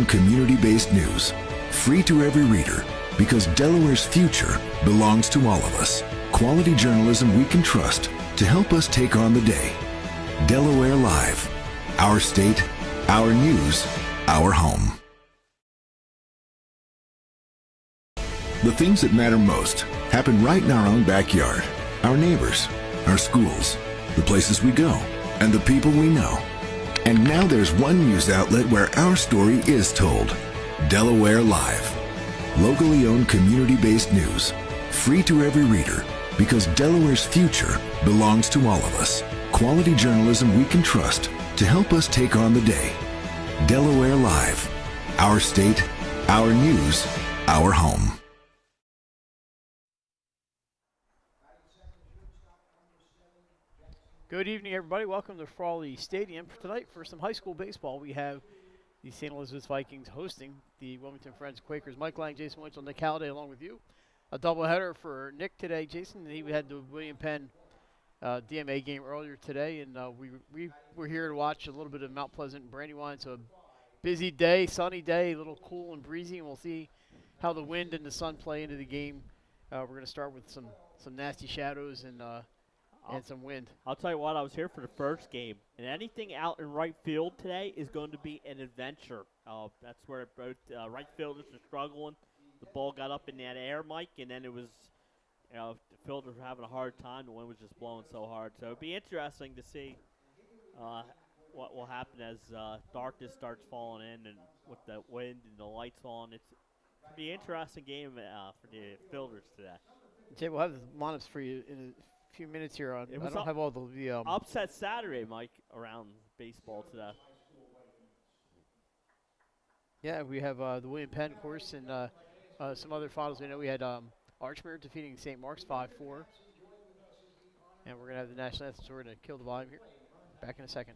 owned community-based news, free to every reader, because Delaware's future belongs to all of us. Quality journalism we can trust to help us take on the day. Delaware Live. Our state, our news, our home. The things that matter most happen right in our own backyard. Our neighbors, our schools, the places we go, and the people we know. And now there's one news outlet where our story is told. Delaware Live. Locally owned community-based news, free to every reader, because Delaware's future belongs to all of us. Quality journalism we can trust to help us take on the day. Delaware Live. Our state, our news, our home. Good evening, everybody. Welcome to Frawley Stadium. Tonight, for some high school baseball, we have the St. Elizabeth Vikings hosting the Wilmington Friends Quakers. Mike Lang, Jason Winchell, Nick Halliday along with you. A doubleheader for Nick today. Jason, he had the William Penn DMA game earlier today, and we were here to watch a little bit of Mount Pleasant and Brandywine. So a busy day, sunny day, a little cool and breezy, and we'll see how the wind and the sun play into the game. We're going to start with some nasty shadows and some wind. I'll tell you what, I was here for the first game, and anything out in right field today is going to be an adventure. That's where both right fielders are struggling. The ball got up in that air, Mike, and then it was, the fielders were having a hard time. The wind was just blowing so hard. So it'll be interesting to see what will happen as darkness starts falling in and with the wind and the lights on. It'll be an interesting game for the fielders today. Jay, we'll have the lineups for you in a few minutes here. I don't have all the upset Saturday, Mike, around baseball today. Yeah, we have the William Penn, of course, and some other finals. We know we had Archmere defeating St. Mark's 5-4. And we're going to have the national anthem, so we're going to kill the volume here. Back in a second.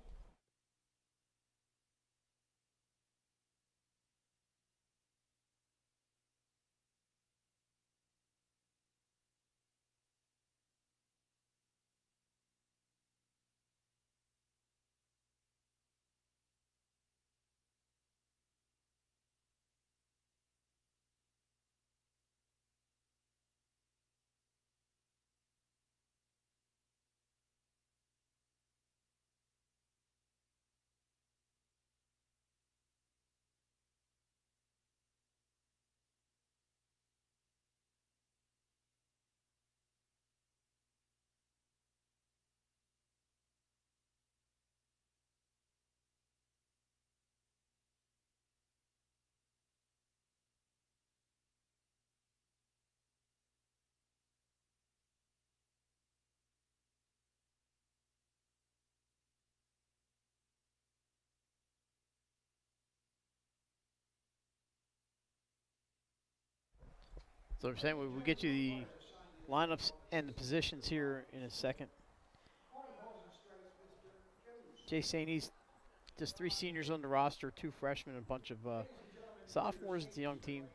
So we're saying we'll get you the lineups and the positions here in a second. Jay Sainey's just 3 seniors on the roster, 2 freshmen, a bunch of sophomores. It's a young team.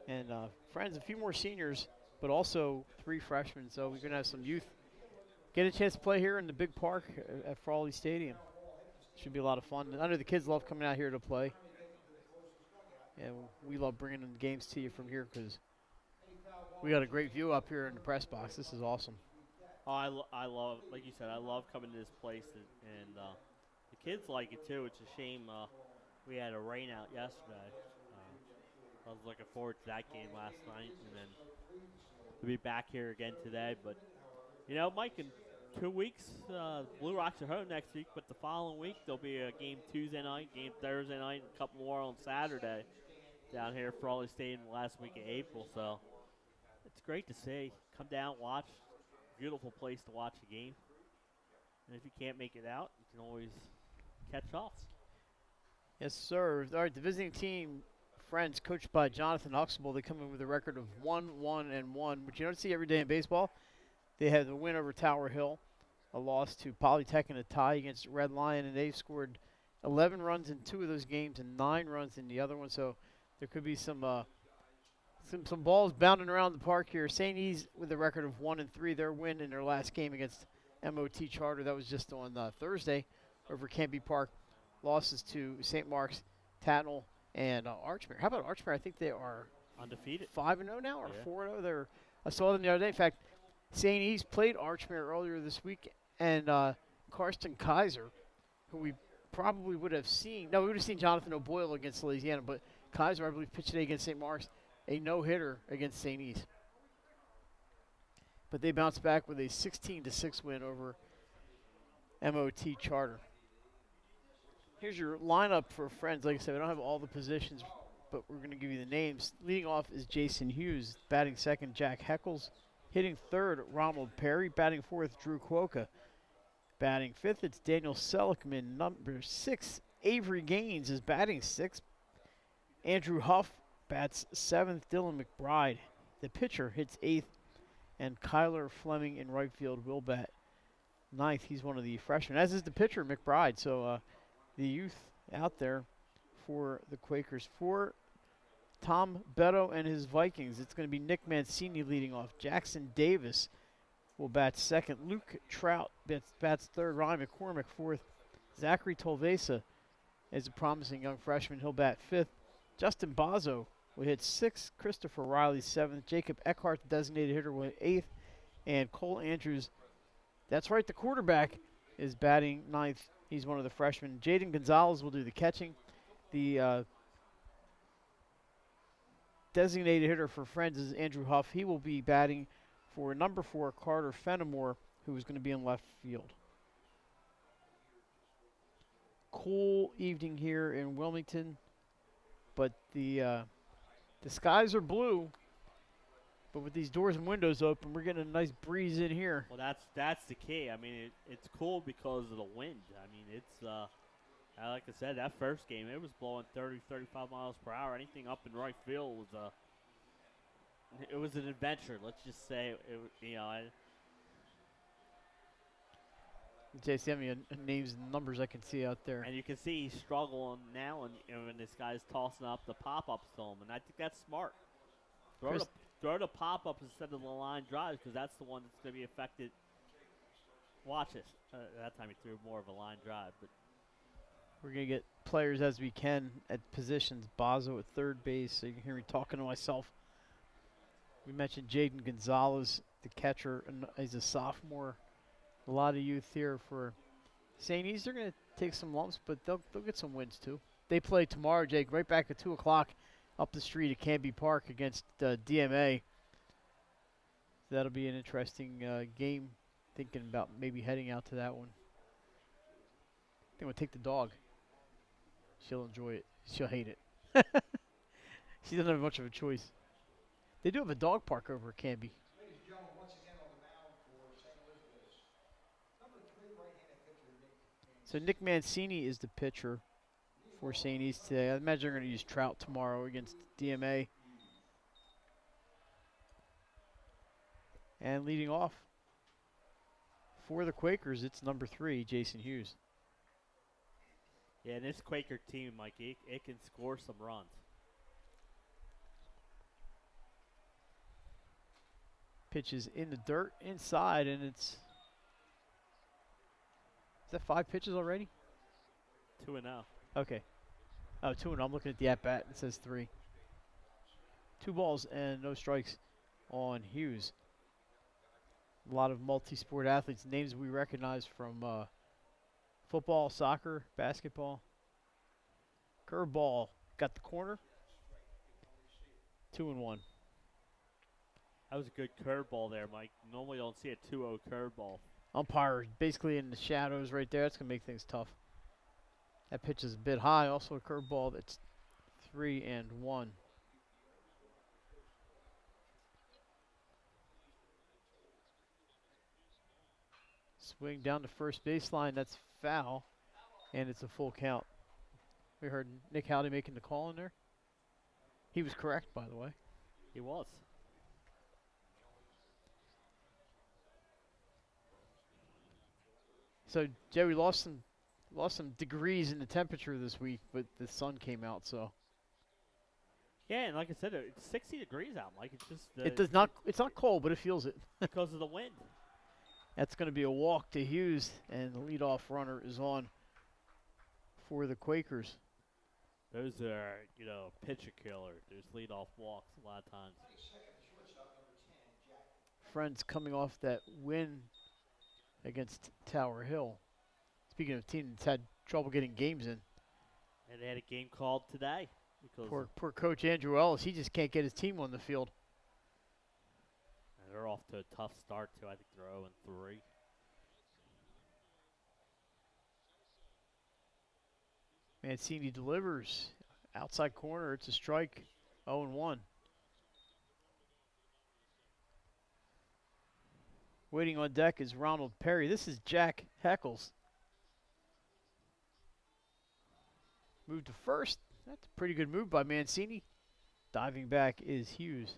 And Friends, a few more seniors, but also 3 freshmen. So we're going to have some youth get a chance to play here in the big park at Frawley Stadium. Should be a lot of fun. And the kids love coming out here to play. And we love bringing the games to you from here because we got a great view up here in the press box. This is awesome. Oh, I love, like you said, I love coming to this place, and the kids like it too. It's a shame we had a rain out yesterday. I was looking forward to that game last night, and then to be back here again today. But, Mike, in 2 weeks, Blue Rocks are home next week, but the following week there'll be a game Tuesday night, game Thursday night, and a couple more on Saturday down here at Frawley Stadium the last week of April. So it's great to see. Come down, watch. Beautiful place to watch a game. And if you can't make it out, you can always catch us. Yes, sir. All right, the visiting team, Friends, coached by Jonathan Huxtable, they come in with a record of 1-1-1, which you don't see every day in baseball. They had the win over Tower Hill, a loss to Polytech, and a tie against Red Lion, and they've scored 11 runs in 2 of those games and 9 runs in the other one. So there could be some balls bounding around the park here. St. E's with a record of 1-3. Their win in their last game against MOT Charter, that was just on Thursday over Canby Park. Losses to St. Mark's, Tatnall, and Archmere. How about Archmere? I think they are Undefeated. 5-0 now, or Yeah. 4-0. I saw them the other day. In fact, St. E's played Archmere earlier this week, and Karsten Kaiser, who we probably would have seen. No, we would have seen Jonathan O'Boyle against Louisiana, but Kaiser, I believe, pitched today against St. Mark's, a no-hitter against St. E's. But they bounced back with a 16-6 win over MOT Charter. Here's your lineup for Friends. Like I said, we don't have all the positions, but we're going to give you the names. Leading off is Jason Hughes. Batting second, Jack Heckles. Hitting third, Ronald Perry. Batting fourth, Drew Quokka. Batting fifth, it's Daniel Seligman. Number 6, Avery Gaines is batting sixth. Andrew Huff bats seventh. Dylan McBride, the pitcher, hits eighth. And Kyler Fleming in right field will bat ninth. He's one of the freshmen, as is the pitcher, McBride. So the youth out there for the Quakers. For Tom Beto and his Vikings, it's going to be Nick Mancini leading off. Jackson Davis will bat second. Luke Trout bats third. Ryan McCormick fourth. Zachary Tolvesa is a promising young freshman. He'll bat fifth. Justin Bazzo will hit sixth. Christopher Riley seventh. Jacob Eckhart, the designated hitter, will hit eighth. And Cole Andrews, that's right, the quarterback, is batting ninth. He's one of the freshmen. Jaden Gonzalez will do the catching. The designated hitter for Friends is Andrew Huff. He will be batting for number 4, Carter Fenimore, who is going to be in left field. Cool evening here in Wilmington, but the skies are blue. But with these doors and windows open, we're getting a nice breeze in here. Well, that's the key. I mean, it's cool because of the wind. I mean, it's like I said, that first game, it was blowing 30, 35 miles per hour. Anything up in right field was it was an adventure. Let's just say JC, how many names and numbers I can see out there? And you can see he's struggling now, and when this guy's tossing up the pop-ups to him, and I think that's smart. Throw the pop-ups instead of the line drives, because that's the one that's going to be affected. Watch this. That time he threw more of a line drive, but we're going to get players as we can at positions. Bazzo at third base, so you can hear me talking to myself. We mentioned Jaden Gonzalez, the catcher, and he's a sophomore. A lot of youth here for St. E's. They're going to take some lumps, but they'll get some wins too. They play tomorrow, Jake, right back at 2 o'clock up the street at Canby Park against DMA. That'll be an interesting game. Thinking about maybe heading out to that one. I think we'll take the dog. She'll enjoy it. She'll hate it. She doesn't have much of a choice. They do have a dog park over at Canby. Ladies and gentlemen, once again on the mound for St. Elizabeth's number 3 right-handed pitcher, Nick. So Nick Mancini is the pitcher for St. E's today. I imagine they're going to use Trout tomorrow against DMA. And leading off for the Quakers, it's number 3, Jason Hughes. yeah, and this Quaker team, Mike, it can score some runs. Pitches in the dirt inside, and is that 5 pitches already? 2-0. Okay. Oh, 2-0. I'm looking at the at-bat. It says 3. 2 balls and no strikes on Hughes. A lot of multi-sport athletes, names we recognize from football, soccer, basketball. Curveball. Got the corner. 2-1. That was a good curveball there, Mike. Normally you don't see a 2-0 curveball. Umpire basically in the shadows right there. That's going to make things tough. That pitch is a bit high. Also a curveball that's 3-1. Swing down the first baseline. That's foul. And it's a full count. We heard Nick Howdy making the call in there. He was correct, by the way. He was. So, Joey lost some degrees in the temperature this week, but the sun came out, so. Yeah, and like I said, it's 60 degrees out, Mike. It's just It does not. It's not cold, but it feels it. because of the wind. That's going to be a walk to Hughes, and the leadoff runner is on for the Quakers. Those are, pitcher killer. Those leadoff walks a lot of times. Friends coming off that win against Tower Hill. Speaking of a team that's had trouble getting games in. And they had a game called today. Because Poor Coach Andrew Ellis, he just can't get his team on the field. and they're off to a tough start, too. I think they're 0-3. Mancini delivers. Outside corner, it's a strike. 0-1. Waiting on deck is Ronald Perry. This is Jack Heckles. Move to first. That's a pretty good move by Mancini. Diving back is Hughes.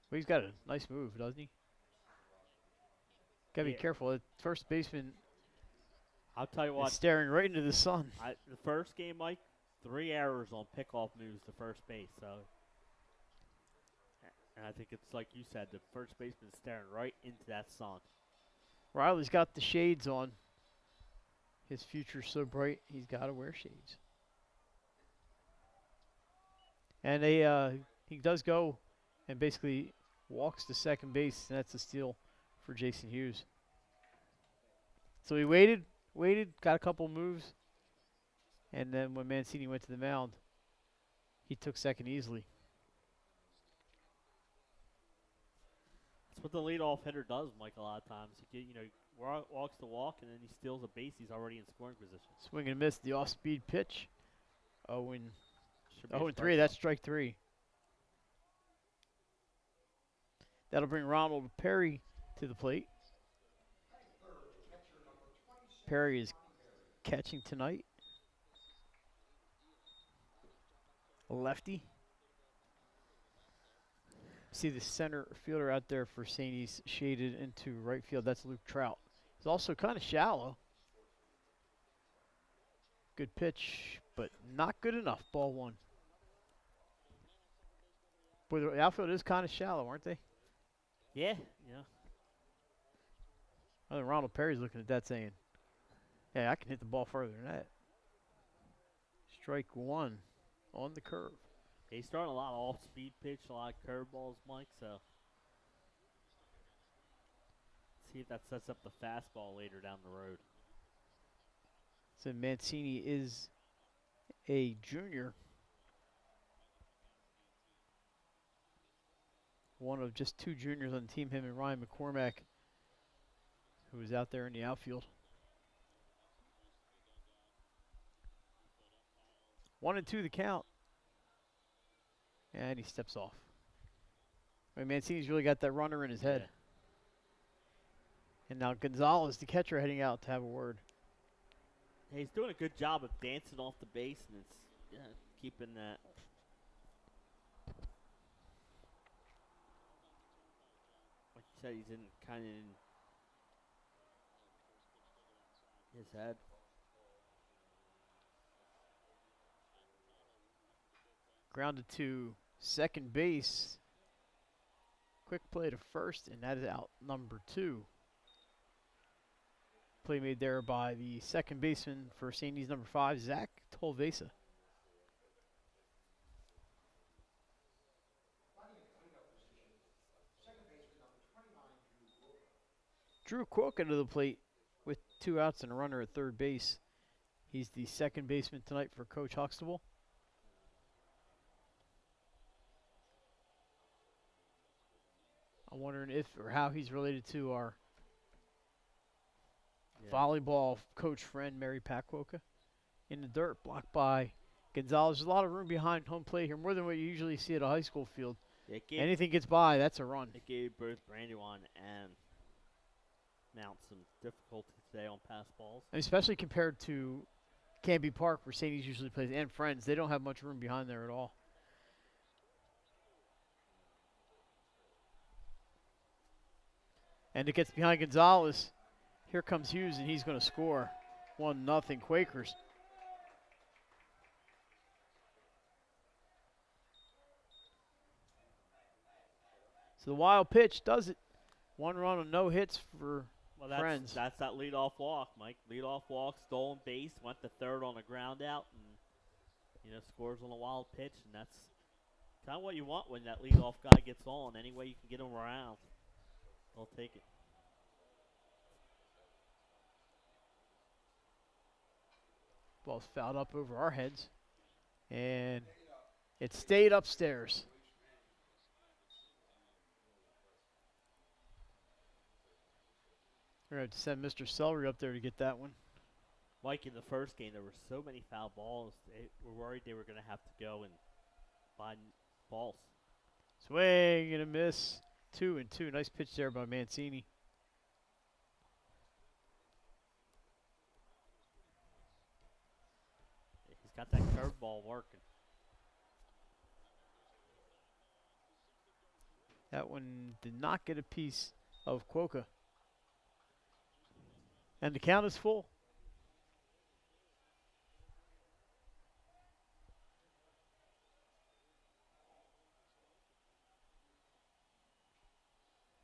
Well, he's got a nice move, doesn't he? Gotta be Yeah. careful. The first baseman I'll tell you is what. staring right into the sun. The first game, Mike, 3 errors on pickoff moves to first base. So, and I think it's like you said, the first baseman staring right into that sun. Riley's got the shades on. His future's so bright, he's got to wear shades. And he does go and basically walks to second base, and that's a steal for Jason Hughes. So he waited, got a couple moves, and then when Mancini went to the mound, he took second easily. That's what the leadoff hitter does, Mike, a lot of times. Walks the walk, and then he steals a base. He's already in scoring position. Swing and miss the off-speed pitch. Should be a 0-3, strike that's zone. strike 3. That'll bring Ronald Perry to the plate. Perry is catching tonight. A lefty. See the center fielder out there for St. E's shaded into right field. That's Luke Trout. He's also kind of shallow. Good pitch, but not good enough. Ball 1. Boy, the outfield is kind of shallow, aren't they? Yeah. I think Ronald Perry's looking at that saying, "Yeah, I can hit the ball further than that." Strike 1 on the curve. He's throwing a lot of off-speed pitch, a lot of curveballs, Mike. So, see if that sets up the fastball later down the road. So Mancini is a junior. One of just 2 juniors on the team, him and Ryan McCormack, who was out there in the outfield. 1-2 the count. And he steps off. I mean, Mancini's really got that runner in his head. Yeah. And now Gonzalez, the catcher, heading out to have a word. He's doing a good job of dancing off the base, and it's keeping that. Like you said, he's kind of in his head. Grounded to second base. Quick play to first, and that is out number 2. Play made there by the second baseman for St. E's number 5, Zach Tolvesa. Drew Quokka to the plate with 2 outs and a runner at third base. He's the second baseman tonight for Coach Huxtable. I'm wondering if or how he's related to our volleyball coach friend, Mary Pat Quokka. In the dirt, blocked by Gonzalez. There's a lot of room behind home plate here, more than what you usually see at a high school field. Anything gets by, that's a run. It gave both Brandywine and Mount some difficulty today on pass balls. And especially compared to Canby Park, where St. E's usually plays, and Friends. They don't have much room behind there at all. And it gets behind Gonzalez. Here comes Hughes, and he's going to score. 1-0 Quakers. So the wild pitch does it. 1 run on no hits for Well, Friends. that's that leadoff walk, Mike. Leadoff walk, stolen base, went to third on the ground out, and scores on a wild pitch, and that's kind of what you want when that leadoff guy gets on. Any way you can get him around, they'll take it. Ball's fouled up over our heads, and it stayed upstairs. We're going to have to send Mr. Celery up there to get that one. Mike, in the first game, there were so many foul balls. They were worried they were going to have to go and find balls. Swing and a miss. 2-2. Nice pitch there by Mancini. He's got that curveball working. That one did not get a piece of Quokka. And the count is full.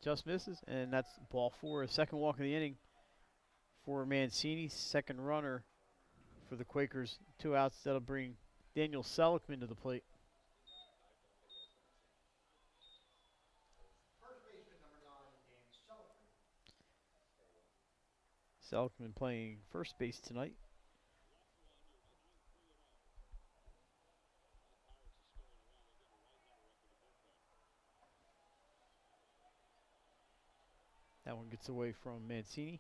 Just misses, and that's ball 4. Second walk of the inning for Mancini. Second runner for the Quakers. 2 outs. That'll bring Daniel Seligman to the plate. First baseman number 9, Dan Seligman. Seligman playing first base tonight. That one gets away from Mancini.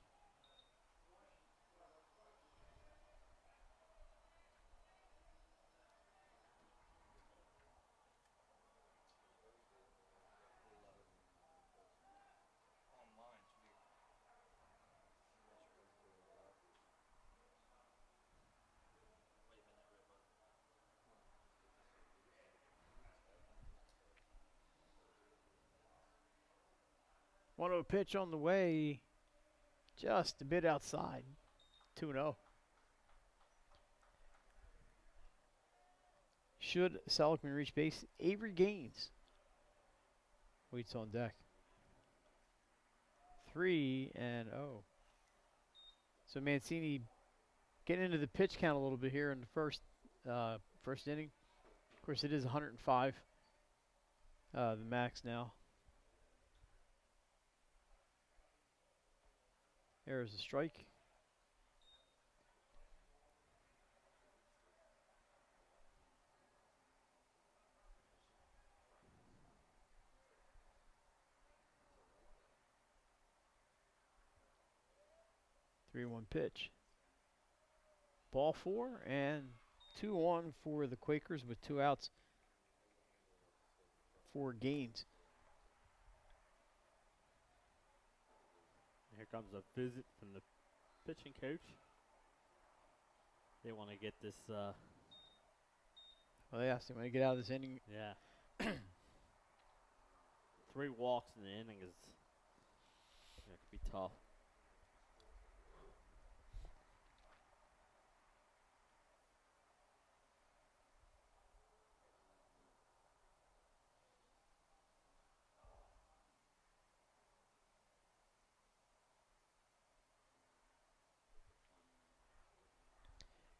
One of a pitch on the way, just a bit outside. 2-0. Should Seligman reach base, Avery Gaines waits on deck. 3-0. So Mancini getting into the pitch count a little bit here in the first inning. Of course, it is 105, the max now. There's a strike. Three-one pitch. Ball 4 and 2-1 for the Quakers with 2 outs for Gaines. Here comes a visit from the pitching coach. They want to get this. Well, they asked him to get out of this inning. Yeah. 3 walks in the inning is could be tough.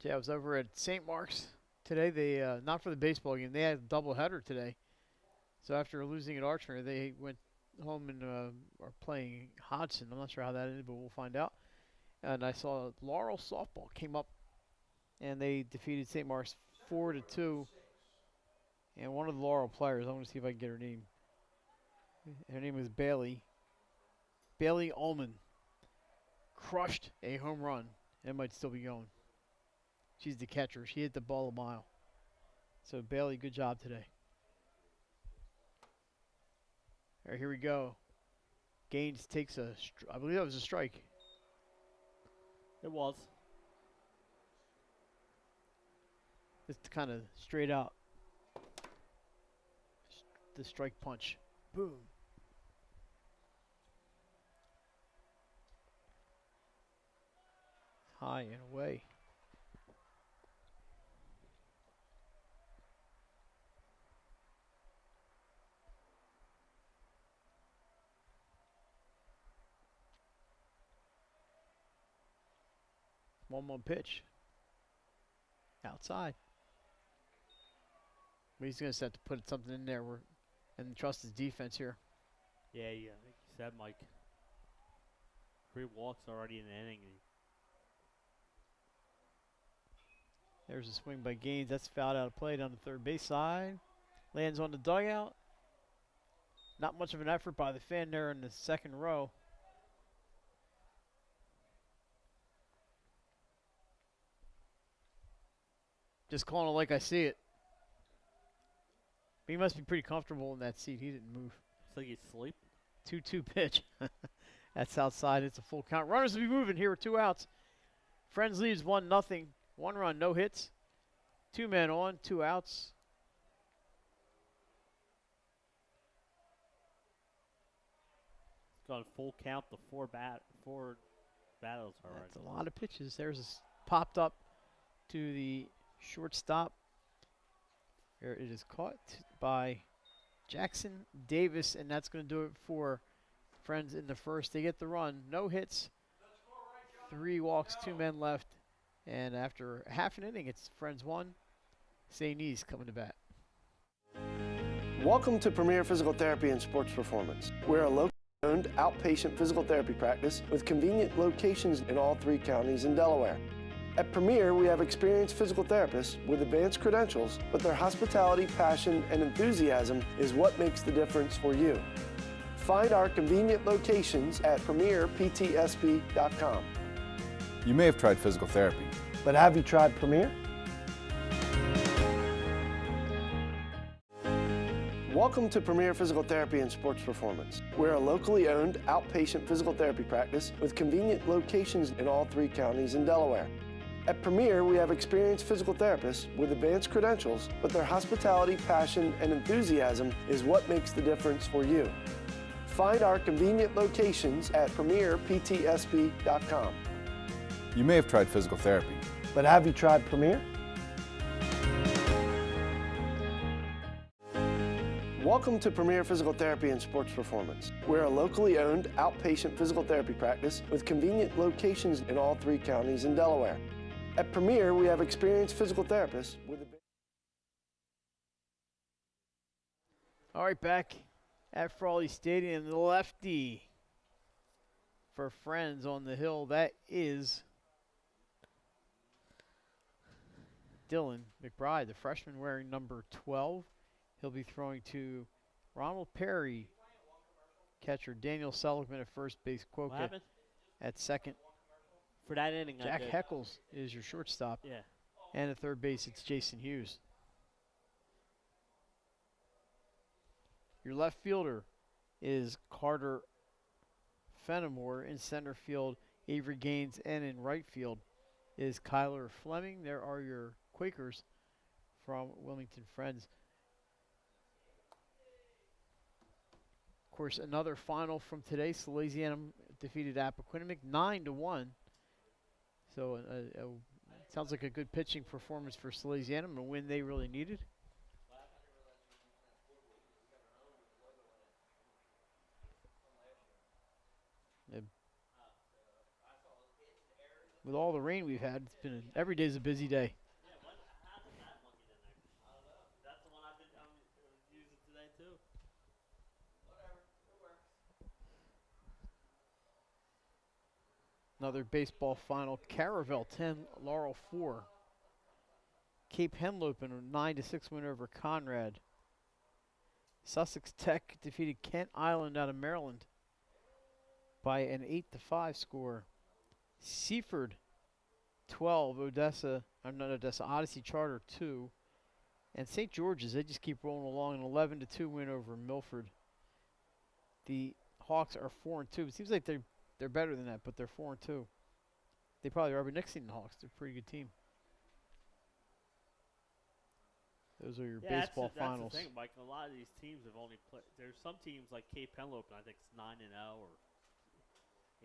Yeah, I was over at St. Mark's today. They not for the baseball game. They had a doubleheader today. So after losing at Archer, they went home and are playing Hodgson. I'm not sure how that ended, but we'll find out. And I saw Laurel softball came up, and they defeated St. Mark's 4-2. And one of the Laurel players, I want to see if I can get her name. Her name is Bailey. Bailey Ullman crushed a home run. It might still be going. She's the catcher. She hit the ball a mile. So, Bailey, good job today. All right, here we go. Gaines takes I believe that was a strike. It was. Just kind of straight out. The strike punch. Boom. High and away. 1-1 pitch. Outside. But he's going to have to put something in there and trust his defense here. Yeah, like you said, Mike. 3 walks already in the inning. There's a swing by Gaines. That's fouled out of play down the third base side. Lands on the dugout. Not much of an effort by the fan there in the second row. Just calling it like I see it. He must be pretty comfortable in that seat. He didn't move. It's like he's asleep. 2-2 pitch. That's outside. It's a full count. Runners will be moving here with 2 outs. Friends leads 1-0. 1 run, no hits. 2 men on, 2 outs. It's gone full count. The 4 battles already. That's a lot of pitches. There's popped up to the shortstop. There it is caught by Jackson Davis, and that's going to do it for Friends in the first. They get the run. No hits, 3 walks, 2 men left. And after half an inning, it's Friends 1, St. E's coming to bat. Welcome to Premier Physical Therapy and Sports Performance. We're a locally owned outpatient physical therapy practice with convenient locations in all 3 counties in Delaware. At Premier, we have experienced physical therapists with advanced credentials, but their hospitality, passion, and enthusiasm is what makes the difference for you. Find our convenient locations at premierptsp.com. You may have tried physical therapy, But have you tried Premier? Welcome to Premier Physical Therapy and Sports Performance. We're a locally owned outpatient physical therapy practice with convenient locations in all 3 counties in Delaware. At Premier, we have experienced physical therapists with advanced credentials, but their hospitality, passion, and enthusiasm is what makes the difference for you. Find our convenient locations at premierptsp.com. you may have tried physical therapy, But have you tried Premier? Welcome to Premier Physical Therapy and Sports Performance. We're a locally owned outpatient physical therapy practice with convenient locations in all 3 counties in Delaware. At Premier, we have experienced physical therapists with All right, back at Frawley Stadium, the lefty for Friends on the hill. That is Dylan McBride, the freshman wearing number 12. He'll be throwing to Ronald Perry, catcher Daniel Seligman at first base, What Quokka happened? at second. For that inning, Jack Heckles is your shortstop. Yeah. And at third base, it's Jason Hughes. Your left fielder is Carter Fenimore. In center field, Avery Gaines. And in right field is Kyler Fleming. There are your Quakers from Wilmington Friends. Of course, another final from today. Salesianum defeated Appoquinimink 9-1. So sounds like a good pitching performance for Salesianum, a win they really needed. With all the rain we've had, it's been every day's a busy day. That's the one I've been using today, too. Another baseball final. Caravel 10, Laurel 4. Cape Henlopen a 9-6 win over Conrad. Sussex Tech defeated Kent Island out of Maryland by an 8-5 score. Seaford 12, Odessa Odyssey Charter 2. And St. George's, they just keep rolling along, an 11-2 win over Milford. The Hawks are 4-2. It seems like they're better than that, but they're 4-2. They probably are, but next team, the Hawks, they're a pretty good team. Those are your baseball finals. That's the thing, Mike. A lot of these teams have only played. There's some teams like Cape Henlopen, I think it's 9-0 or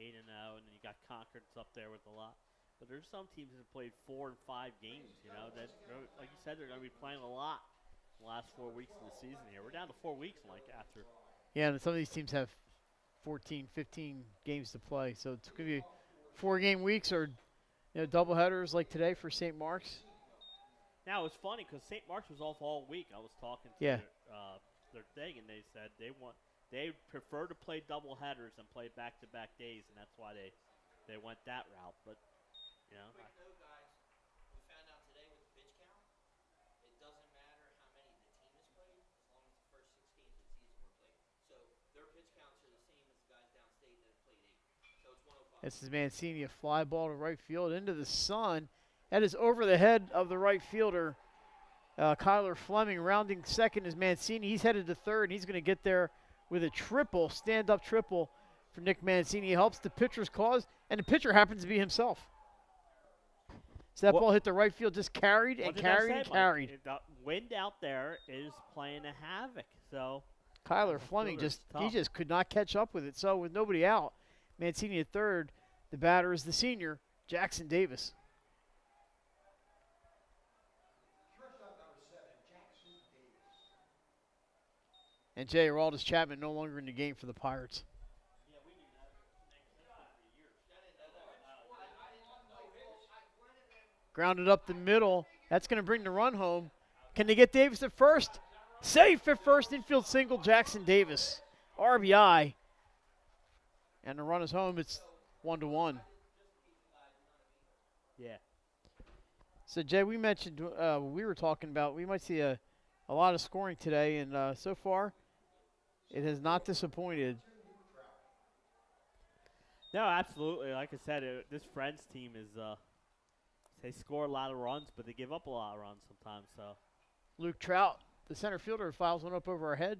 8-0, and then you got Concord's up there with a lot. But there's some teams that have played 4 and 5 games. You know, that like you said, they're going to be playing a lot the last 4 weeks of the season here. We're down to 4 weeks, Mike, after. Yeah, and some of these teams have 14, 15 games to play, so it's going to be 4-game weeks or Double headers like today for St. Mark's. Now it's funny because St. Mark's was off all week. I was talking to Yeah. their thing, and they said they prefer to play double headers and play back-to-back days, and that's why they went that route. But Quick note, guys. We found out today with the pitch count, it doesn't matter how many the team has played as long as the first 6 games of the season were played. So their pitch counts are the same as the guys downstate that have played 8. So it's 105. This is Mancini, a fly ball to right field into the sun. That is over the head of the right fielder, Kyler Fleming. Rounding second is Mancini. He's headed to third, and he's going to get there with a triple, stand-up triple for Nick Mancini. He helps the pitcher's cause, and the pitcher happens to be himself. So that ball hit the right field, just carried and what did I carried say, and Mike? carried. The wind out there is playing a havoc. So Kyler Fleming fielder's he tough. just could not catch up with it. So with nobody out, Mancini at third. The batter is the senior, Jackson Davis. Shortstop number 7, Jackson Davis. And Jay Araldis Chapman no longer in the game for the Pirates. Grounded up the middle. That's going to bring the run home. Can they get Davis at first? Safe at first. Infield single, Jackson Davis. RBI. And the run is home. It's 1-1. yeah, So, Jay, we mentioned, we were talking about, we might see a lot of scoring today. And so far, it has not disappointed. no, absolutely. Like I said, this Friends team is they score a lot of runs, but they give up a lot of runs sometimes. So Luke Trout, the center fielder, files one up over our head.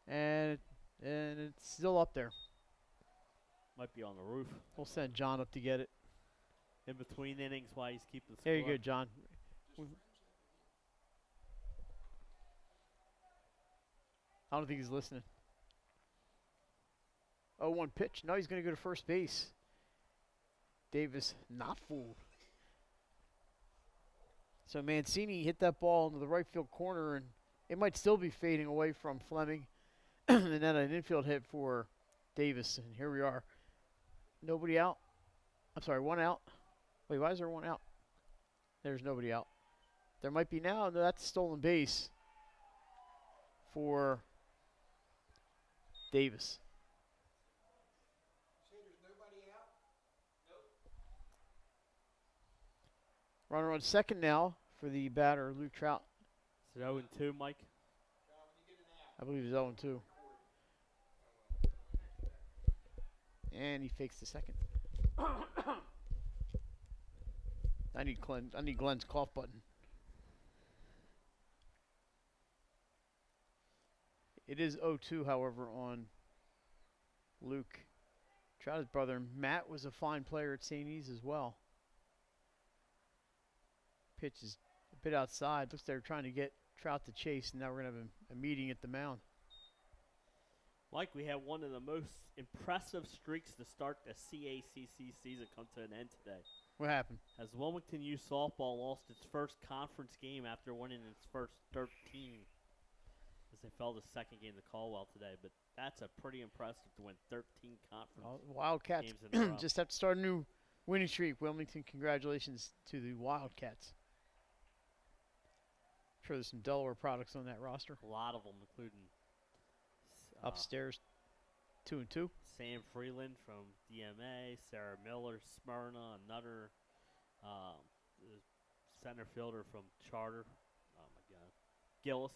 And it's still up there. might be on the roof We'll send John up to get it. in between innings while he's keeping the There you score. go, John. I don't think he's listening. 0-1 pitch. No, he's going to go to first base. Davis not fooled. So Mancini hit that ball into the right field corner, and it might still be fading away from Fleming. And then an infield hit for Davis, and here we are. Nobody out. I'm sorry, one out. Wait, why is there one out? There's nobody out. There might be now. No, that's a stolen base for Davis. Say there's nobody out? Runner on second now for the batter, Luke Trout. Is it 0-2, Mike? I believe he's 0-2. And he fakes the second. I need Glenn's cough button. It is 0-2, however, on Luke Trout's brother. Matt was a fine player at St. E's as well. Pitch is a bit outside. Looks like they're trying to get Trout to chase, and now we're going to have a meeting at the mound. Mike, we have one of the most impressive streaks to start the CACC season come to an end today. What happened? As Wilmington U softball lost its first conference game after winning its first 13, as they fell the second game to Caldwell today. But that's a pretty impressive to win 13 conference Wildcats games in a row. just have to start a new winning streak. Wilmington, congratulations to the Wildcats. I'm sure there's some Delaware products on that roster. A lot of them, including Upstairs, 2-2. Sam Freeland from DMA, Sarah Miller, Smyrna, another center fielder from Charter. Oh my God, Gillis.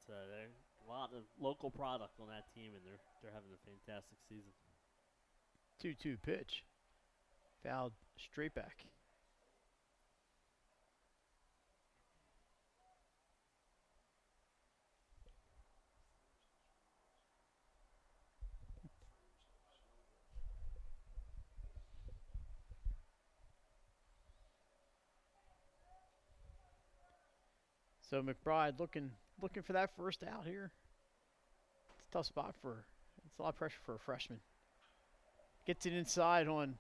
So there's a lot of local product on that team, and they're having a fantastic season. 2-2 pitch. Fouled straight back. So McBride looking for that first out here. It's a tough spot it's a lot of pressure for a freshman. Gets it inside on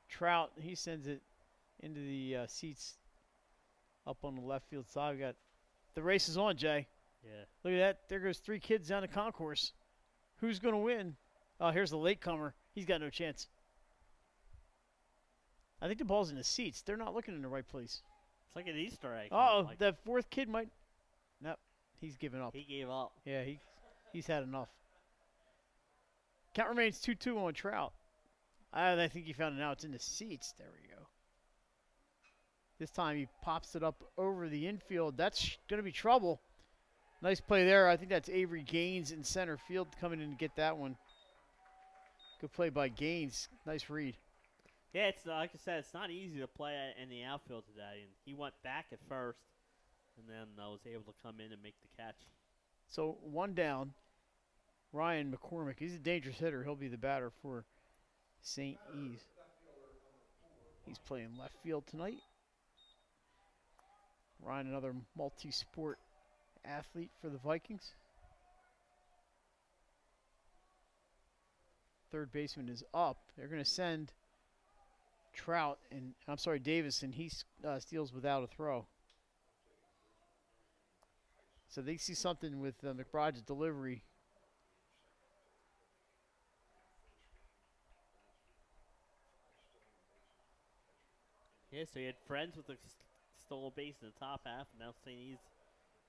Trout. He sends it into the seats up on the left field side. We got the race is on, Jay. Yeah. Look at that. There goes 3 kids down the concourse. Who's going to win? Oh, here's the latecomer. He's got no chance. I think the ball's in the seats. They're not looking in the right place. It's like an Easter egg. Oh, like the fourth kid might. Nope, he's given up. he gave up. Yeah, he's had enough. Count remains 2-2 on Trout. I think he found it now. It's in the seats. There we go. This time he pops it up over the infield. That's going to be trouble. Nice play there. I think that's Avery Gaines in center field coming in to get that one. Good play by Gaines. Nice read. Yeah, it's like I said, it's not easy to play in the outfield today. And he went back at first, and then was able to come in and make the catch. So one down. Ryan McCormick. He's a dangerous hitter. He'll be the batter for St. E's. He's playing left field tonight. Ryan, another multi-sport athlete for the Vikings. Third baseman is up. They're going to send Trout and Davis, and he steals without a throw. So they see something with McBride's delivery. Yeah, so he had friends with the stolen base in the top half, and now St. E's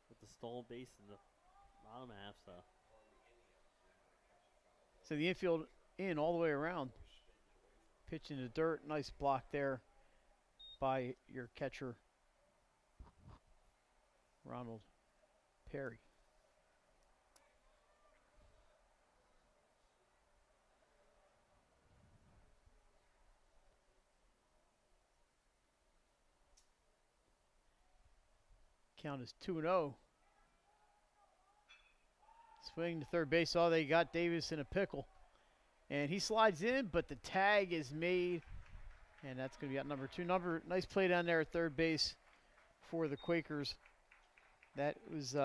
with the stolen base in the bottom half. So the infield in all the way around. Pitch in the dirt. Nice block there by your catcher, Ronald Perry. Count is 2-0. Swing to third base. Oh, they got Davis in a pickle. And he slides in, but the tag is made. And that's going to be out number 2. Nice play down there at third base for the Quakers. That was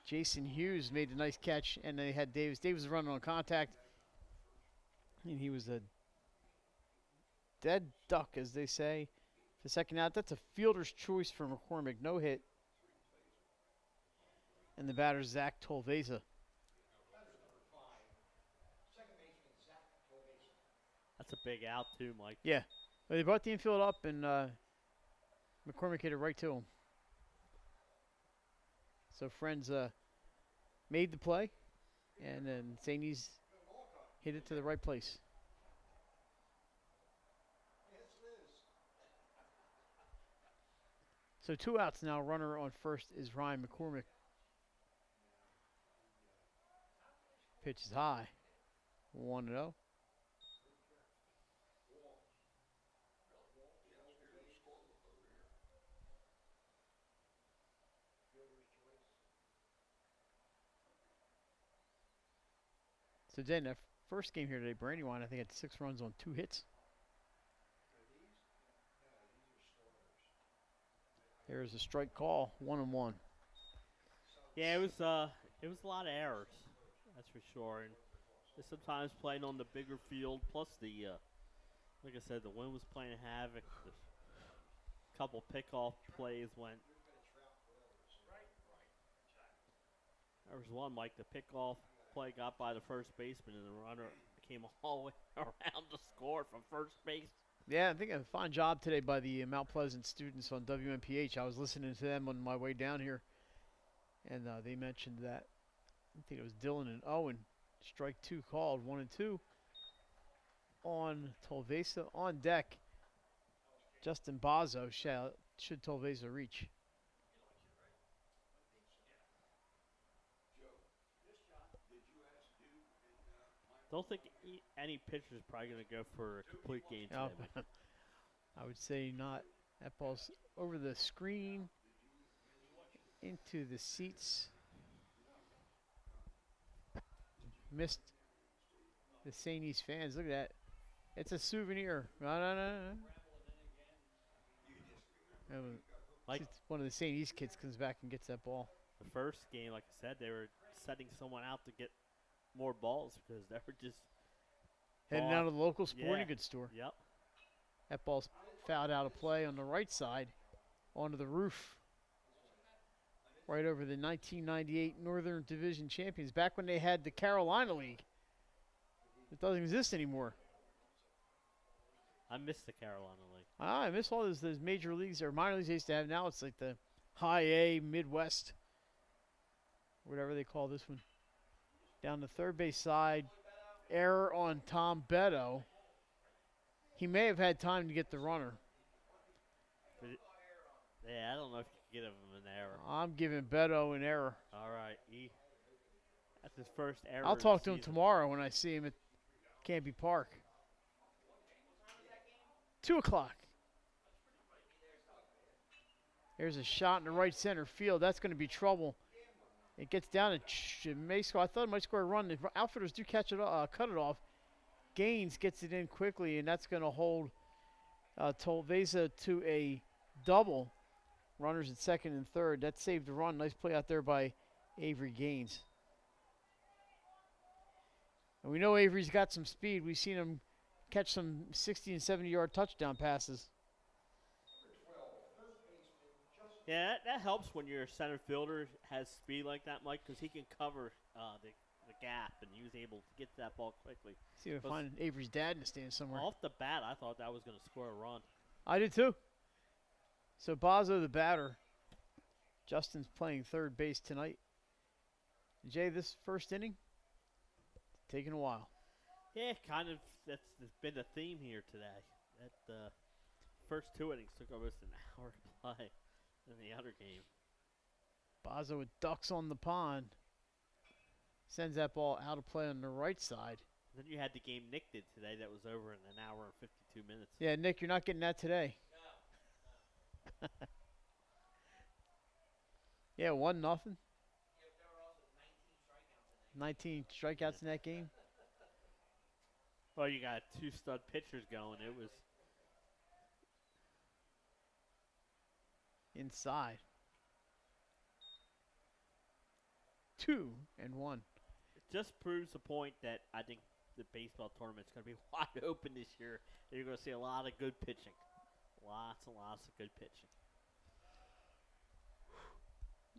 Jason Hughes made a nice catch. And they had Davis. Davis was running on contact. And he was a dead duck, as they say. The second out, that's a fielder's choice for McCormick. No hit. And the batter, Zach Tolveza. That's a big out, too, Mike. Yeah. Well, they brought the infield up, and McCormick hit it right to him. So Friends made the play, and then St. E's hit it to the right place. So 2 outs now. Runner on first is Ryan McCormick. Pitch is high. 1-0. So then, that first game here today, Brandywine, I think, had 6 runs on 2 hits. There's a strike call, 1-1. Yeah, it was a lot of errors, that's for sure. And they're sometimes playing on the bigger field, plus the, like I said, the wind was playing havoc. A couple pickoff plays went. There was one, Mike, the pickoff play got by the first baseman, and the runner came all the way around to score from first base. Yeah, I think a fine job today by the Mount Pleasant students on WMPH. I was listening to them on my way down here, and they mentioned that. I think it was Dylan and Owen. Strike 2 called, 1-2 on Tolvesa. On deck, Justin Bazzo. Should Tolvesa reach? Don't think any pitcher is probably going to go for a complete game today. Oh, I would say not. That ball's over the screen, into the seats. Missed the St. E's fans. Look at that. It's a souvenir. No. Like it's one of the St. E's kids comes back and gets that ball. the first game, like I said, they were setting someone out to get more balls because they were just Heading out of the local sporting goods store. Yep. That ball's fouled out of play on the right side onto the roof. Right over the 1998 Northern Division champions, back when they had the Carolina League. It doesn't exist anymore. I miss the Carolina League. I miss all those major leagues or minor leagues they used to have. Now it's like the high A, Midwest, whatever they call this one. Down the third base side, error on Tom Beto. He may have had time to get the runner. Yeah, I don't know if you can give him an error. I'm giving Beto an error. All right. That's his first error. I'll talk of the to him season. tomorrow when I see him at Canby Park. 2 o'clock. There's a shot in the right center field. That's going to be trouble. It gets down to it may score. I thought it might score a run. The outfielders do catch it, cut it off. Gaines gets it in quickly, and that's going to hold Tolvesa to a double. Runners at second and third. That saved the run. Nice play out there by Avery Gaines. And we know Avery's got some speed. We've seen him catch some 60 and 70-yard touchdown passes. Yeah, that helps when your center fielder has speed like that, Mike, because he can cover the gap, and he was able to get to that ball quickly. See if I find Avery's dad in the stand somewhere. Off the bat, I thought that was going to score a run. I did too. So Bazo, the batter. Justin's playing third base tonight. Jay, this first inning, taking a while. Yeah, kind of. That's been a theme here today. That first 2 innings took almost an hour to play in the other game. Bazo with ducks on the pond. Sends that ball out of play on the right side. Then you had the game Nick did today that was over in an hour and 52 minutes. Yeah, Nick, you're not getting that today. No. Yeah, 1-0. Yeah, but there were also 19 strikeouts 19 strikeouts in that game. in that game. Well, you got 2 stud pitchers going. It was Inside. 2-1. it just proves the point that I think the baseball tournament's going to be wide open this year. You're going to see a lot of good pitching. Lots and lots of good pitching.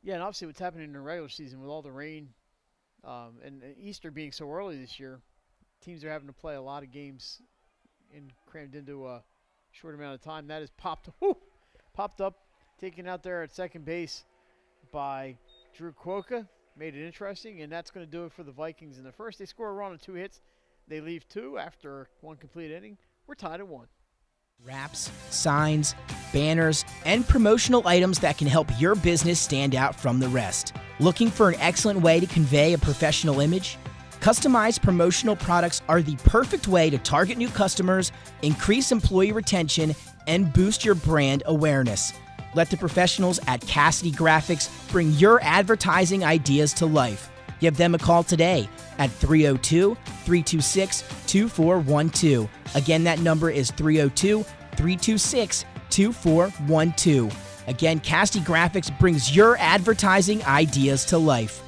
Yeah, and obviously what's happening in the regular season with all the rain and Easter being so early this year, teams are having to play a lot of games and crammed into a short amount of time. That is popped up, taken out there at second base by Drew Quokka. Made it interesting, and that's going to do it for the Vikings. In the first, they score a run on 2 hits. They leave 2 after 1 complete inning. We're tied at 1. Wraps, signs, banners, and promotional items that can help your business stand out from the rest. Looking for an excellent way to convey a professional image? Customized promotional products are the perfect way to target new customers, increase employee retention, and boost your brand awareness. Let the professionals at Cassidy Graphics bring your advertising ideas to life. Give them a call today at 302-326-2412. Again, that number is 302-326-2412. Again, Cassidy Graphics brings your advertising ideas to life.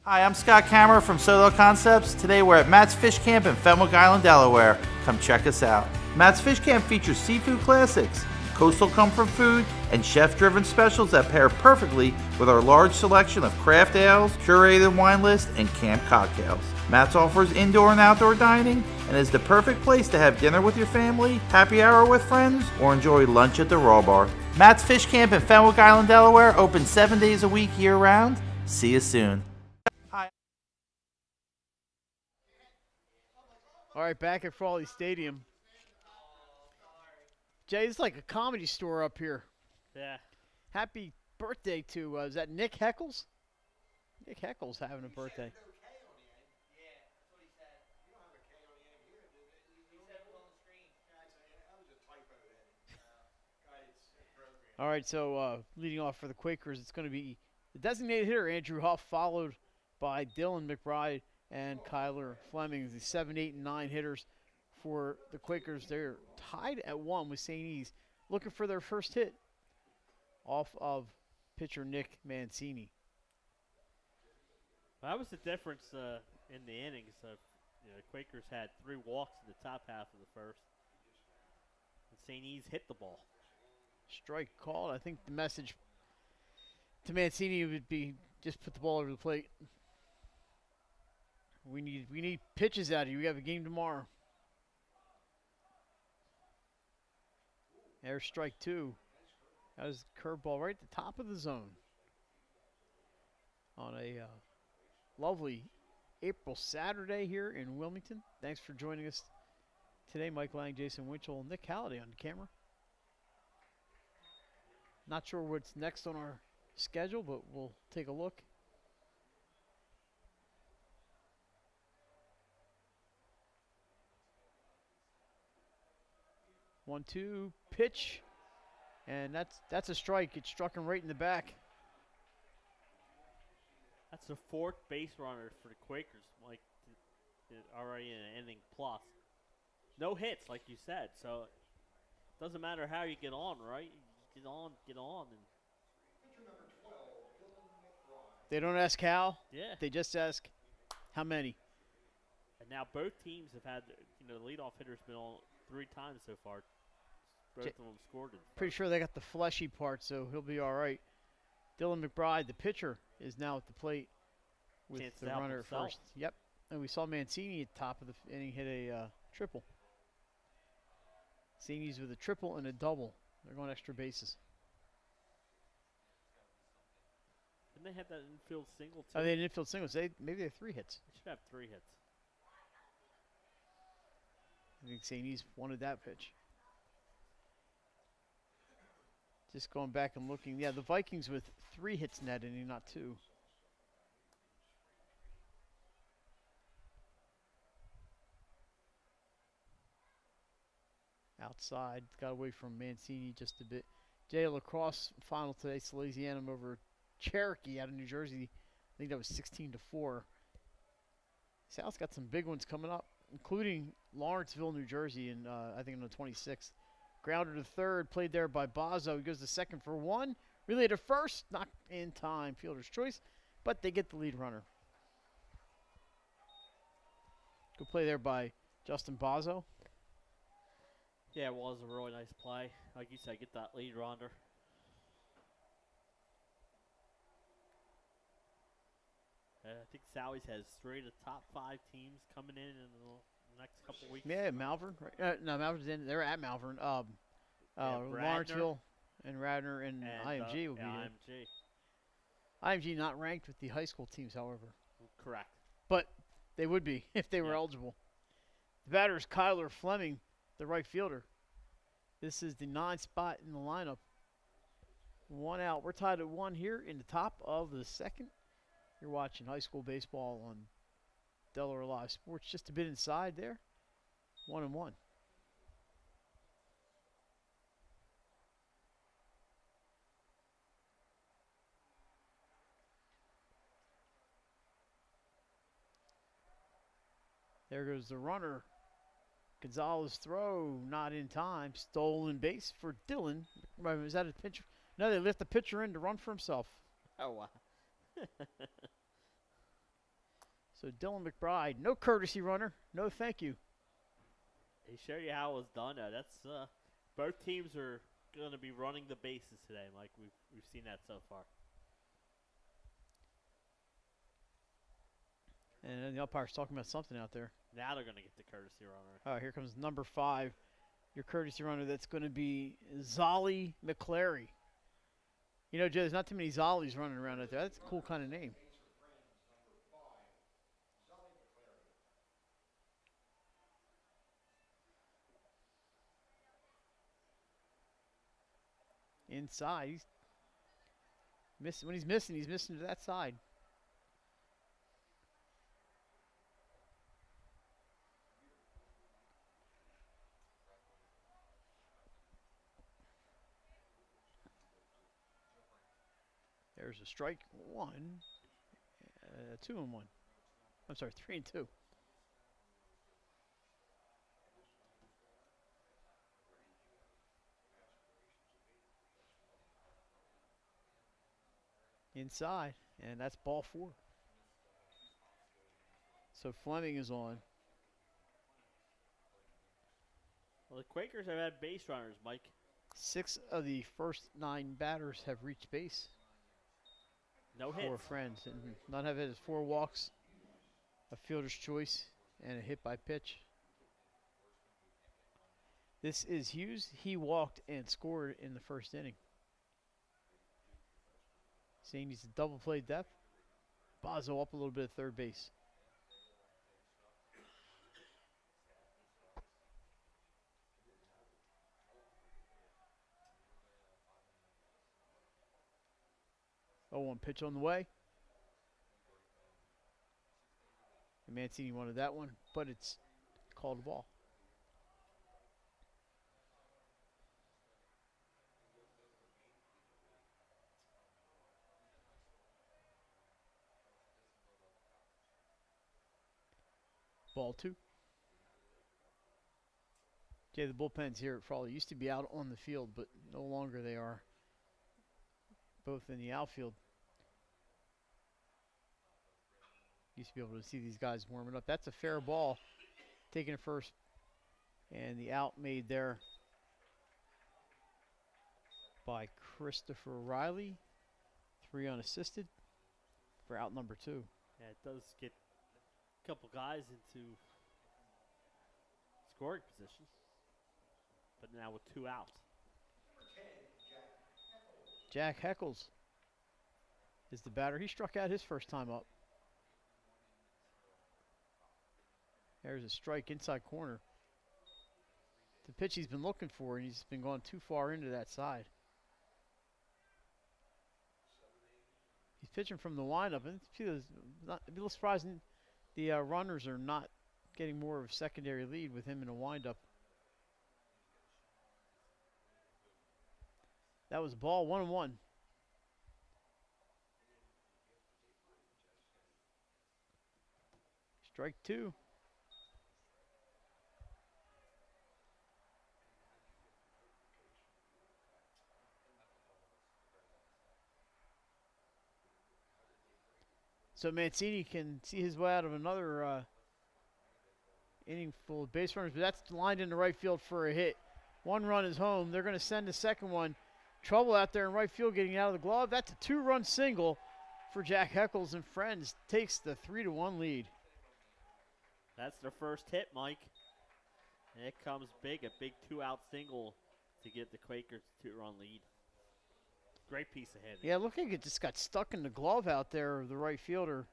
Hi, I'm Scott Kammerer from Solo Concepts. Today we're at Matt's Fish Camp in Fenwick Island, Delaware. Come check us out. Matt's Fish Camp features seafood classics, coastal comfort food, and chef-driven specials that pair perfectly with our large selection of craft ales, curated wine list, and camp cocktails. Matt's offers indoor and outdoor dining and is the perfect place to have dinner with your family, happy hour with friends, or enjoy lunch at the Raw Bar. Matt's Fish Camp in Fenwick Island, Delaware, open 7 days a week year-round. See you soon. All right, back at Frawley Stadium. Jay, it's like a comedy store up here. Yeah. Happy birthday to, is that Nick Heckles? Nick Heckles having a birthday. No K on the end. Yeah, that's what he said. You don't have a K on the end here, do they? He said it was on the screen. That was a typo then. Guys, program. All right, so leading off for the Quakers, it's going to be the designated hitter, Andrew Huff, followed by Dylan McBride and Kyler Fleming, the 7, 8, and 9 hitters for the Quakers. They're tied at 1 with St. E's, looking for their first hit off of pitcher Nick Mancini. Well, that was the difference in the innings. The Quakers had 3 walks in the top half of the first. And St. E's hit the ball. Strike called. I think the message to Mancini would be just put the ball over the plate. We need pitches out of you. We have a game tomorrow. There's strike 2. That was a curveball right at the top of the zone. On a lovely April Saturday here in Wilmington. Thanks for joining us today. Mike Lang, Jason Winchell, Nick Halliday on the camera. Not sure what's next on our schedule, but we'll take a look. One, two, pitch, and that's a strike. It struck him right in the back. That's the 4th base runner for the Quakers, Mike. Already in an inning plus. No hits, like you said, so it doesn't matter how you get on, right? You get on. And They don't ask how. yeah. They just ask how many. And now both teams have had, the leadoff hitter's been on 3 times so far. Both of them scored it. Pretty sure they got the fleshy part, so he'll be all right. Dylan McBride, the pitcher, is now at the plate with Chance the to help runner at himself. first. Yep. And we saw Mancini at the top of the inning hit a triple. Mancini's with a triple and a double. They're going extra bases. Didn't they have that infield single too? Oh, they had an infield singles. Maybe they have 3 hits. They should have 3 hits. I think Mancini's wanted that pitch. Just going back and looking. Yeah, the Vikings with 3 hits in that inning, not 2. Outside, got away from Mancini just a bit. Jay Lacrosse final today, Salesianum over Cherokee out of New Jersey. I think that was 16-4. South's got some big ones coming up, including Lawrenceville, New Jersey, and I think on the 26th. Grounder to third, played there by Bozzo. He goes to second for 1. Relay to first, not in time, fielder's choice, but they get the lead runner. Good play there by Justin Bozzo. Yeah, it was a really nice play. Like you said, get that lead runner. I think Sally's has 3 of the top 5 teams coming in the next couple weeks. Yeah, Malvern. Right? No, Malvern's in. They're at Malvern. Lawrenceville and Radnor and IMG will be there. IMG not ranked with the high school teams, however. Correct. But they would be if they were eligible. The batter is Kyler Fleming, the right fielder. This is the 9th spot in the lineup. 1 out. We're tied at 1 here in the top of the 2nd. You're watching high school baseball on Delaware Live Sports. Just a bit inside there. 1-1. There goes the runner. Gonzalez throw, not in time. Stolen base for Dylan. Was that a pitch? No, they lift the pitcher in to run for himself. Oh, wow. So Dylan McBride, no courtesy runner, no thank you. He showed you how it was done. That's both teams are going to be running the bases today, Mike. We've seen that so far. And then the umpire's talking about something out there. Now they're going to get the courtesy runner. Here comes number 5, your courtesy runner. That's going to be Zolly McClary. You know, Joe, there's not too many Zollies running around out there. That's a cool kind of name. Inside. He's when he's missing to that side. There's a strike 1, 2-1. I'm sorry, 3-2. Inside, and that's ball 4. So Fleming is on. Well, the Quakers have had base runners, Mike. 6 of the first 9 batters have reached base. No hits. 4 friends, and none have it. 4 walks, a fielder's choice, and a hit by pitch. This is Hughes. He walked and scored in the first inning. Saying he's a double play depth. Bozzo up a little bit at third base. Oh, 1 pitch on the way. And Mancini wanted that one, but it's called a ball. Ball 2. Jay, the bullpens here at Frawley used to be out on the field, but no longer they are. Both in the outfield. Used to be able to see these guys warming up. That's a fair ball. Taking it first. And the out made there by Christopher Riley. 3 unassisted for out number 2. Yeah, it does get a couple guys into scoring position. But now with 2 outs. Jack Heckles is the batter. He struck out his first time up. There's a strike inside corner. The pitch he's been looking for, and he's been going too far into that side. He's pitching from the windup, and it'd be a little surprising the runners are not getting more of a secondary lead with him in a windup. That was ball 1-1. Strike 2. So Mancini can see his way out of another inning full of base runners, but that's lined into right field for a hit. 1 run is home. They're going to send the second one. Trouble out there in right field getting out of the glove. That's a 2-run single for Jack Heckles, and Friends takes the 3-1 lead. That's their first hit, Mike. And it comes big, a big 2-out single to give the Quakers a 2-run lead. Great piece of hitting. Yeah, it looked like it just got stuck in the glove out there of the right fielder.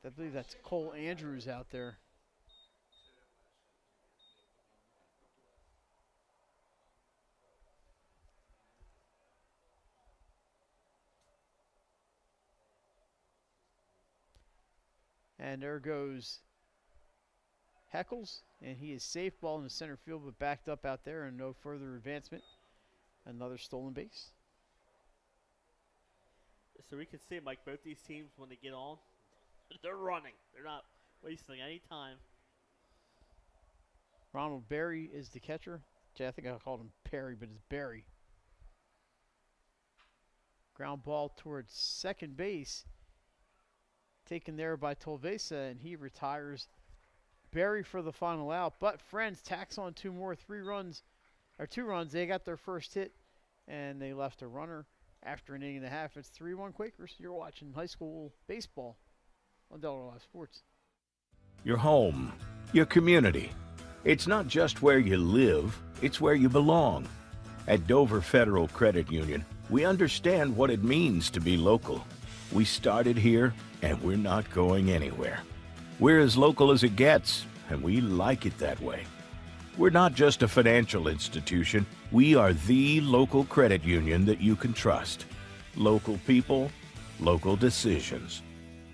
I believe that's Cole Andrews out there. And there goes Heckles, and he is safe. Ball in the center field, but backed up out there and no further advancement. Another stolen base. So we can see, Mike, both these teams, when they get on, they're running. They're not wasting any time. Ronald Berry is the catcher. Jay, I think I called him Perry, but it's Berry. Ground ball towards second base. Taken there by Tolvesa, and he retires. Berry for the final out, but Friends tacks on 2 more, 2 runs. They got their first hit, and they left a runner after an inning and a half. It's 3-1 Quakers. You're watching high school baseball on Delaware Live Sports. Your home, your community. It's not just where you live, it's where you belong. At Dover Federal Credit Union, we understand what it means to be local. We started here, and we're not going anywhere. We're as local as it gets, and we like it that way. We're not just a financial institution. We are the local credit union that you can trust. Local people, local decisions.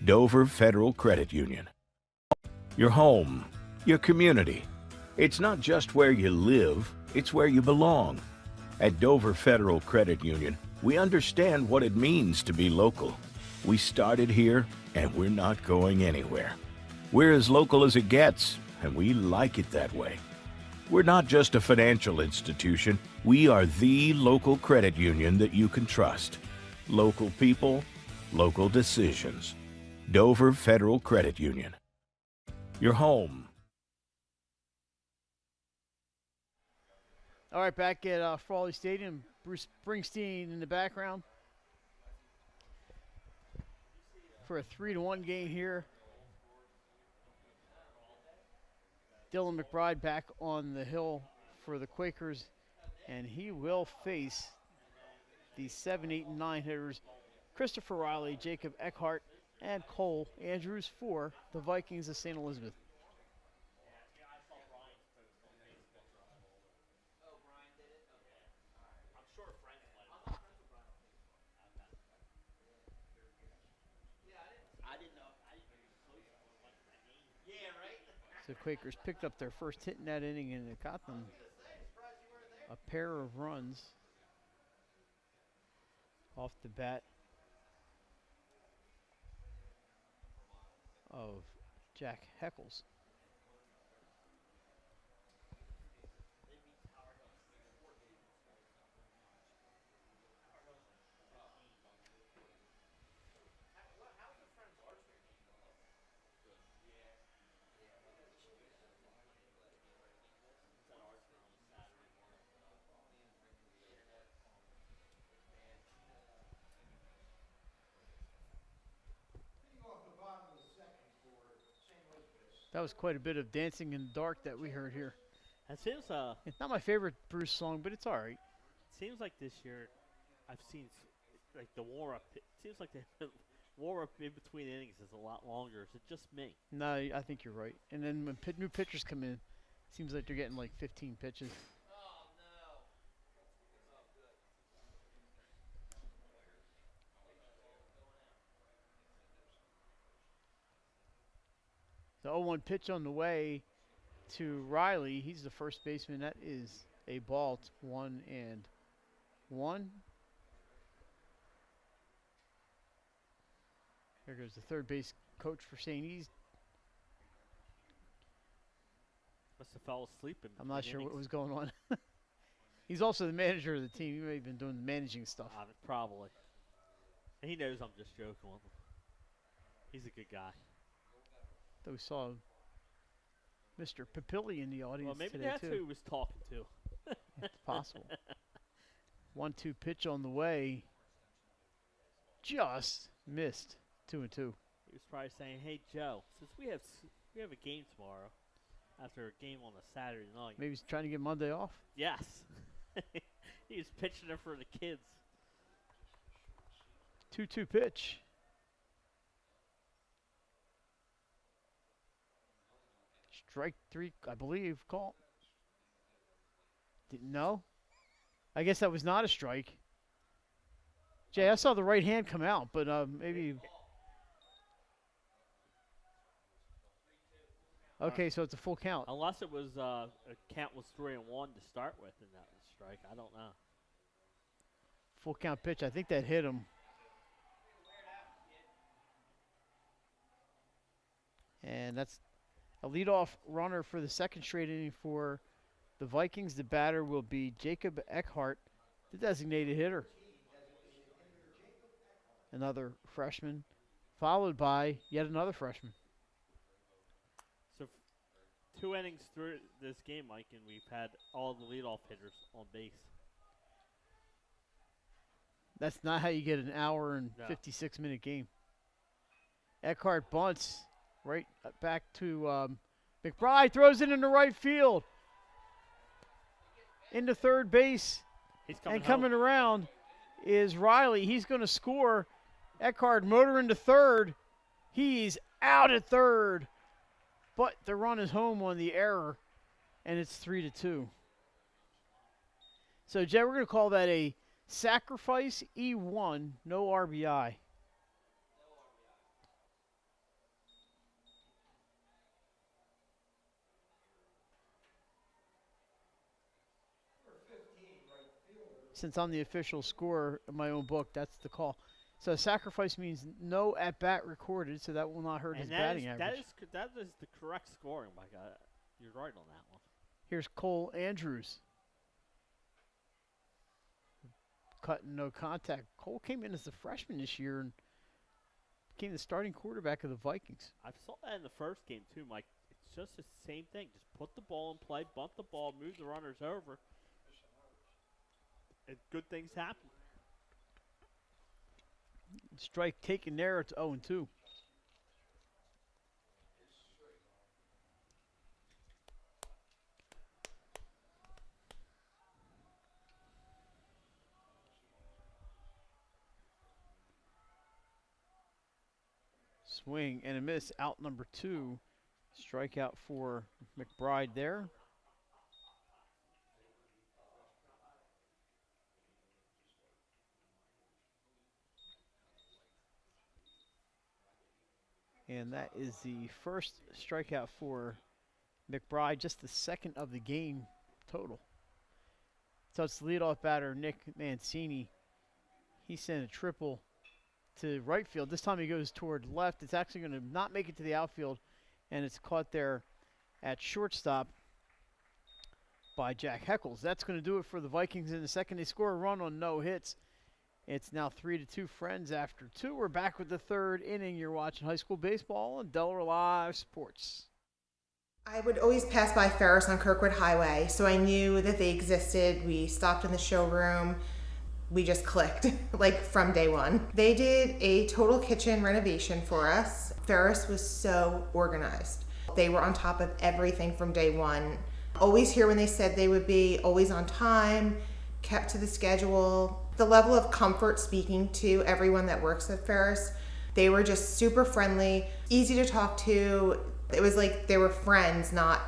Dover Federal Credit Union. Your home, your community. It's not just where you live, it's where you belong. At Dover Federal Credit Union, we understand what it means to be local. We started here, and we're not going anywhere. We're as local as it gets, and we like it that way. We're not just a financial institution. We are the local credit union that you can trust. Local people, local decisions. Dover Federal Credit Union. Your home. All right, back at Frawley Stadium. Bruce Springsteen in the background for a 3-1 game here. Dylan McBride back on the hill for the Quakers, and he will face the 7, 8, and 9 hitters, Christopher Riley, Jacob Eckhart, and Cole Andrews for the Vikings of St. Elizabeth. So Quakers picked up their first hit in that inning, and it got them a pair of runs off the bat of Jack Heckles. That was quite a bit of Dancing in the Dark that we heard here. It seems It's not my favorite Bruce song, but it's all right. seems like this year I've seen like the war up. It seems like the war up in between innings is a lot longer. Is it just me? No, I think you're right. And then when new pitchers come in, seems like they're getting like 15 pitches. The 0-1 pitch on the way to Riley. He's the first baseman. That is a ball. It's 1-1. There goes the third base coach for St. E's. Must have fell asleep in I'm not between sure what innings. was going on. He's also the manager of the team. He may have been doing the managing stuff. Probably. And he knows I'm just joking with him. He's a good guy. Though we saw Mr. Papilli in the audience Well, maybe today that's too. who he was talking to. It's possible. 1-2 pitch on the way. Just missed. 2-2. He was probably saying, "Hey Joe, since we have a game tomorrow, after a game on a Saturday night." Maybe he's trying to get Monday off. Yes. He was pitching it for the kids. 2-2 pitch. Strike 3, I believe, call. Didn't know. I guess that was not a strike. Jay, I saw the right hand come out, but maybe. Okay, so it's a full count. Unless it was a count was 3-1 to start with, and that was a strike. I don't know. Full count pitch. I think that hit him. And that's a leadoff runner for the second straight inning for the Vikings. The batter will be Jacob Eckhart, the designated hitter. Another freshman, followed by yet another freshman. So 2 innings through this game, Mike, and we've had all the leadoff hitters on base. That's not how you get an hour and 56-minute game. Eckhart bunts right back to McBride, throws it into right field. Into third base. He's coming and coming around is Riley. He's going to score. Eckhart motoring to third. He's out at third. But the run is home on the error, and it's 3-2. So, Jay, we're going to call that a sacrifice E1, no RBI. Since I'm the official scorer in my own book, that's the call. So sacrifice means no at-bat recorded, so that will not hurt his batting average. That is the correct scoring, my God. You're right on that one. Here's Cole Andrews. Cut and no contact. Cole came in as a freshman this year and became the starting quarterback of the Vikings. I saw that in the first game, too, Mike. It's just the same thing. Just put the ball in play, bunt the ball, move the runners over. And good things happen. Strike taken there. It's 0-2. swing and a miss. Out number 2. Strikeout for McBride there. And that is the first strikeout for McBride, just the second of the game total. So it's leadoff batter Nick Mancini. He sent a triple to right field. This time he goes toward left. It's actually going to not make it to the outfield, and it's caught there at shortstop by Jack Heckles. That's going to do it for the Vikings in the second. They score a run on no hits. It's now 3-2 Friends after 2. We're back with the third inning. You're watching high school baseball on Delaware Live Sports. I would always pass by Ferris on Kirkwood Highway, so I knew that they existed. We stopped in the showroom. We just clicked, like from day one. They did a total kitchen renovation for us. Ferris was so organized. They were on top of everything from day one. Always here when they said they would be, always on time, kept to the schedule. The level of comfort speaking to everyone that works at Ferris, they were just super friendly, easy to talk to. It was like they were friends, not,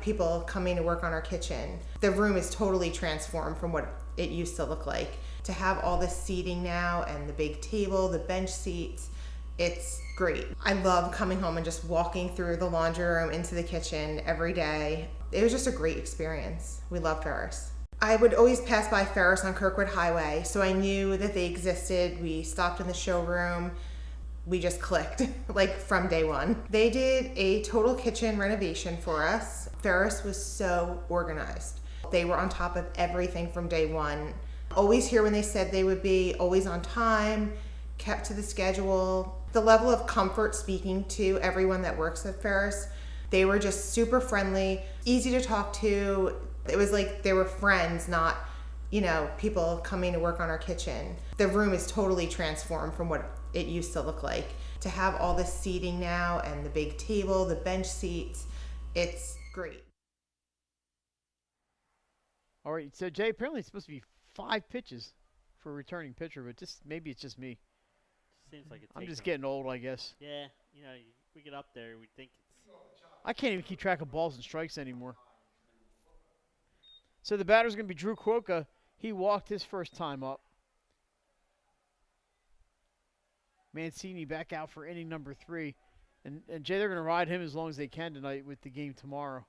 people coming to work on our kitchen. The room is totally transformed from what it used to look like. To have all this seating now and the big table, the bench seats, it's great. I love coming home and just walking through the laundry room into the kitchen every day. It was just a great experience. We love Ferris. I would always pass by Ferris on Kirkwood Highway, so I knew that they existed. We stopped in the showroom. We just clicked, like from day one. They did a total kitchen renovation for us. Ferris was so organized. They were on top of everything from day one. Always here when they said they would be, always on time, kept to the schedule. The level of comfort speaking to everyone that works at Ferris, they were just super friendly, easy to talk to. It was like they were friends, not, people coming to work on our kitchen. The room is totally transformed from what it used to look like. To have all this seating now and the big table, the bench seats, it's great. All right, so Jay, apparently it's supposed to be 5 pitches for a returning pitcher, but maybe it's just me. Seems like I'm just getting old, I guess. Yeah, we get up there, we think it's... I can't even keep track of balls and strikes anymore. So the batter's going to be Drew Quokka. He walked his first time up. Mancini back out for inning number 3. And Jay, they're going to ride him as long as they can tonight with the game tomorrow.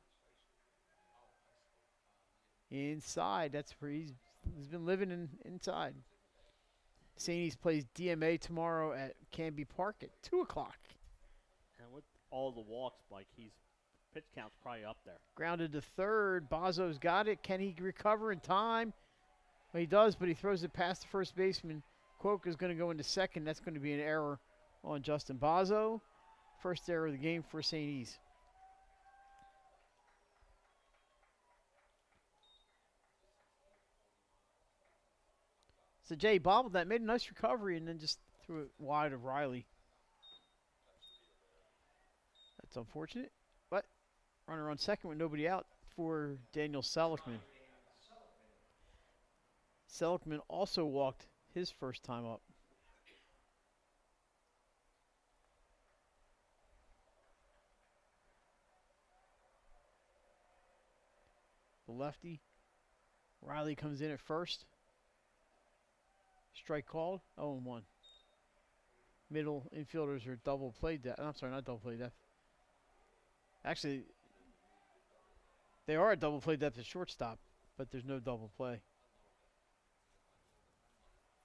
Inside, that's where he's been living inside. Saney's plays DMA tomorrow at Canby Park at 2 o'clock. And with all the walks, Mike, pitch count's probably up there. Grounded to third. Bazzo's got it. Can he recover in time? Well, he does, but he throws it past the first baseman. Quoke is going to go into second. That's going to be an error on Justin Bazzo. First error of the game for St. E's. So Jay bobbled that, made a nice recovery, and then just threw it wide of Riley. That's unfortunate, but runner on second with nobody out for Daniel Seligman. Seligman also walked his first time up. The lefty. Riley comes in at first. Strike called, 0-1. Middle infielders are double play depth. I'm sorry, not double play depth. Actually, they are at double play depth at shortstop, but there's no double play.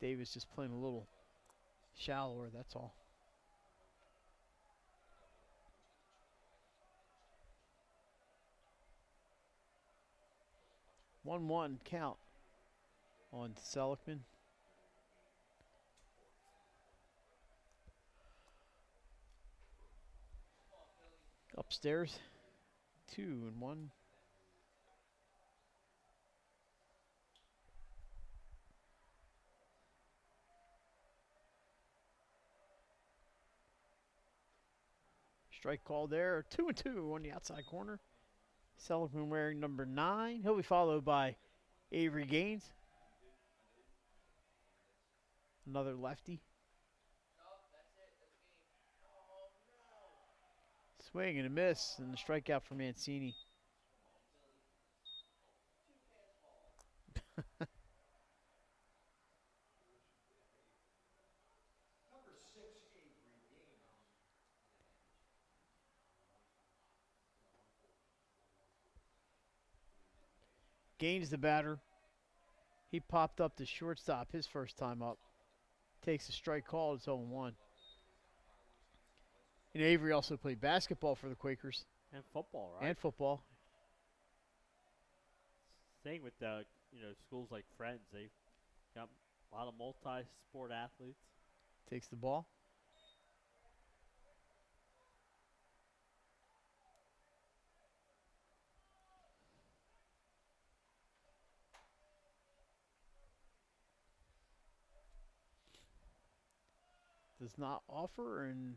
Davis just playing a little shallower, that's all. One count on Seligman. Upstairs, 2-1. Strike call there, 2-2 on the outside corner. Seligman wearing number 9. He'll be followed by Avery Gaines. Another lefty. Swing and a miss, and the strikeout for Mancini. Gaines the batter. He popped up to shortstop his first time up. Takes a strike call. It's 0-1. And Avery also played basketball for the Quakers. And football, right? And football. Same with schools like Friends. They've got a lot of multi-sport athletes. Takes the ball. Does not offer, and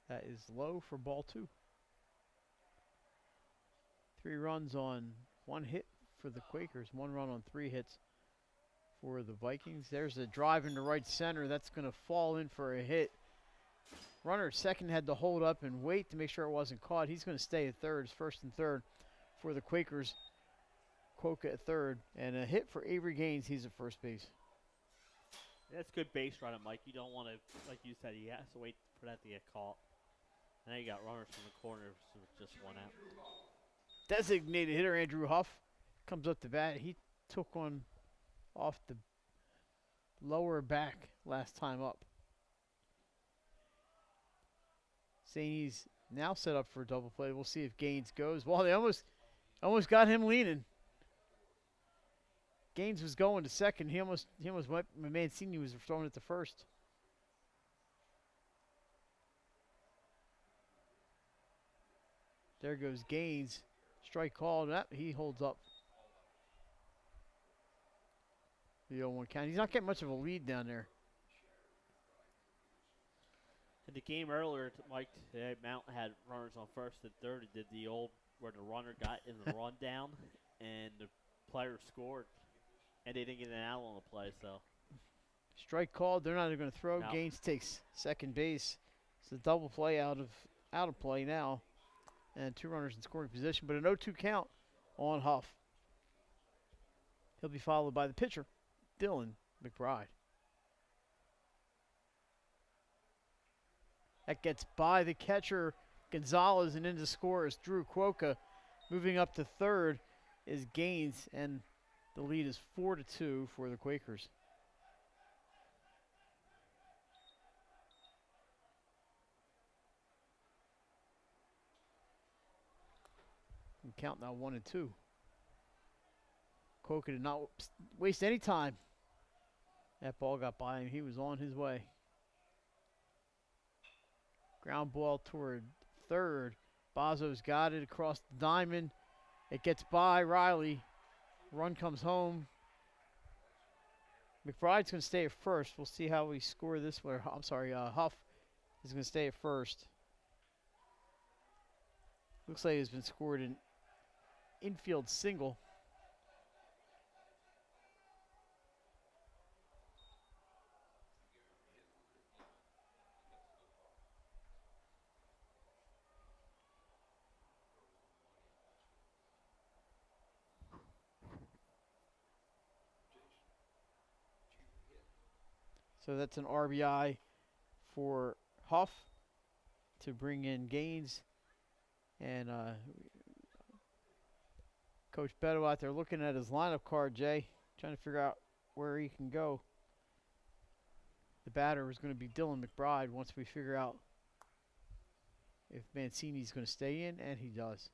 that is low for ball 2. 3 runs on 1 hit for the Quakers, 1 run on 3 hits for the Vikings. There's a drive into right center. That's going to fall in for a hit. Runner at second had to hold up and wait to make sure it wasn't caught. He's going to stay at third, first and third for the Quakers. Quokka at third, and a hit for Avery Gaines. He's at first base. That's good base running, Mike. You don't want to, like you said, he has to wait for that to get caught. And now you got runners from the corner, so just 1 out. Designated hitter Andrew Huff comes up to bat. He took one off the lower back last time up. Saying he's now set up for a double play. We'll see if Gaines goes. Well, they almost got him leaning. Gaines was going to second. He almost went. Mancini was throwing it to first. There goes Gaines. Strike called. He holds up. The 0-1 count. He's not getting much of a lead down there. In the game earlier, Mike, Mount had runners on first and third. He did the old where the runner got in the rundown and the player scored. And they didn't get an out on the play, so. Strike called. They're not even going to throw. No. Gaines takes second base. It's a double play out of play now. And 2 runners in scoring position, but an 0-2 count on Huff. He'll be followed by the pitcher, Dylan McBride. That gets by the catcher, Gonzalez, and in to score is Drew Quokka. Moving up to third is Gaines, and the lead is 4-2 for the Quakers. And count now 1-2. Quokka did not waste any time. That ball got by him. He was on his way. Ground ball toward third. Bazzo's got it across the diamond. It gets by Riley. Run comes home. McBride's going to stay at first. We'll see how we score this one. I'm sorry, Huff is going to stay at first. Looks like it's been scored an infield single. So that's an RBI for Huff to bring in Gaines. And Coach Beto out there looking at his lineup card, Jay, trying to figure out where he can go. The batter is going to be Dylan McBride once we figure out if Mancini's going to stay in, and he does.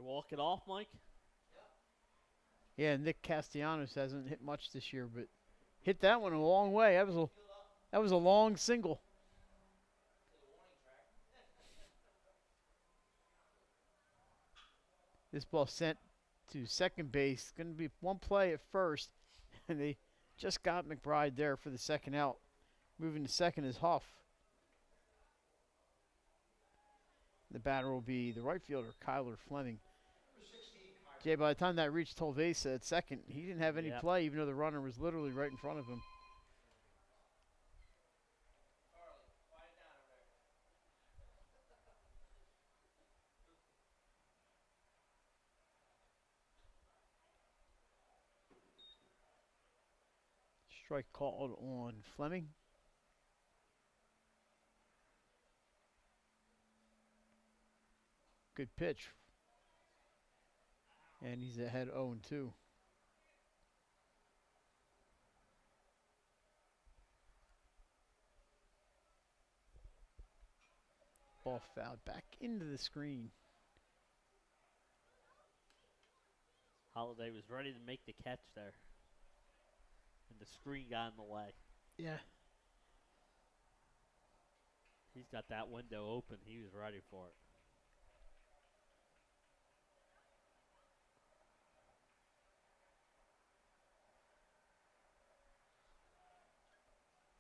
Walk it off, Mike? Yeah, Nick Castellanos hasn't hit much this year, but hit that one a long way. That was a long single. This ball sent to second base. Going to be one play at first, and they just got McBride there for the second out. Moving to second is Huff. The batter will be the right fielder, Kyler Fleming. Jay, by the time that reached Tolvesa at second, he didn't have any play, even though the runner was literally right in front of him. Strike called on Fleming. Good pitch. And he's ahead 0-2. Ball fouled back into the screen. Holiday was ready to make the catch there. And the screen got in the way. Yeah. He's got that window open. He was ready for it.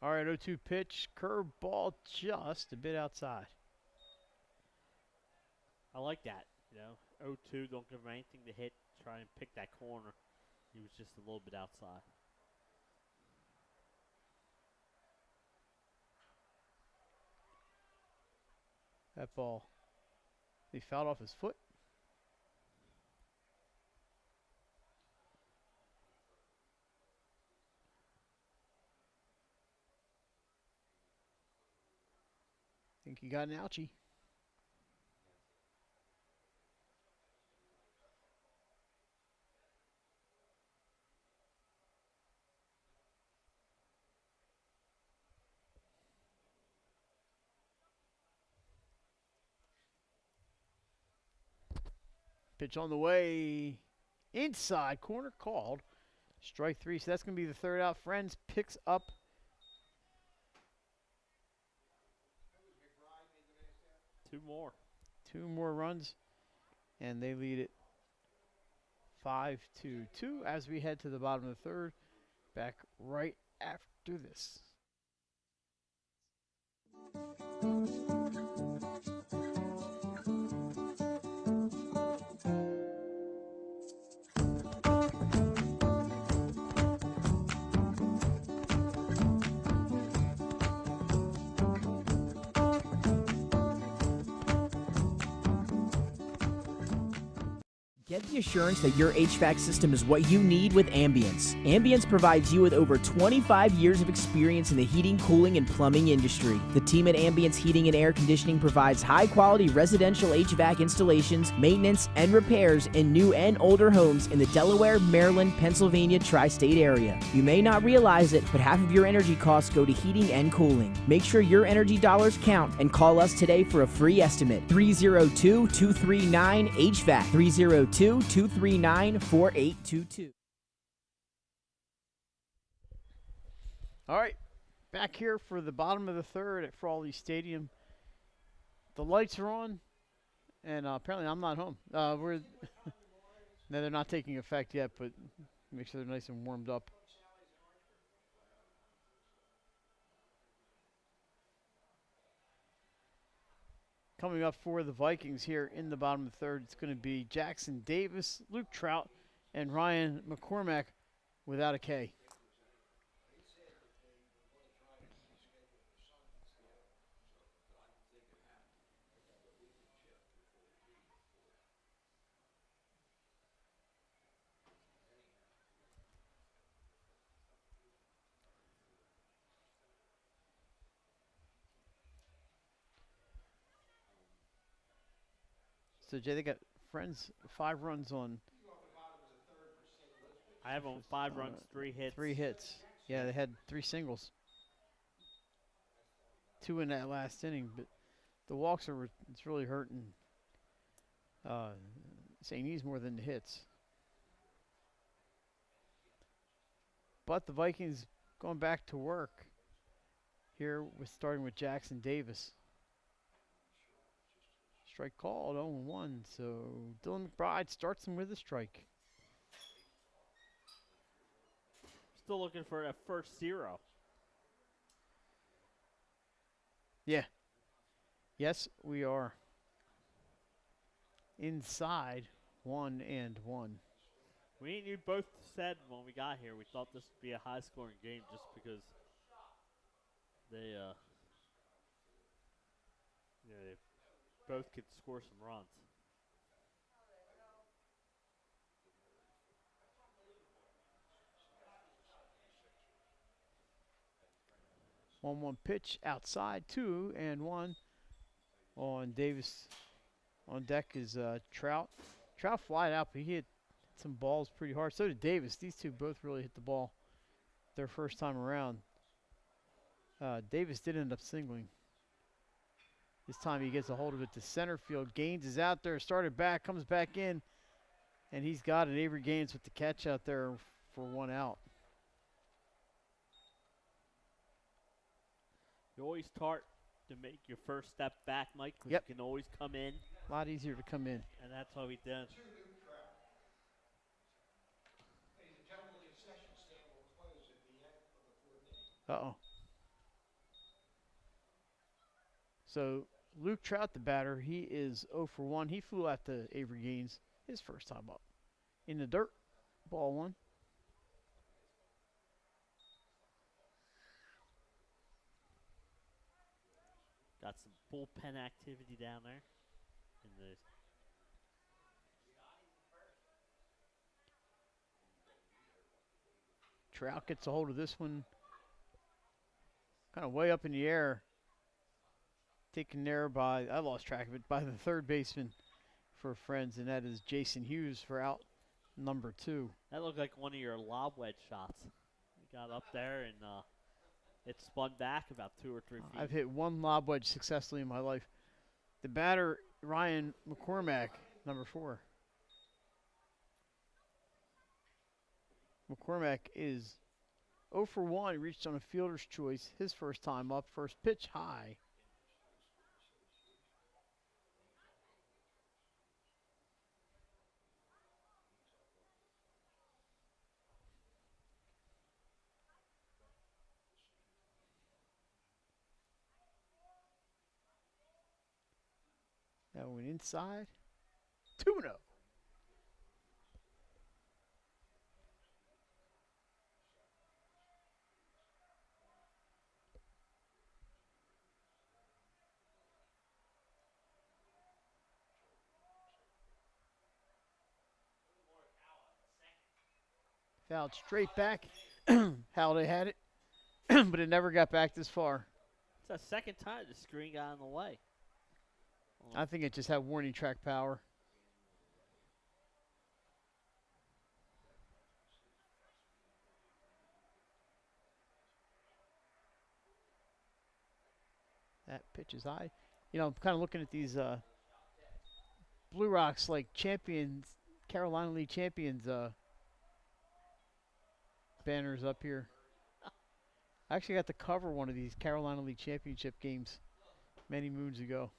All right, 0-2 pitch. Curveball just a bit outside. I like that. You know, 0-2, don't give him anything to hit. Try and pick that corner. He was just a little bit outside. That ball, he fouled off his foot. Think he got an ouchie. Pitch on the way. Inside corner called. Strike three. So that's going to be the third out. Friends picks up. Two more runs. And they lead it 5-2 as we head to the bottom of the third. Back right after this. Get the assurance that your HVAC system is what you need with Ambience. Ambience provides you with over 25 years of experience in the heating, cooling, and plumbing industry. The team at Ambience Heating and Air Conditioning provides high-quality residential HVAC installations, maintenance, and repairs in new and older homes in the Delaware, Maryland, Pennsylvania tri-state area. You may not realize it, but half of your energy costs go to heating and cooling. Make sure your energy dollars count and call us today for a free estimate. 302-239-HVAC. 302-239-4822. All right, back here for the bottom of the third at Frawley Stadium. The lights are on, and apparently I'm not home. No, they're not taking effect yet, but make sure they're nice and warmed up. Coming up for the Vikings here in the bottom of the third, it's going to be Jackson Davis, Luke Trout, and Ryan McCormack without a K. So, Jay, they got Friends 5 runs on. I have on 5 runs, 3 hits. 3 hits. Yeah, they had 3 singles. 2 in that last inning, but the walks are it's really hurting St. E's more than the hits. But the Vikings going back to work here with starting with Jackson Davis. Strike called, 0-1, so Dylan McBride starts him with a strike. Still looking for that first 0. Yeah. Yes, we are inside 1-1. You both said when we got here we thought this would be a high-scoring game just because they both could score some runs. One pitch outside, 2-1 on Davis. On deck is Trout. Trout flied out, but he hit some balls pretty hard. So did Davis. These two both really hit the ball their first time around. Davis did end up singling. This time he gets a hold of it to center field. Gaines is out there, started back, comes back in, and he's got it. Avery Gaines with the catch out there for 1 out. You're always taught to make your first step back, Mike, because Yep. you can always come in. A lot easier to come in. And that's how he did. Ladies and gentlemen, the session stand will close at the end of the fourth inning. Uh-oh. So Luke Trout, the batter, he is 0 for 1. He flew out to Avery Gaines his first time up. In the dirt, ball 1. Got some bullpen activity down there. In the Trout gets a hold of this one. Kind of way up in the air. Taken there by, I lost track of it, by the third baseman for Friends, and that is Jason Hughes for out number 2. that looked like one of your lob wedge shots. You got up there and it spun back about 2 or 3 feet. I've hit one lob wedge successfully in my life. The batter, Ryan McCormack, number 4. McCormack is 0 for 1. He reached on a fielder's choice his first time up. First pitch high. That went inside. 2-0. Fouled straight back. Halliday had it, but it never got back this far. It's the second time the screen got in the way. I think it just had warning track power. That pitch is high. You know, I'm kind of looking at these Blue Rocks like champions, Carolina League champions banners up here. I actually got to cover one of these Carolina League championship games many moons ago.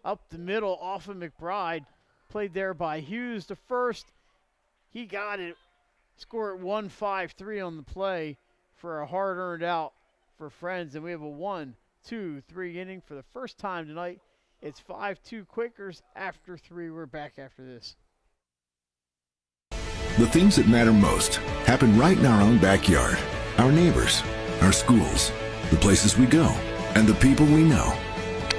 Up the middle, off of McBride. Played there by Hughes to first. He got it. Score at 1-5-3 on the play for a hard-earned out for Friends. And we have a 1-2-3 inning for the first time tonight. It's 5-2 Quakers after 3. We're back after this. The things that matter most happen right in our own backyard. Our neighbors, our schools, the places we go, and the people we know.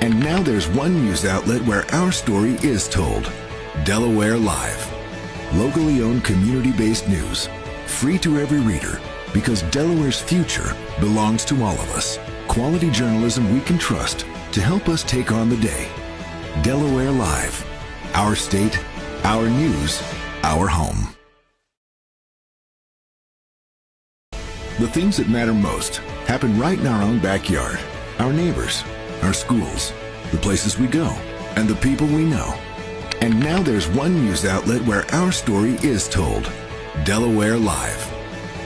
And now there's one news outlet where our story is told. Delaware Live. Locally owned community-based news. Free to every reader because Delaware's future belongs to all of us. Quality journalism we can trust to help us take on the day. Delaware Live. Our state, our news, our home. The things that matter most happen right in our own backyard. Our neighbors, our schools, the places we go, and the people we know. And now there's one news outlet where our story is told. Delaware Live.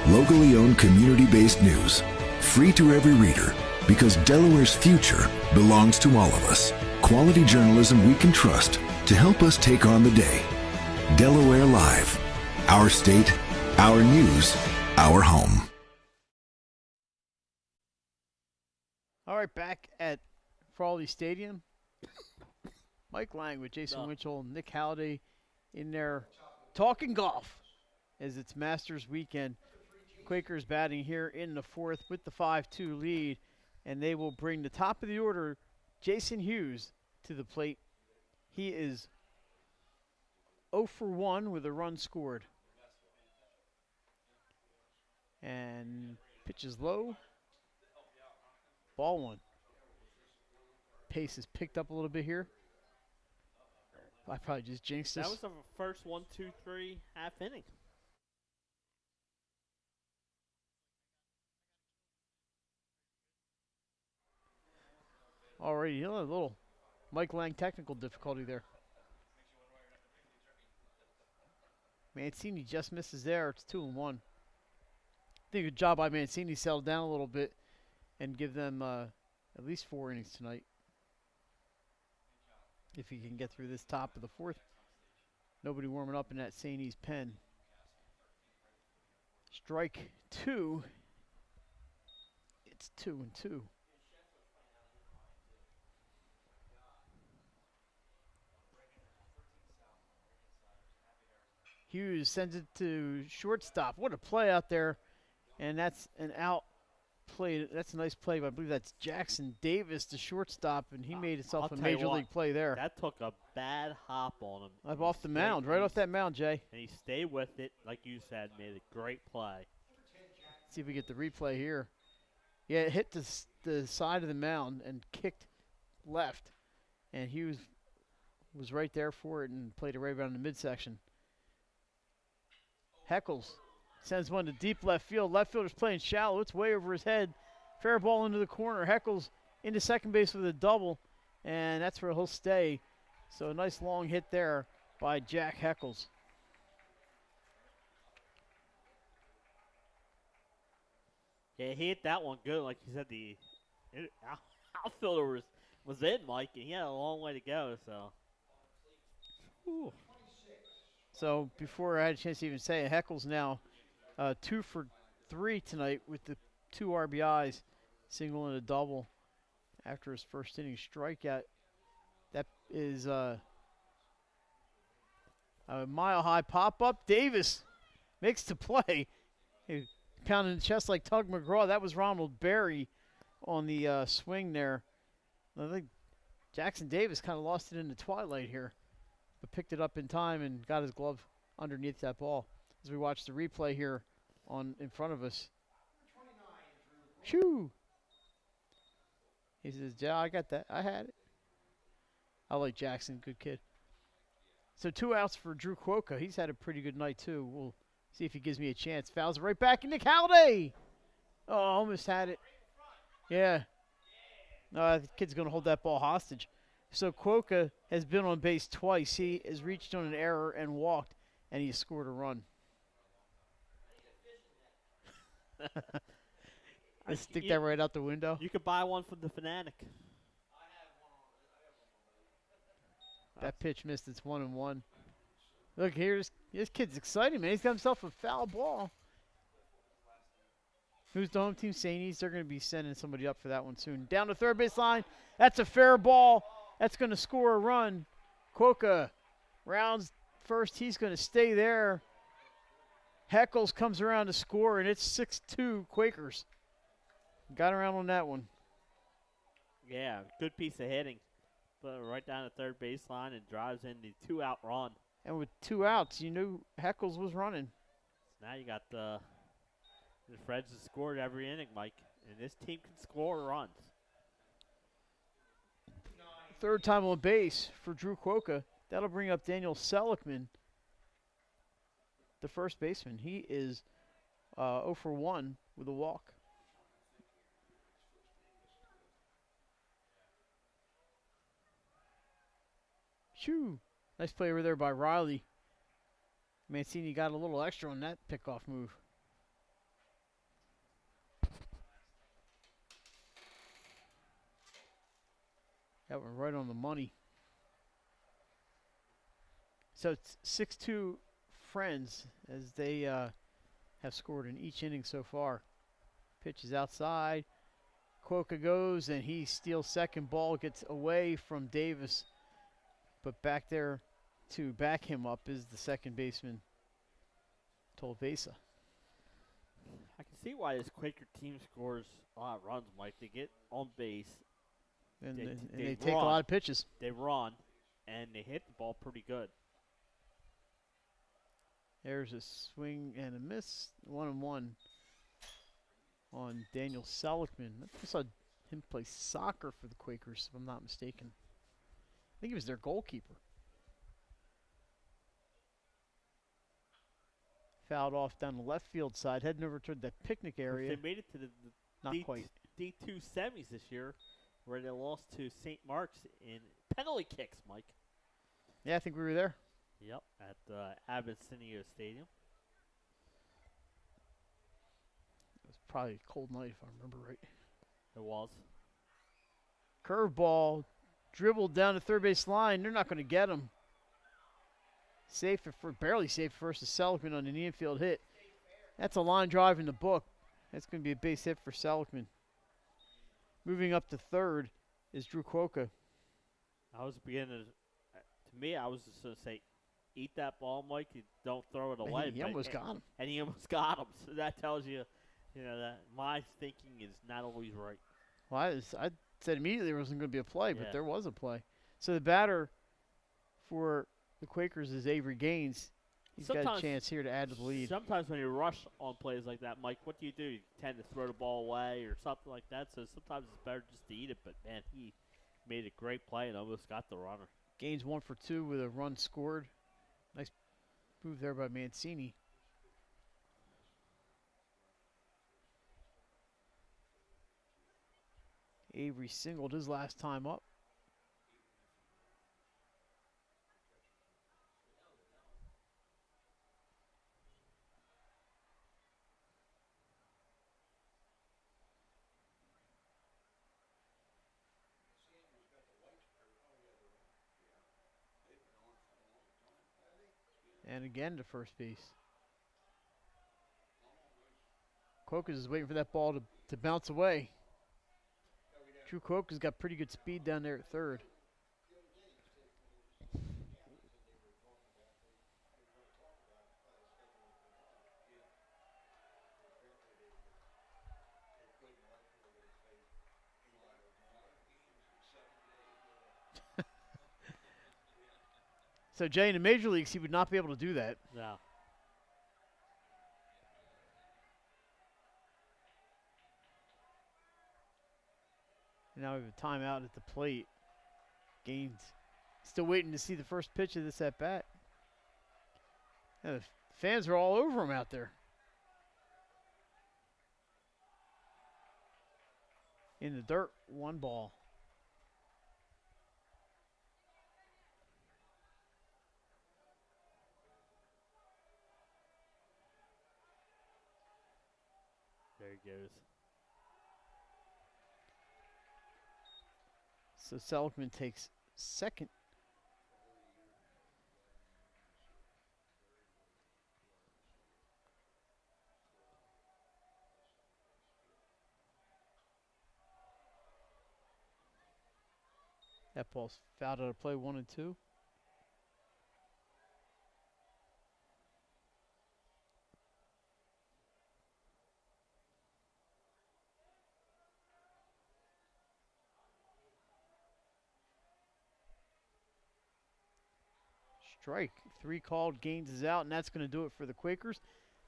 Locally owned community-based news. Free to every reader because Delaware's future belongs to all of us. Quality journalism we can trust to help us take on the day. Delaware Live. Our state, our news, our home. All right, back at Frawley Stadium. Mike Lang with Jason Winchell and Nick Halliday in there talking golf as it's Masters weekend. Quakers batting here in the fourth with the 5-2 lead, and they will bring the top of the order, Jason Hughes, to the plate. He is 0 for 1 with a run scored. And pitch is low. Ball one. Pace is picked up a little bit here. I probably just jinxed this. That was the first 1, 2, 3 half inning. Already, a little Mike Lang technical difficulty there. Mancini just misses there. It's 2-1. I think a good job by Mancini to settle down a little bit and give them at least 4 innings tonight. If he can get through this top of the fourth. Nobody warming up in that St. E's pen. Strike 2. It's 2-2. Hughes sends it to shortstop. What a play out there. And that's an out play. That's a nice play, but I believe that's Jackson Davis, the shortstop, and he made himself a major league play there. That took a bad hop on him. Up off the mound, right off that mound, Jay. And he stayed with it, like you said, made a great play. See if we get the replay here. Yeah, it hit the side of the mound and kicked left. And Hughes was right there for it and played it right around the midsection. Heckles sends one to deep left field. Left fielder's playing shallow. It's way over his head. Fair ball into the corner. Heckles into second base with a double, and that's where he'll stay. So a nice long hit there by Jack Heckles. Yeah, he hit that one good. Like you said, the outfielder was in, Mike, and he had a long way to go. So. Ooh. So before I had a chance to even say it, Heckles now 2 for 3 tonight with the 2 RBIs, single and a double after his first inning strikeout. That is a mile-high pop-up. Davis makes the play. He pounding the chest like Tug McGraw. That was Ronald Berry on the swing there. I think Jackson Davis kind of lost it in the twilight here, but picked it up in time and got his glove underneath that ball. As we watch the replay here in front of us. Shoo! He says, yeah, I got that. I had it. I like Jackson, good kid. So 2 outs for Drew Quokka. He's had a pretty good night too. We'll see if he gives me a chance. Fouls it right back in Nick Halliday. Oh, almost had it. Yeah. No, the kid's going to hold that ball hostage. So Quokka has been on base twice. He has reached on an error and walked, and he scored a run. I stick that right out the window. You could buy one from the Fanatic. That pitch missed. It's 1-1. Look, this kid's excited, man. He's got himself a foul ball. Who's the home team? St. E's. They're going to be sending somebody up for that one soon. Down to third base line. That's a fair ball. That's going to score a run. Quokka rounds first. He's going to stay there. Heckles comes around to score, and it's 6-2 Quakers. Got around on that one. Yeah, good piece of hitting. But right down the third baseline and drives in the 2-out run. And with 2 outs, you knew Heckles was running. So now you got the Freds have scored every inning, Mike. And this team can score runs. Third time on base for Drew Quokka. That'll bring up Daniel Seligman, the first baseman. He is 0 for 1 with a walk. Shoo! Nice play over there by Riley. Mancini got a little extra on that pickoff move. That went right on the money. So it's 6-2 Friends as they have scored in each inning so far. Pitch is outside. Quokka goes, and he steals second ball, gets away from Davis. But back there to back him up is the second baseman, Tolvesa. I can see why this Quaker team scores a lot of runs, Mike. They get on base. And They- they they take a run. lot of pitches. They run, and they hit the ball pretty good. There's a swing and a miss. 1-1 on Daniel Seligman. I saw him play soccer for the Quakers, if I'm not mistaken. I think he was their goalkeeper. Fouled off down the left field side, heading over toward that picnic area. They made it to the Not quite. D2 semis this year, where they lost to St. Mark's in penalty kicks, Mike. Yeah, I think we were there. Yep, at Abyssinia Stadium. It was probably a cold night, if I remember right. It was. Curveball, dribbled down the third base line. They're not going to get him. Safe for barely safe first to Seligman on an infield hit. That's a line drive in the book. That's going to be a base hit for Seligman. Moving up to third is Drew Quokka. I was beginning to me, I was just going to say, eat that ball, Mike. You don't throw it away. He almost got him. And he almost got him. So that tells you, that my thinking is not always right. Well, I said immediately there wasn't going to be a play, but Yeah. there was a play. So the batter for the Quakers is Avery Gaines. He's got a Sometimes- chance here to add to the lead. Sometimes when you rush on plays like that, Mike, what do? You tend to throw the ball away or something like that. So sometimes it's better just to eat it. But, man, he made a great play and almost got the runner. Gaines 1 for 2 with a run scored. Nice move there by Mancini. Avery singled his last time up. And again to first base. Quokkas is waiting for that ball to bounce away. Drew Quokkas got pretty good speed down there at third. So, Jay, in the major leagues, he would not be able to do that. No. And now we have a timeout at the plate. Gaines still waiting to see the first pitch of this at bat. And the fans are all over him out there. In the dirt, 1 ball. There he goes. So Seligman takes second. That ball's fouled out of play, 1 and 2. Strike. 3 called. Gaines is out, and that's going to do it for the Quakers.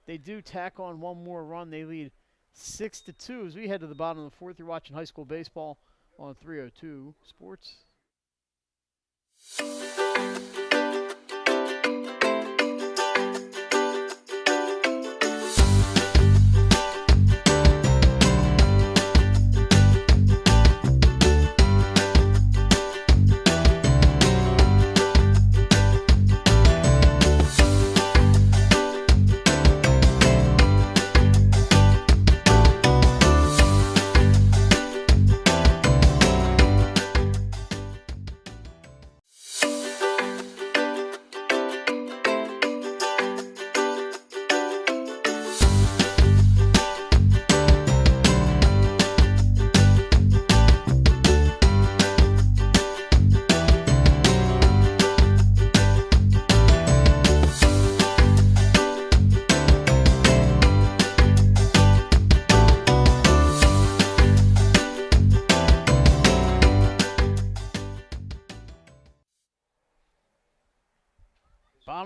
They do tack on 1 more run. They lead 6-2 as we head to the bottom of the 4th. You're watching high school baseball on 302 Sports.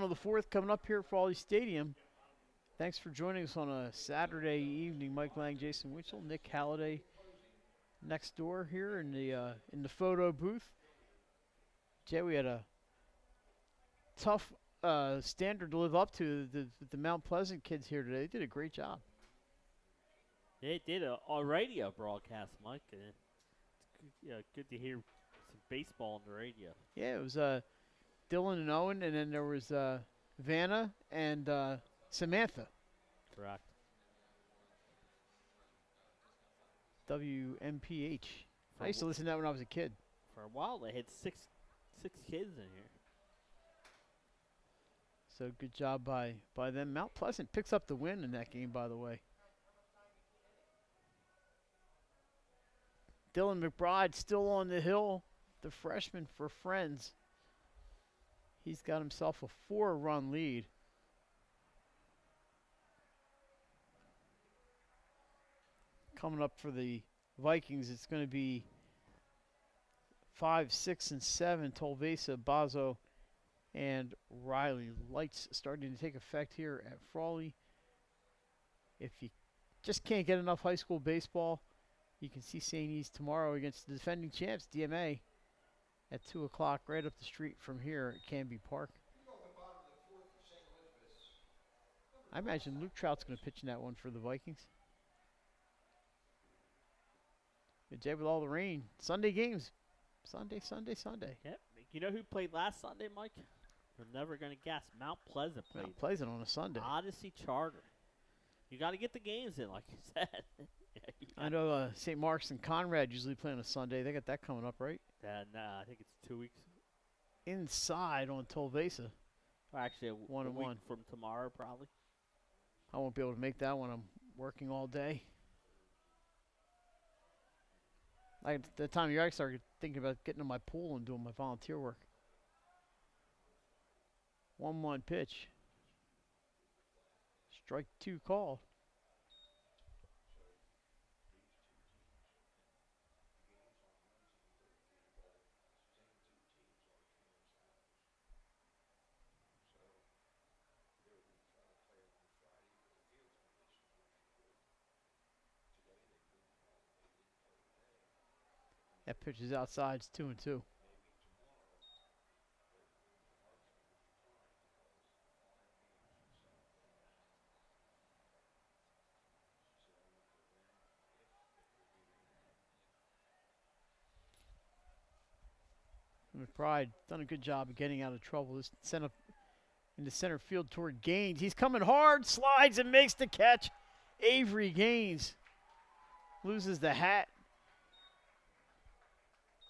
Final of the fourth coming up here at Frawley Stadium. Thanks for joining us on a Saturday evening. Mike Lang, Jason Winchell, Nick Halliday next door here in the photo booth. Jay, we had a tough standard to live up to. The Mount Pleasant kids here today, they did a great job. They did a radio broadcast, Mike. And it's good to hear some baseball on the radio. Yeah, it was Dylan and Owen, and then there was Vanna and Samantha. Correct. WMPH. I used to listen to that when I was a kid. For a while, they had six kids in here. So good job by them. Mount Pleasant picks up the win in that game, by the way. Dylan McBride still on the hill, the freshman for Friends. He's got himself a 4-run lead. Coming up for the Vikings, it's going to be 5, 6, and 7. Tolvesa, Bazo, and Riley. Lights starting to take effect here at Frawley. If you just can't get enough high school baseball, you can see St. E's tomorrow against the defending champs, DMA, at 2 o'clock right up the street from here at Canby Park. I imagine Luke Trout's going to pitch in that one for the Vikings. Good job with all the rain. Sunday games. Sunday. Yep. You know who played last Sunday, Mike? You're never going to guess. Mount Pleasant played. Mount Pleasant on a Sunday. Odyssey Charter. You got to get the games in, like you said. I know St. Mark's and Conrad usually play on a Sunday. They got that coming up, right? I think it's 2 weeks. Inside on Tolvesa. Actually, a week from tomorrow, probably. I won't be able to make that one. I'm working all day. At the time of year, I started thinking about getting in my pool and doing my volunteer work. 1-1 pitch. Strike 2 called. That pitch is outside. It's 2-2. McBride done a good job of getting out of trouble. This sent up into center field toward Gaines. He's coming hard, slides and makes the catch. Avery Gaines loses the hat,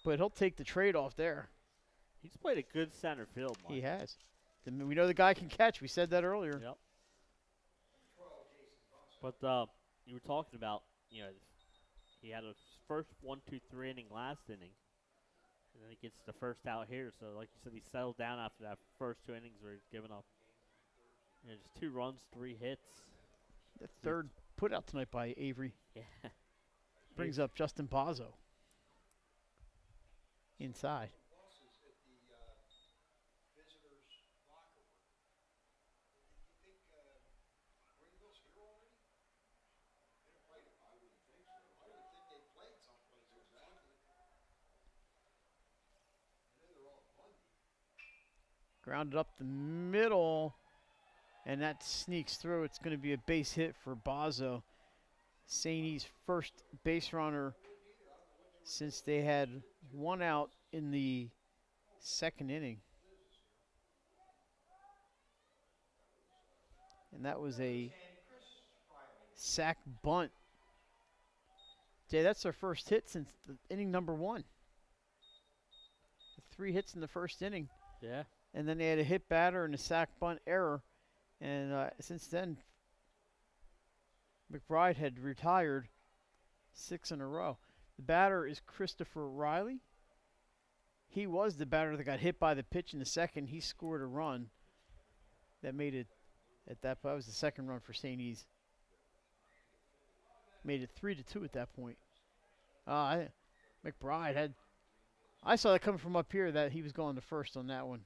but he'll take the trade off there. He's played a good center field, Mike. He has. We know the guy can catch. We said that earlier. Yep. But you were talking about, he had a first 1-2-3 inning last inning. And then he gets the first out here. So, like you said, he settled down after that first 2 innings where he's given up just 2 runs, 3 hits. The third put out tonight by Avery. Yeah. Brings up Justin Bazo. Inside. Grounded up the middle, and that sneaks through. It's going to be a base hit for Bazo. St. E's first base runner since they had 1 out in the 2nd inning. And that was a sac bunt. Jay, that's their first hit since inning number 1. 3 hits in the first inning. Yeah. And then they had a hit batter and a sac bunt error. And since then, McBride had retired 6 in a row. The batter is Christopher Riley. He was the batter that got hit by the pitch in the 2nd. He scored a run that made it at that point. That was the 2nd run for St. E's. Made it 3-2 at that point. McBride had. I saw that coming from up here that he was going to first on that one.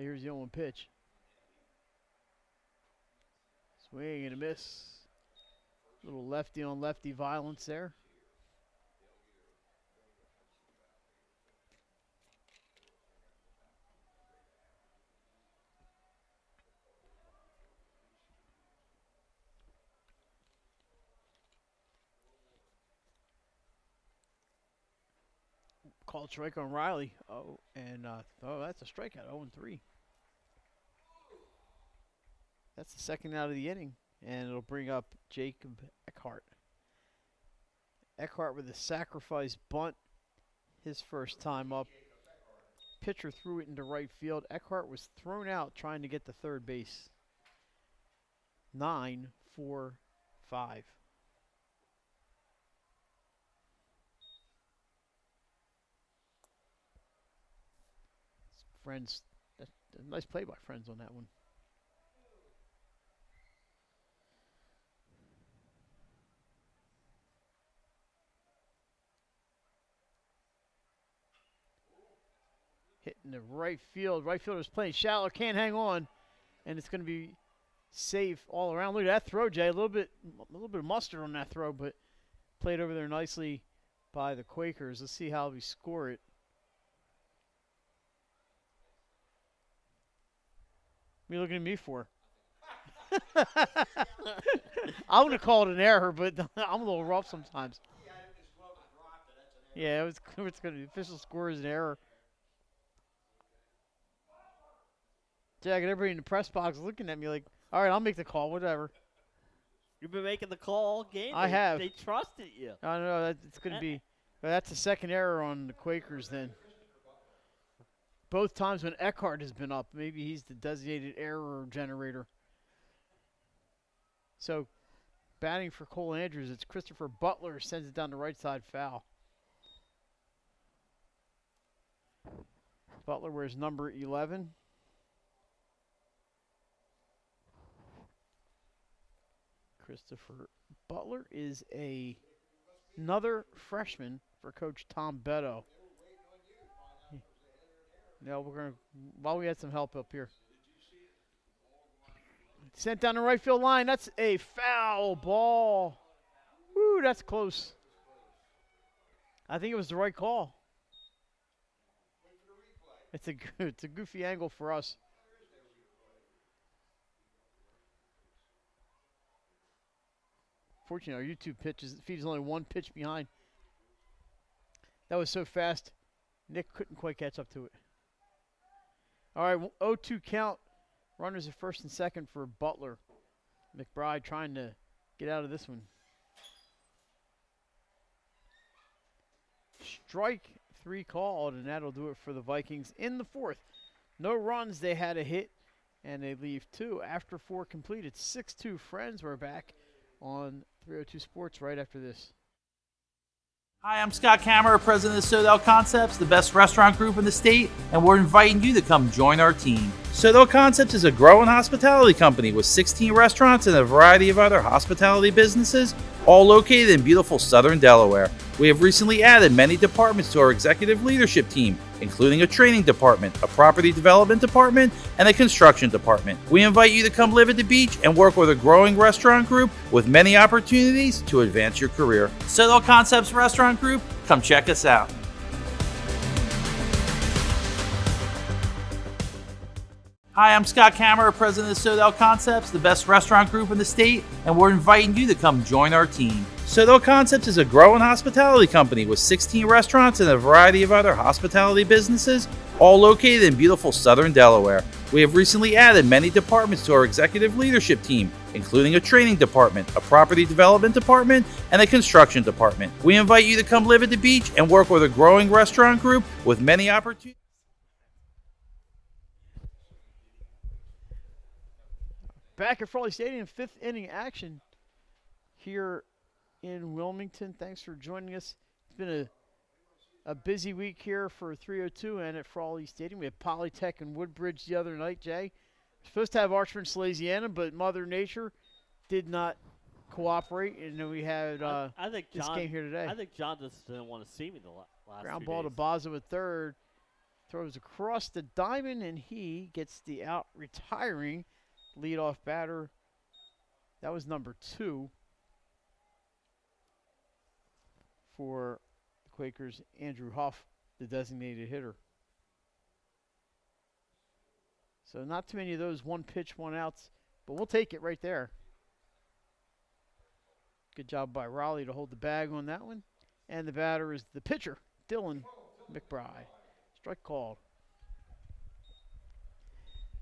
Here's the 0-1 pitch. Swing and a miss. Little lefty on lefty violence there. Called strike on Riley. That's a strikeout. 0-3. That's the second out of the inning, and it'll bring up Jacob Eckhart. Eckhart with a sacrifice bunt, his first time up. Pitcher threw it into right field. Eckhart was thrown out trying to get to third base. 9-4-5. Friends, a nice play by Friends on that one. Hitting the right field. Right fielder's playing shallow, can't hang on, and it's going to be safe all around. Look at that throw, Jay. A little bit of mustard on that throw, but played over there nicely by the Quakers. Let's see how we score it. What are you looking at me for? I would have called it an error, but I'm a little rough sometimes. Yeah, it's going to be official score is an error. Jack and everybody in the press box is looking at me like, all right, I'll make the call, whatever. You've been making the call all game. I have. They trusted you. I don't know. It's going to be. That's the second error on the Quakers then. Both times when Eckhart has been up, maybe he's the designated error generator. So, batting for Cole Andrews, it's Christopher Butler, sends it down the right side, foul. Butler wears number 11. Christopher Butler is another freshman for Coach Tom Beto. No, while we had some help up here. Sent down the right field line. That's a foul ball. Woo, that's close. I think it was the right call. It's a goofy angle for us. Fortunately, our YouTube feed is only one pitch behind. That was so fast, Nick couldn't quite catch up to it. All right, 0-2 count. Runners at first and second for Butler. McBride trying to get out of this one. Strike 3 called, and that'll do it for the Vikings in the fourth. No runs, they had a hit, and they leave 2 after 4 completed. 6-2 Friends. We're back on 302 Sports right after this. Hi, I'm Scott Kammerer, president of Sodell Concepts, the best restaurant group in the state, and we're inviting you to come join our team. Sodell Concepts is a growing hospitality company with 16 restaurants and a variety of other hospitality businesses, all located in beautiful southern Delaware. We have recently added many departments to our executive leadership team, including a training department, a property development department, and a construction department. We invite you to come live at the beach and work with a growing restaurant group with many opportunities to advance your career. Sodell Concepts Restaurant Group, come check us out. Hi, I'm Scott Kammerer, president of Sodell Concepts, the best restaurant group in the state, and we're inviting you to come join our team. Sodell Concepts is a growing hospitality company with 16 restaurants and a variety of other hospitality businesses, all located in beautiful southern Delaware. We have recently added many departments to our executive leadership team, including a training department, a property development department, and a construction department. We invite you to come live at the beach and work with a growing restaurant group with many opportunities. Back at Frawley Stadium, 5th inning action here in Wilmington. Thanks for joining us. It's been a busy week here for 302 and at Frawley Stadium. We had Polytech and Woodbridge the other night, Jay. We're supposed to have Archford and Salesiana, but Mother Nature did not cooperate, and then we had I think this John, game here today. I think John just didn't want to see me the last Ground 2 ball days. to Baza with third. throws across the diamond, and he gets the out retiring leadoff batter. That was number 2 for the Quakers, Andrew Huff, the designated hitter. So not too many of those one pitch, one outs, but we'll take it right there. Good job by Frawley to hold the bag on that one. And the batter is the pitcher, Dylan McBride. Strike called.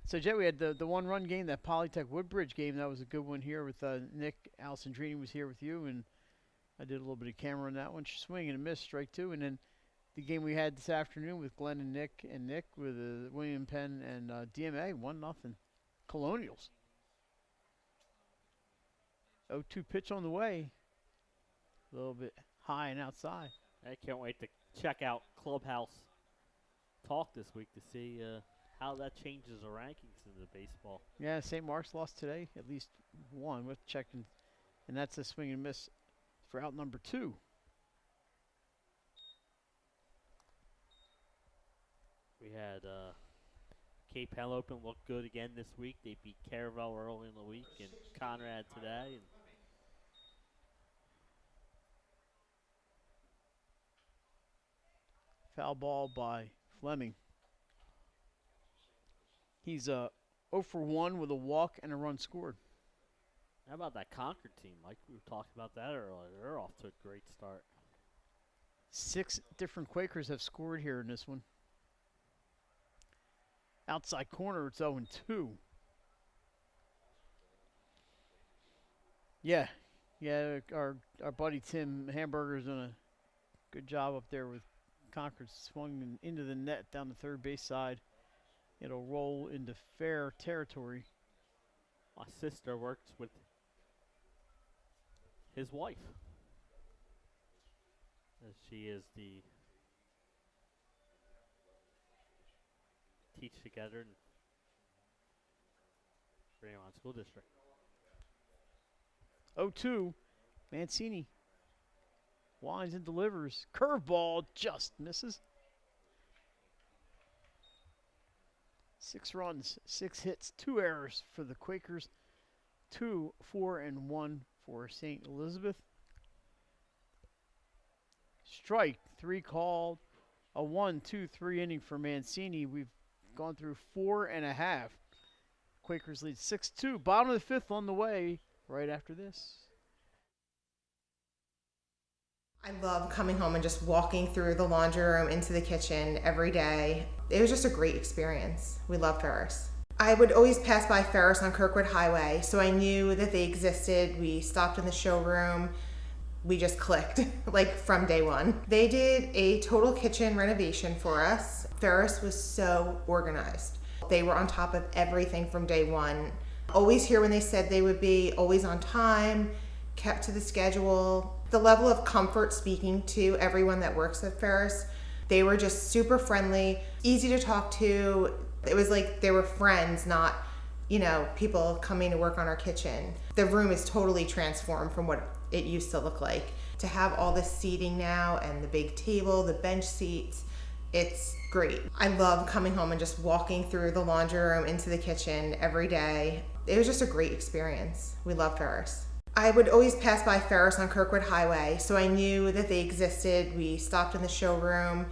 So, Jay, we had the one-run game, that Polytech Woodbridge game. That was a good one here with Nick. Alessandrini was here with you, and I did a little bit of camera on that one. Swing and a miss, strike 2. And then the game we had this afternoon with Glenn and Nick with William Penn and DMA, 1-0. Colonials. 0-2 pitch on the way. A little bit high and outside. I can't wait to check out Clubhouse Talk this week to see how that changes the rankings in the baseball. Yeah, St. Mark's lost today, at least one. We're checking, and that's a swing and miss for out number 2. We had Cape Henlopen look good again this week. They beat Caravel early in the week and Conrad today. And foul ball by Fleming. He's 0 for 1 with a walk and a run scored. how about that Concord team, Mike? We were talking about that earlier. They're off to a great start. 6 different Quakers have scored here in this one. Outside corner, it's 0-2. Yeah, our buddy Tim Hamburger's done a good job up there with Concord. Swung into the net down the third base side. It'll roll into fair territory. My sister works with his wife. As she is the teach together in Fremont School District. 0-2. Mancini winds and delivers. Curveball just misses. 6 runs, 6 hits, 2 errors for the Quakers. 2, 4, and 1 for St. Elizabeth. Strike 3 called. A 1-2-3 inning for Mancini. We've gone through 4.5. Quakers lead 6-2. Bottom of the 5th on the way right after this. I love coming home and just walking through the laundry room into the kitchen every day. It was just a great experience. We love Ferris. I would always pass by Ferris on Kirkwood Highway, so I knew that they existed. We stopped in the showroom. We just clicked, like from day one. They did a total kitchen renovation for us. Ferris was so organized. They were on top of everything from day one. Always here when they said they would be, always on time, kept to the schedule. The level of comfort speaking to everyone that works at Ferris, they were just super friendly, easy to talk to. It was like they were friends, not, people coming to work on our kitchen. The room is totally transformed from what it used to look like. To have all this seating now and the big table, the bench seats, it's great. I love coming home and just walking through the laundry room into the kitchen every day. It was just a great experience. We love Ferris. I would always pass by Ferris on Kirkwood Highway, so I knew that they existed. We stopped in the showroom.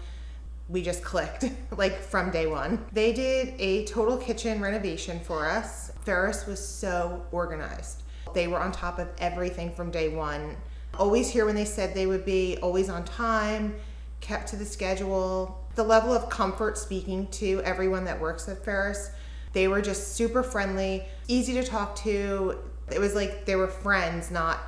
We just clicked, like from day one. They did a total kitchen renovation for us. Ferris was so organized. They were on top of everything from day one. Always here when they said they would be, always on time, kept to the schedule. The level of comfort speaking to everyone that works at Ferris, they were just super friendly, easy to talk to. It was like they were friends, not,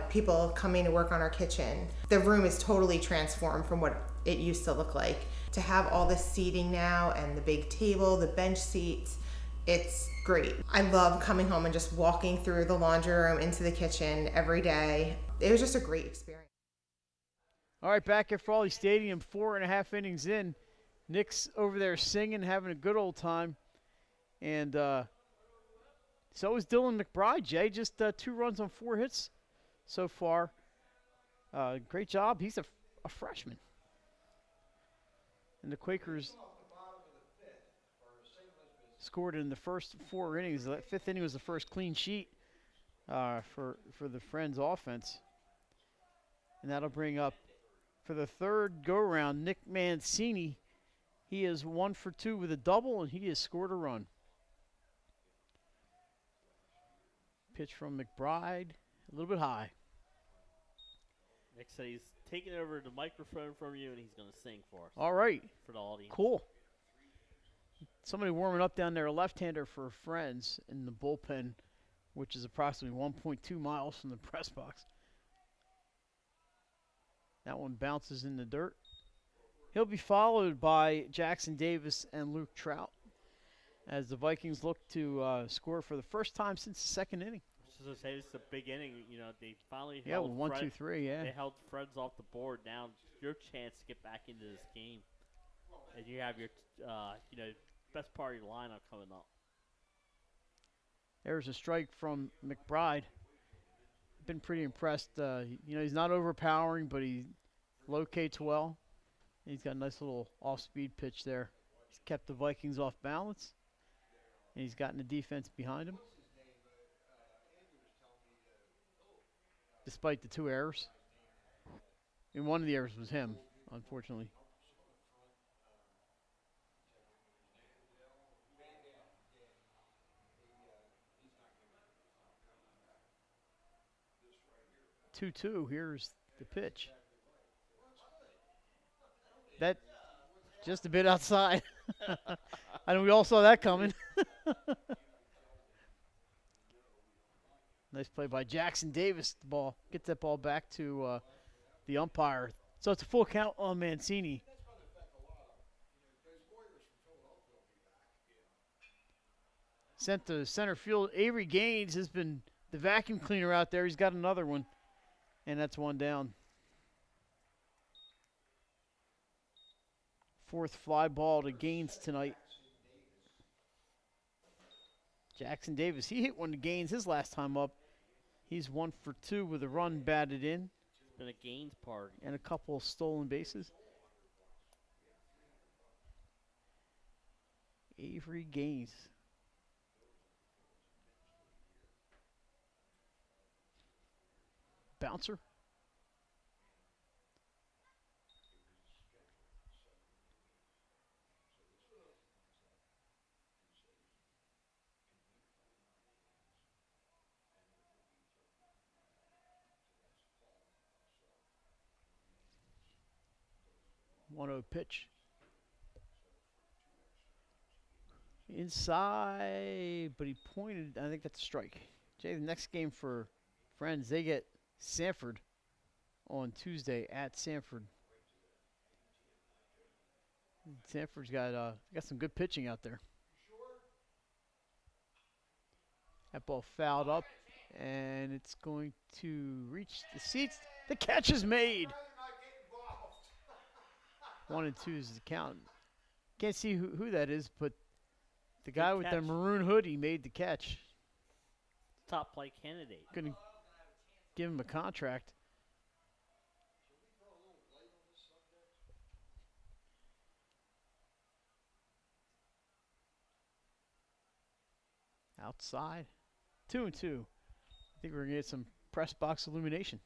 people coming to work on our kitchen. The room is totally transformed from what it used to look like. To have all this seating now and the big table, the bench seats, it's great. I love coming home and just walking through the laundry room into the kitchen every day. It was just a great experience. All right, back at Frawley Stadium, 4.5 innings in. Nick's over there singing, having a good old time. And so is Dylan McBride, Jay. Just 2 runs on 4 hits so far. Great job. He's a freshman. And the Quakers scored in the first 4 innings. The 5th inning was the first clean sheet for the Friends offense. And that'll bring up, for the third go-around, Nick Mancini. He is 1 for 2 with a double, and he has scored a run. Pitch from McBride, a little bit high. Nick said he's taking over the microphone from you, and he's going to sing for us. All right. For the audience. Cool. Somebody warming up down there, a left-hander for Friends in the bullpen, which is approximately 1.2 miles from the press box. That one bounces in the dirt. He'll be followed by Jackson Davis and Luke Trout as the Vikings look to score for the first time since the 2nd inning. I was going to say, this is a big inning. You know, they finally held held 1, 2, 3, yeah. They held Friends off the board. Now it's your chance to get back into this game. And you have your, best part of your lineup coming up. There's a strike from McBride. Been pretty impressed. He's not overpowering, but he locates well. He's got a nice little off-speed pitch there. He's kept the Vikings off balance, and he's gotten the defense behind him. Despite the 2 errors. And one of the errors was him, unfortunately. Two. Here's the pitch. That just a bit outside. I know we all saw that coming. Nice play by Jackson Davis. The ball gets that ball back to the umpire. So it's a full count on Mancini. Sent to center field. Avery Gaines has been the vacuum cleaner out there. He's got another one. And that's 1 down. 4th fly ball to Gaines tonight. Jackson Davis, he hit one to Gaines his last time up. He's 1 for 2 with a run batted in. It's been a Gaines party. And a couple of stolen bases. Avery Gaines. Bouncer. One-0 pitch. Inside, but he pointed. I think that's a strike. Jay, the next game for Friends, they get Sanford on Tuesday at Sanford. Sanford's got some good pitching out there. That ball fouled up, and it's going to reach the seats. The catch is made. 1 and 2 is the count. Can't see who that is, but the guy with the maroon hoodie made the catch. Top play candidate. Couldn't give him a contract. Outside. 2 and 2. I think we're going to get some press box illumination.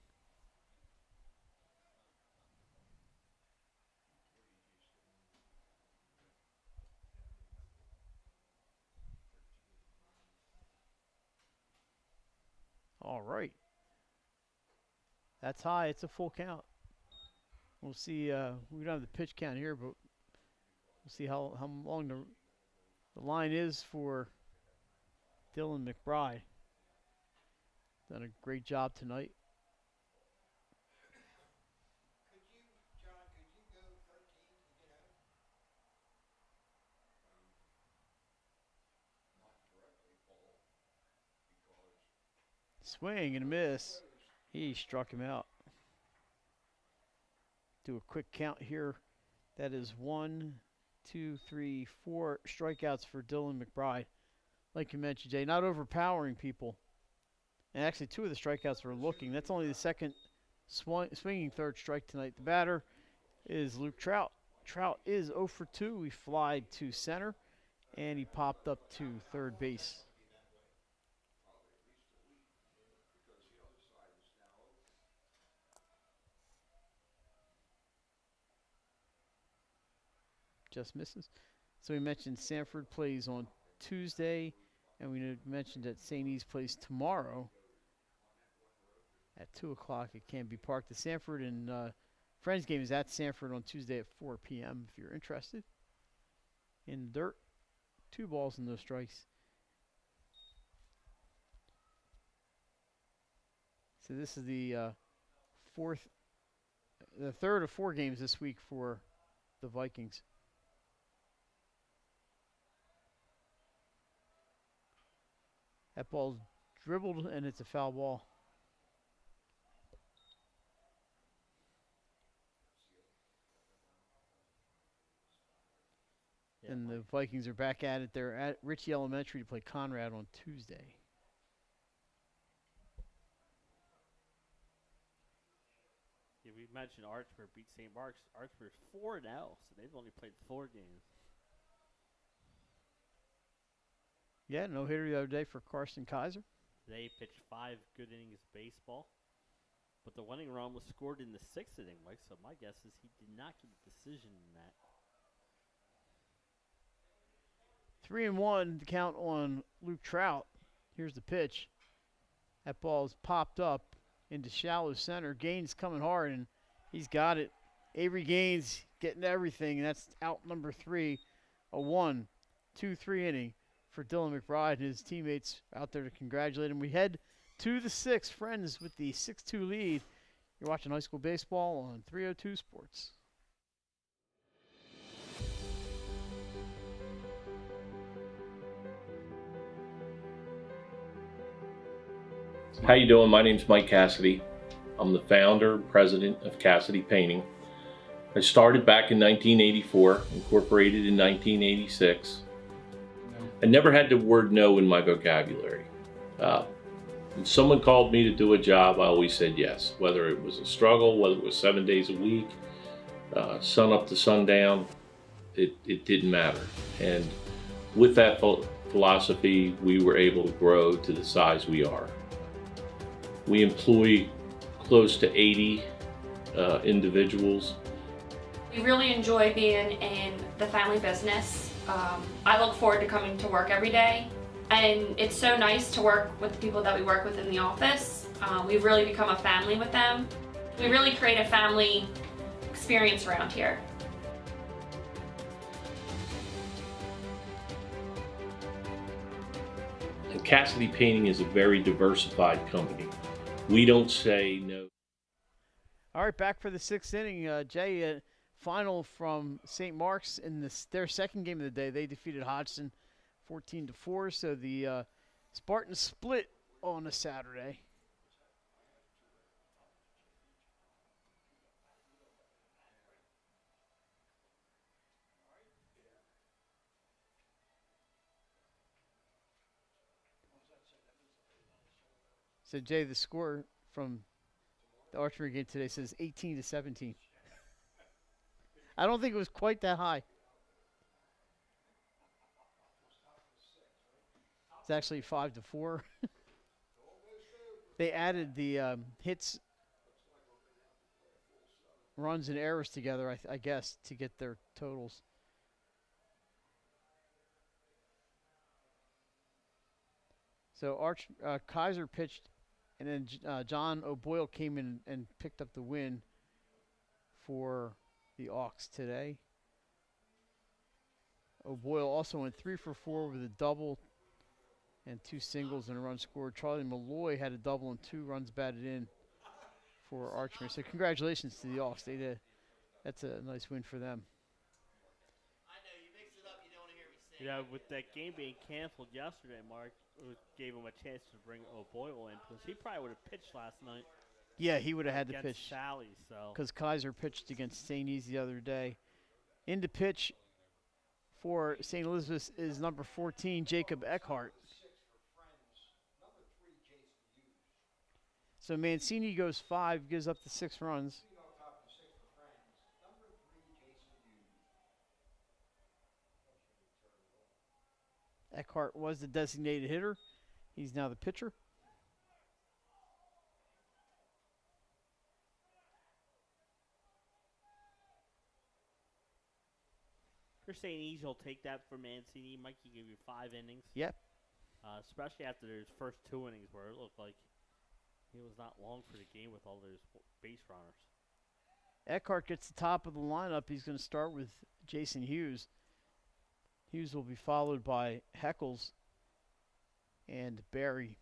All right. That's high. It's a full count. We'll see. We don't have the pitch count here, but we'll see how long the line is for Dylan McBride. Done a great job tonight. Could you go 13 to get out? Not directly, Paul, because Swing and a miss. He struck him out. Do a quick count here. That is 1, 2, 3, 4 strikeouts for Dylan McBride. Like you mentioned, Jay, not overpowering people. And actually, 2 of the strikeouts were looking. That's only the second swinging third strike tonight. The batter is Luke Trout. Trout is 0 for 2. We fly to center, and he popped up to third base. Just misses. So we mentioned Sanford plays on Tuesday, and we mentioned that St. E's plays tomorrow at 2 o'clock at Canby Park. The Sanford and Friends game is at Sanford on Tuesday at 4 p.m. if you're interested. In dirt, 2 balls and no strikes. So this is the third of 4 games this week for the Vikings. That ball's dribbled, and it's a foul ball. Yeah, and the Vikings are back at it. They're at Ritchie Elementary to play Conrad on Tuesday. Yeah, we mentioned Archford beat St. Mark's. Archford's 4-0, so they've only played 4 games. Yeah, no hitter the other day for Carson Kaiser. They pitched 5 good innings of baseball, but the winning run was scored in the 6th inning, Mike, so my guess is he did not get a decision in that. 3-1 the count on Luke Trout. Here's the pitch. That ball's popped up into shallow center. Gaines coming hard, and he's got it. Avery Gaines getting everything, and that's out number 3. A 1-2-3 inning for Dylan McBride and his teammates out there to congratulate him. We head to the 6th. Friends with the 6-2 lead. You're watching high school baseball on 302 Sports. How you doing? My name's Mike Cassidy. I'm the founder and president of Cassidy Painting. I started back in 1984, incorporated in 1986. I never had the word no in my vocabulary. When someone called me to do a job, I always said yes. Whether it was a struggle, whether it was 7 days a week, sun up to sundown, it didn't matter. And with that philosophy, we were able to grow to the size we are. We employ close to 80 individuals. We really enjoy being in the family business. I look forward to coming to work every day, and it's so nice to work with the people that we work with in the office. We've really become a family with them. We really create a family experience around here. And Cassidy Painting is a very diversified company. We don't say no. All right, back for the 6th inning. Jay, final from St. Mark's in their second game of the day. They defeated Hodgson 14-4. So the Spartans split on a Saturday. So Jay, the score from the archery game today says 18-17. I don't think it was quite that high. It's actually 5-4. They added the hits, runs, and errors together, I guess, to get their totals. So Kaiser pitched, and then John O'Boyle came in and picked up the win for the Auks today. O'Boyle also went 3 for 4 with a double and 2 singles and a run scored. Charlie Malloy had a double and 2 runs batted in for Archmere. So congratulations to the Auks. That's a nice win for them. Yeah, with that game being canceled yesterday, Mark gave him a chance to bring O'Boyle in because he probably would have pitched last night. Yeah, he would have had to pitch. Sally, so. Because Kaiser pitched against St. E's the other day. In to pitch for St. Elizabeth is number 14, Jacob Eckhart. So Mancini goes 5, gives up the 6 runs. Eckhart was the designated hitter. He's now the pitcher. You're saying Easy will take that for Mancini. Mikey gave you 5 innings. Yep. Especially after his first 2 innings where it looked like he was not long for the game with all those base runners. Eckhart gets the top of the lineup. He's going to start with Jason Hughes. Hughes will be followed by Heckles and Barry.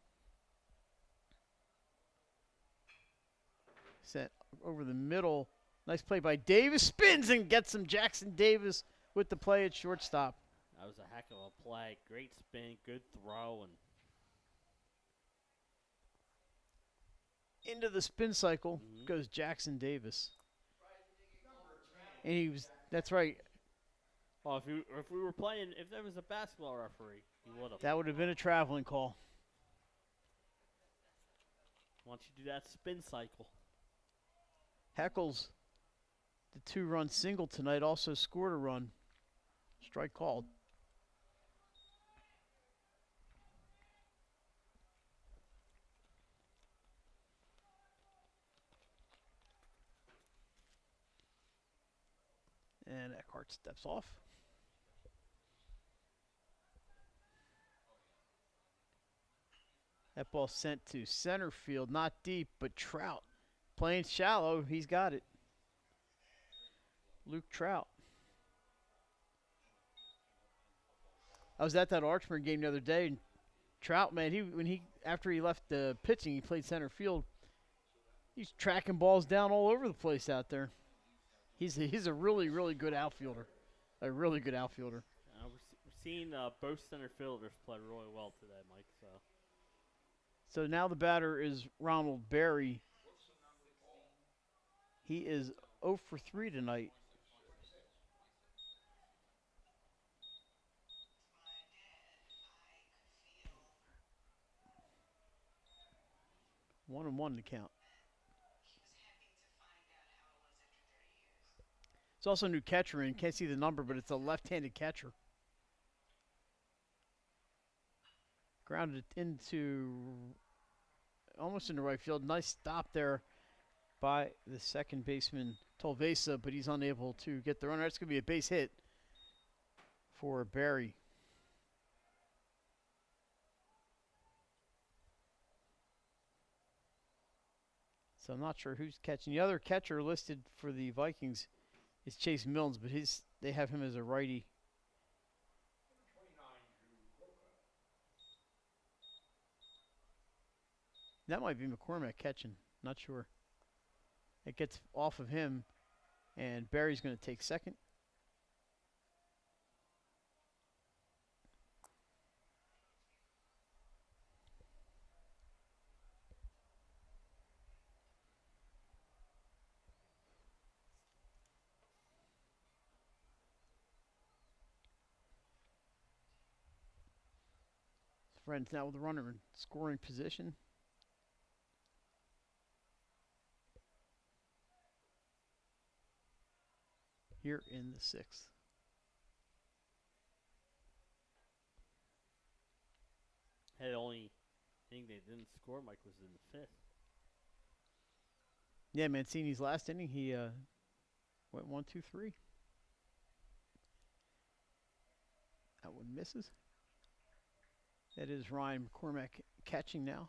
Sent over the middle. Nice play by Davis. Spins and gets him. Jackson Davis with the play at shortstop. That was a heck of a play. Great spin, good throw, and into the spin cycle goes Jackson Davis. And he was, that's right. Well, if we were playing, if there was a basketball referee, he would have. That would have been a traveling call. Once you do that spin cycle. Heckles, the 2-run single tonight, also scored a run. Strike called. And Eckhart steps off. That ball sent to center field, not deep, but Trout playing shallow. He's got it. Luke Trout. I was at that Archman game the other day, and Trout, man, after he left the pitching, he played center field. He's tracking balls down all over the place out there. He's a really, really good outfielder. A really good outfielder. We're seeing both center fielders play really well today, Mike. So now the batter is Ronald Berry. He is 0 for 3 tonight. One and one to count. It's also a new catcher in. Can't see the number, but it's a left-handed catcher. Grounded into almost into right field. Nice stop there by the second baseman, Tolvesa, but he's unable to get the runner. That's going to be a base hit for Barry. So I'm not sure who's catching. The other catcher listed for the Vikings is Chase Milnes, but they have him as a righty. That might be McCormack catching. Not sure. It gets off of him, and Barry's going to take second. Friends now with the runner in scoring position. Here in the 6th. The only thing they didn't score, Mike, was in the 5th. Yeah, Mancini's last inning, he went 1, 2, 3. That one misses. That is Ryan McCormack catching now.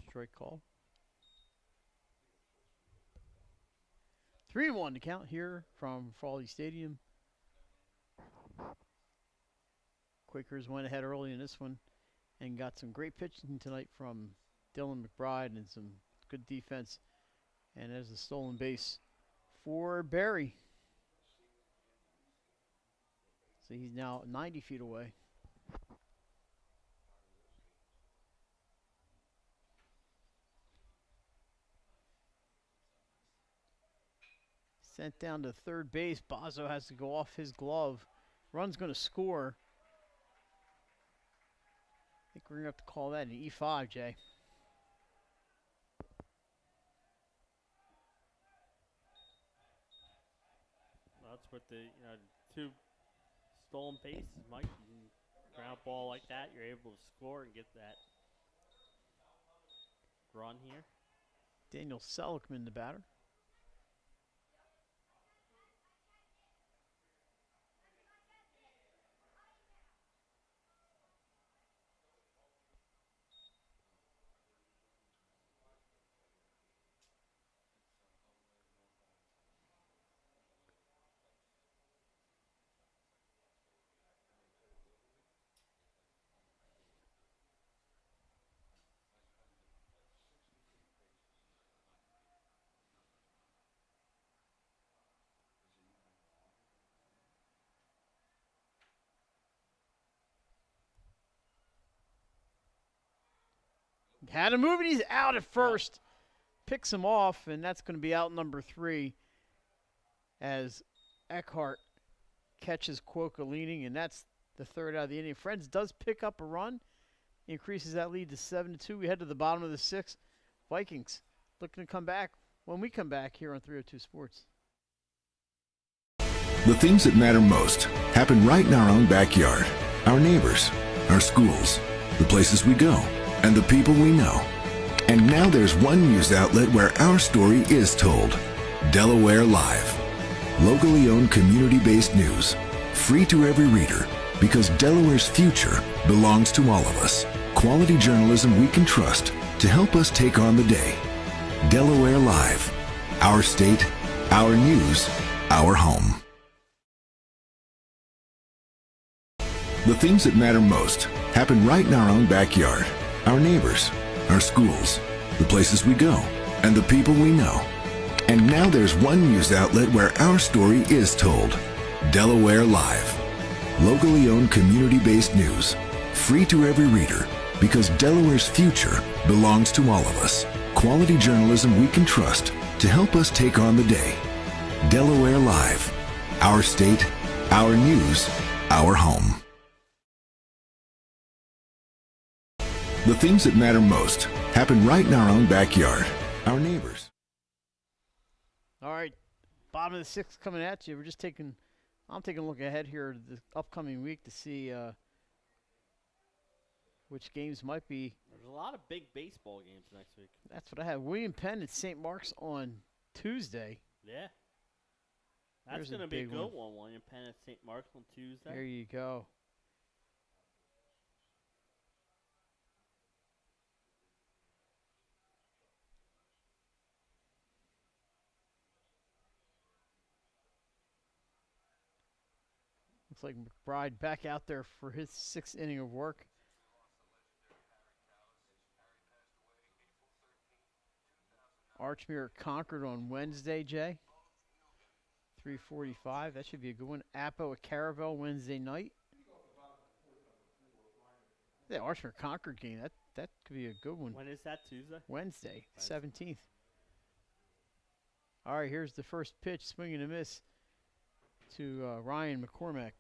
Strike call. 3-1 to count here from Frawley Stadium. Quakers went ahead early in this one and got some great pitching tonight from Dylan McBride and some good defense. And there's a stolen base for Barry. So he's now 90 feet away. Sent down to third base. Bozzo has to go off his glove. Run's going to score. think we're going to have to call that an E5, Jay. That's what the two stolen bases, Mike. You can ground ball like that, you're able to score and get that run here. Daniel Seligman, the batter. Had him moving. He's out at first. Picks him off, and that's going to be out number 3 as Eckhart catches Cuoco leaning, and that's the third out of the inning. Friends does pick up a run, increases that lead to 7-2. We head to the bottom of the 6th. Vikings looking to come back when we come back here on 302 Sports. The things that matter most happen right in our own backyard. Our neighbors, our schools, the places we go, and the people we know. And now there's one news outlet where our story is told. Delaware Live. Locally owned community-based news. Free to every reader because Delaware's future belongs to all of us. Quality journalism we can trust to help us take on the day. Delaware Live. Our state, our news, our home. The things that matter most happen right in our own backyard. Our neighbors, our schools, the places we go, and the people we know. And now there's one news outlet where our story is told. Delaware Live. Locally owned community-based news. Free to every reader because Delaware's future belongs to all of us. Quality journalism we can trust to help us take on the day. Delaware Live. Our state, our news, our home. The things that matter most happen right in our own backyard. Our neighbors. All right, bottom of the 6th coming at you. I'm taking a look ahead here the upcoming week to see which games might be. There's a lot of big baseball games next week. That's what I have. William Penn at St. Mark's on Tuesday. Yeah. That's going to be a good one. William Penn at St. Mark's on Tuesday. There you go. Looks like McBride back out there for his 6th inning of work. Archmere Concord on Wednesday, Jay. 3:45. That should be a good one. Apo at Caravel Wednesday night. Yeah, Archmere Concord game. That could be a good one. When is that, Tuesday? Wednesday, 17th. All right, here's the first pitch. Swing and a miss to Ryan McCormack.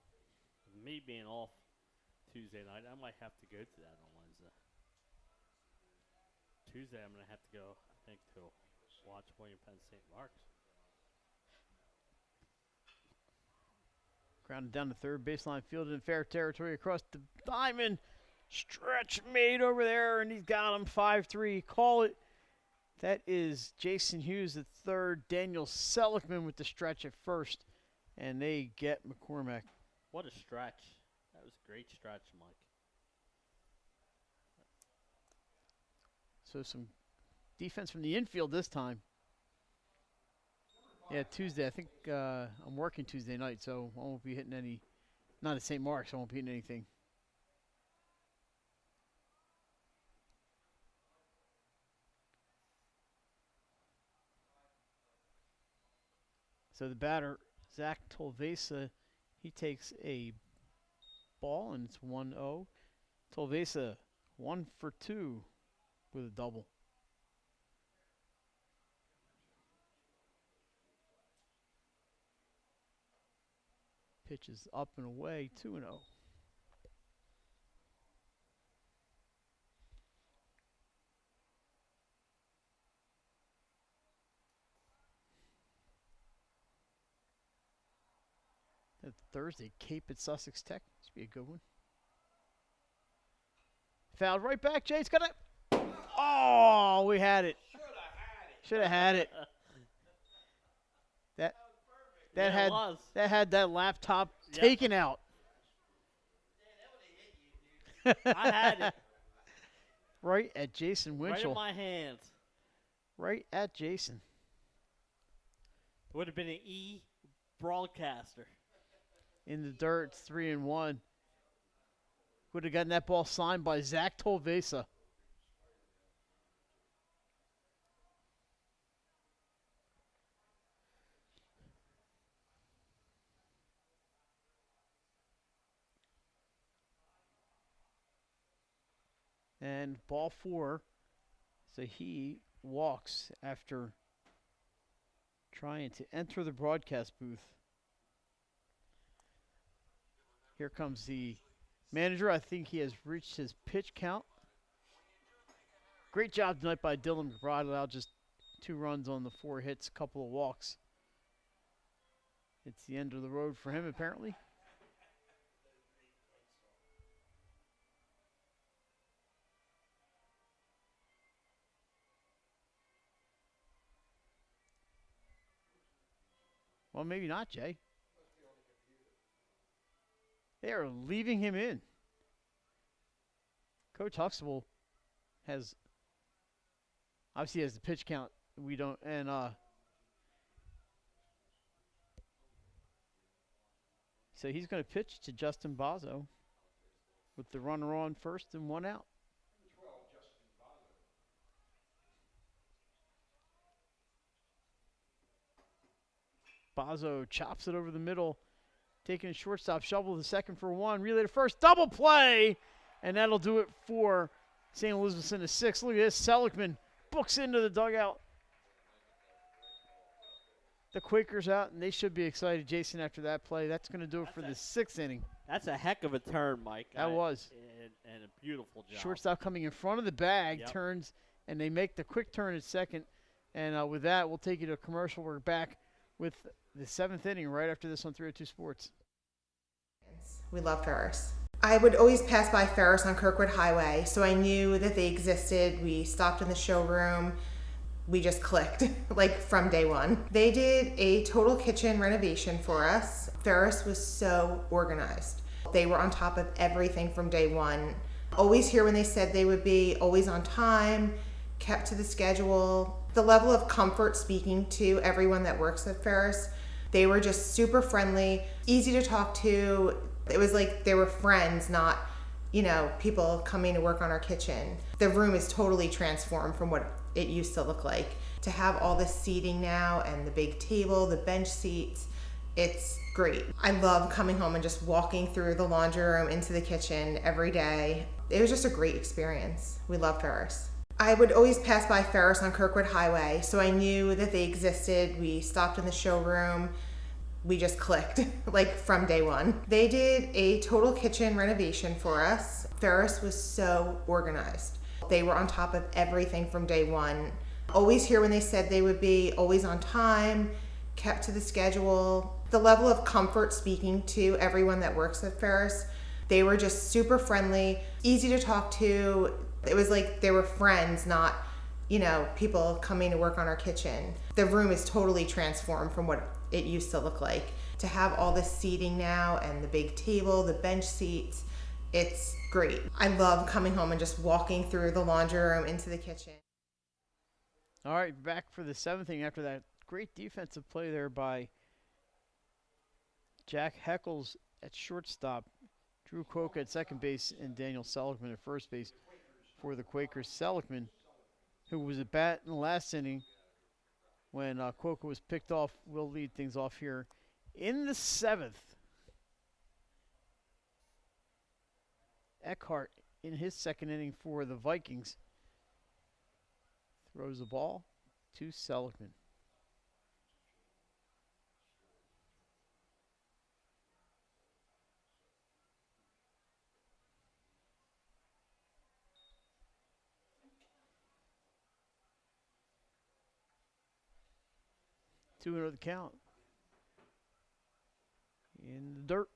Me being off Tuesday night, I might have to go to that on Wednesday. Tuesday, I'm going to have to go, I think, to watch William Penn St. Mark's. Grounded down the third baseline, fielded in fair territory across the diamond. Stretch made over there, and he's got him 5-3. Call it. That is Jason Hughes at third. Daniel Seligman with the stretch at first, and they get McCormack. What a stretch. That was a great stretch, Mike. So some defense from the infield this time. Yeah, Tuesday. I think I'm working Tuesday night, so I won't be hitting any. Not at St. Mark's, so I won't be hitting anything. So the batter, Zach Tolvesa, he takes a ball, and it's 1-0. Tolvesa, 1 for 2 with a double. Pitch is up and away, 2-0. Thursday, Cape at Sussex Tech. This should be a good one. Fouled right back. Jay's got it. Oh, we had it. Should have had it. That had that laptop taken out. I had it. Right at Jason Winchell. Right in my hands. Right at Jason. Would have been an E broadcaster. In the dirt, it's 3-1. Would have gotten that ball signed by Zach Tolvesa. And ball 4. So he walks after trying to enter the broadcast booth. Here comes the manager. I think he has reached his pitch count. Great job tonight by Dylan McBride. Allowed just 2 runs on the 4 hits, a couple of walks. It's the end of the road for him, apparently. Well, maybe not, Jay. They are leaving him in. Coach Huxtable has obviously has the pitch count. We don't, and so he's going to pitch to Justin Bazzo with the runner on first and 1 out. Bazzo chops it over the middle, taking a shortstop, shovel to second for 1, relay to first, double play, and that'll do it for St. Elizabeth's in the 6th. Look at this, Seligman books into the dugout. The Quakers out, and they should be excited, Jason, after that play. That's going to do it for the 6th inning. That's a heck of a turn, Mike. That was. And a beautiful job. Shortstop coming in front of the bag, turns, and they make the quick turn at second. And with that, we'll take you to a commercial. We're back with the 7th inning right after this on 302 Sports. We love Ferris. I would always pass by Ferris on Kirkwood Highway, so I knew that they existed. We stopped in the showroom. We just clicked, like from day one. They did a total kitchen renovation for us. Ferris was so organized. They were on top of everything from day one. Always here when they said they would be, always on time, kept to the schedule. The level of comfort speaking to everyone that works at Ferris, they were just super friendly, easy to talk to. It was like they were friends, not, people coming to work on our kitchen. The room is totally transformed from what it used to look like. To have all this seating now and the big table, the bench seats, it's great. I love coming home and just walking through the laundry room into the kitchen every day. It was just a great experience. We love Ferris. I would always pass by Ferris on Kirkwood Highway, so I knew that they existed. We stopped in the showroom. We just clicked, like from day one. They did a total kitchen renovation for us. Ferris was so organized. They were on top of everything from day one. Always here when they said they would be, always on time, kept to the schedule. The level of comfort speaking to everyone that works at Ferris, they were just super friendly, easy to talk to. It was like they were friends, not, people coming to work on our kitchen. The room is totally transformed from what it used to look like. To have all this seating now and the big table, the bench seats, it's great. I love coming home and just walking through the laundry room into the kitchen. All right, back for the 7th inning after that great defensive play there by Jack Heckles at shortstop, Drew Quokka at second base, and Daniel Seligman at first base for the Quakers. Seligman, who was at bat in the last inning when Quokka was picked off, will lead things off here in the 7th. Eckhart in his 2nd inning for the Vikings throws the ball to Seligman. Two into the count. in the dirt.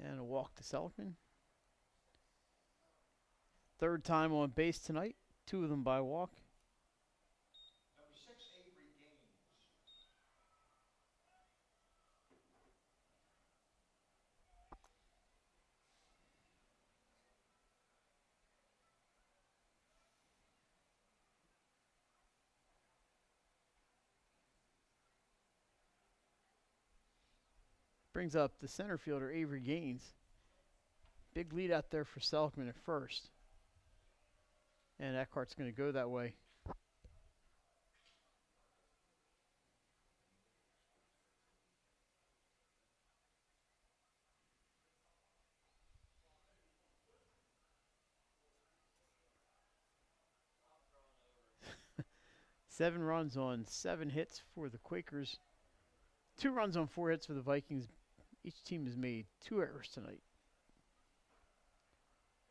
And a walk to Seligman. Third time on base tonight, 2 of them by walk. Number 6, Avery Gaines. Brings up the center fielder, Avery Gaines. Big lead out there for Seligman at first. And Eckhart's going to go that way. Seven runs on 7 hits for the Quakers. 2 runs on 4 hits for the Vikings. Each team has made 2 errors tonight.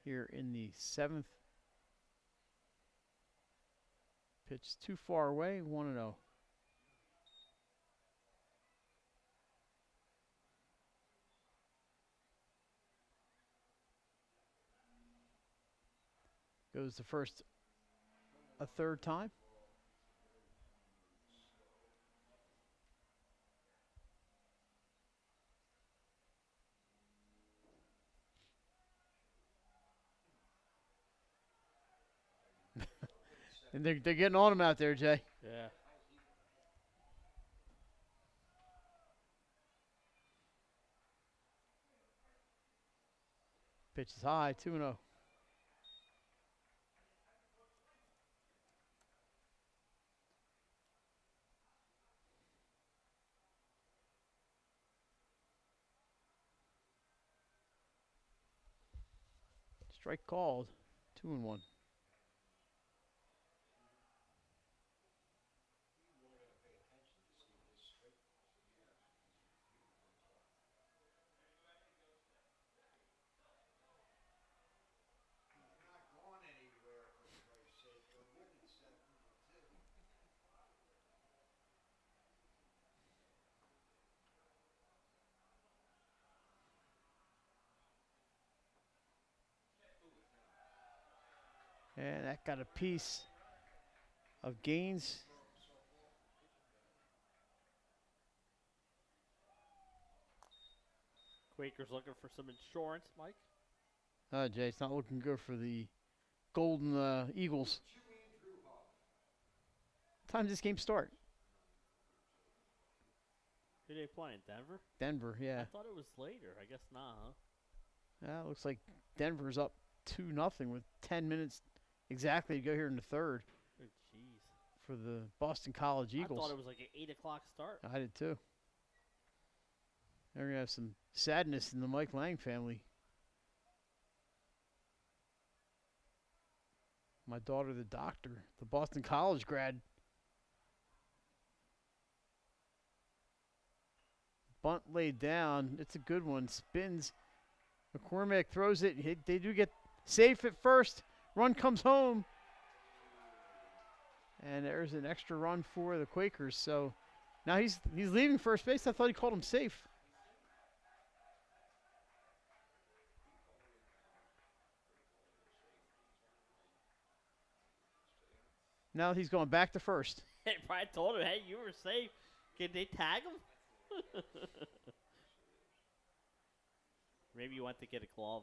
Here in the 7th. Pitch too far away, 1-0. Goes to first a third time. And they're getting on him out there, Jay. Yeah. Pitch is high, 2-0. Strike called, 2-1. And that got a piece of Gaines. Quakers looking for some insurance, Mike. Jay, it's not looking good for the Golden Eagles. What time does this game start? Who they playing? Denver? Denver, yeah. I thought it was later. I guess not, huh? Yeah, it looks like Denver's up 2-0 with 10 minutes exactly to go here in the third. Oh, jeez. For the Boston College Eagles. I thought it was like an 8 o'clock start. I did too. They're going to have some sadness in the Mike Lang family. My daughter, the doctor, the Boston College grad. Bunt laid down. It's a good one. Spins. McCormick throws it. They do get safe at first. Run comes home. And there's an extra run for the Quakers. So now he's leaving first base. I thought he called him safe. Now he's going back to first. Hey, Brian told him, hey, you were safe. Can they tag him? Maybe you went to get a glove.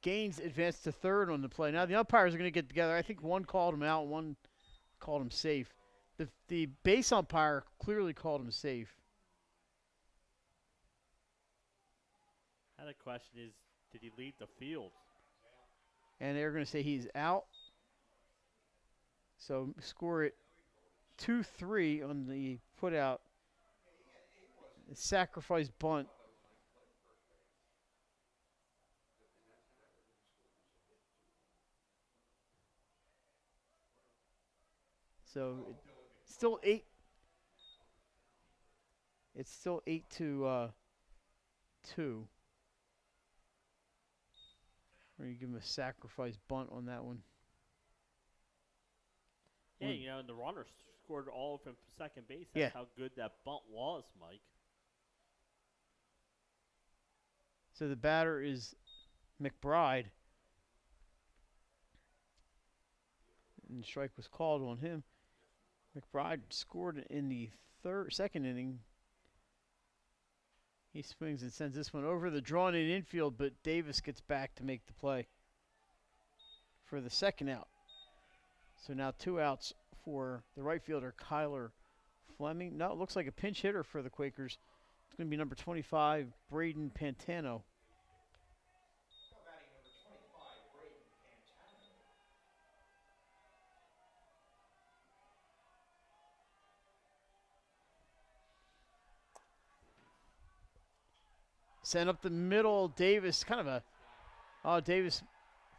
Gaines advanced to third on the play. Now the umpires are going to get together. I think one called him out, one called him safe. The base umpire clearly called him safe. Now the question is, did he leave the field? And they're going to say he's out. So score it 2-3 on the put out. Sacrifice bunt. So still It's still 8-2. Or you give him a sacrifice bunt on that one. Yeah, you know, and the runner scored all from second base. That's Yeah. how good that bunt was, Mike. So the batter is McBride. And the strike was called on him. McBride scored in the second inning. He swings and sends this one over the drawn-in infield, but Davis gets back to make the play for the second out. So now 2 outs for the right fielder, Kyler Fleming. No, it looks like a pinch hitter for the Quakers. It's going to be number 25, Braden Pantano. Send up the middle, Davis, kind of a, Davis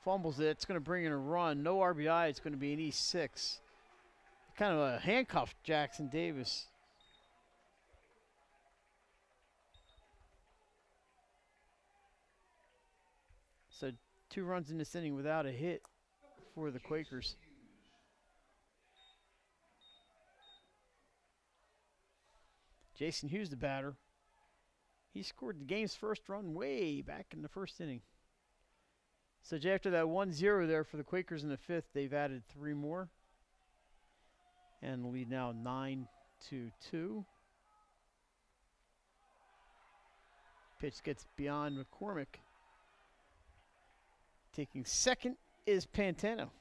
fumbles it. It's going to bring in a run. No RBI, it's going to be an E6. Kind of a handcuff Jackson Davis. So 2 runs in this inning without a hit for the Quakers. Jason Hughes, the batter. He scored the game's first run way back in the first inning. So after that 1-0 there for the Quakers in the 5th, they've added 3 more. And the lead now 9-2. Pitch gets beyond McCormick. Taking second is Pantano.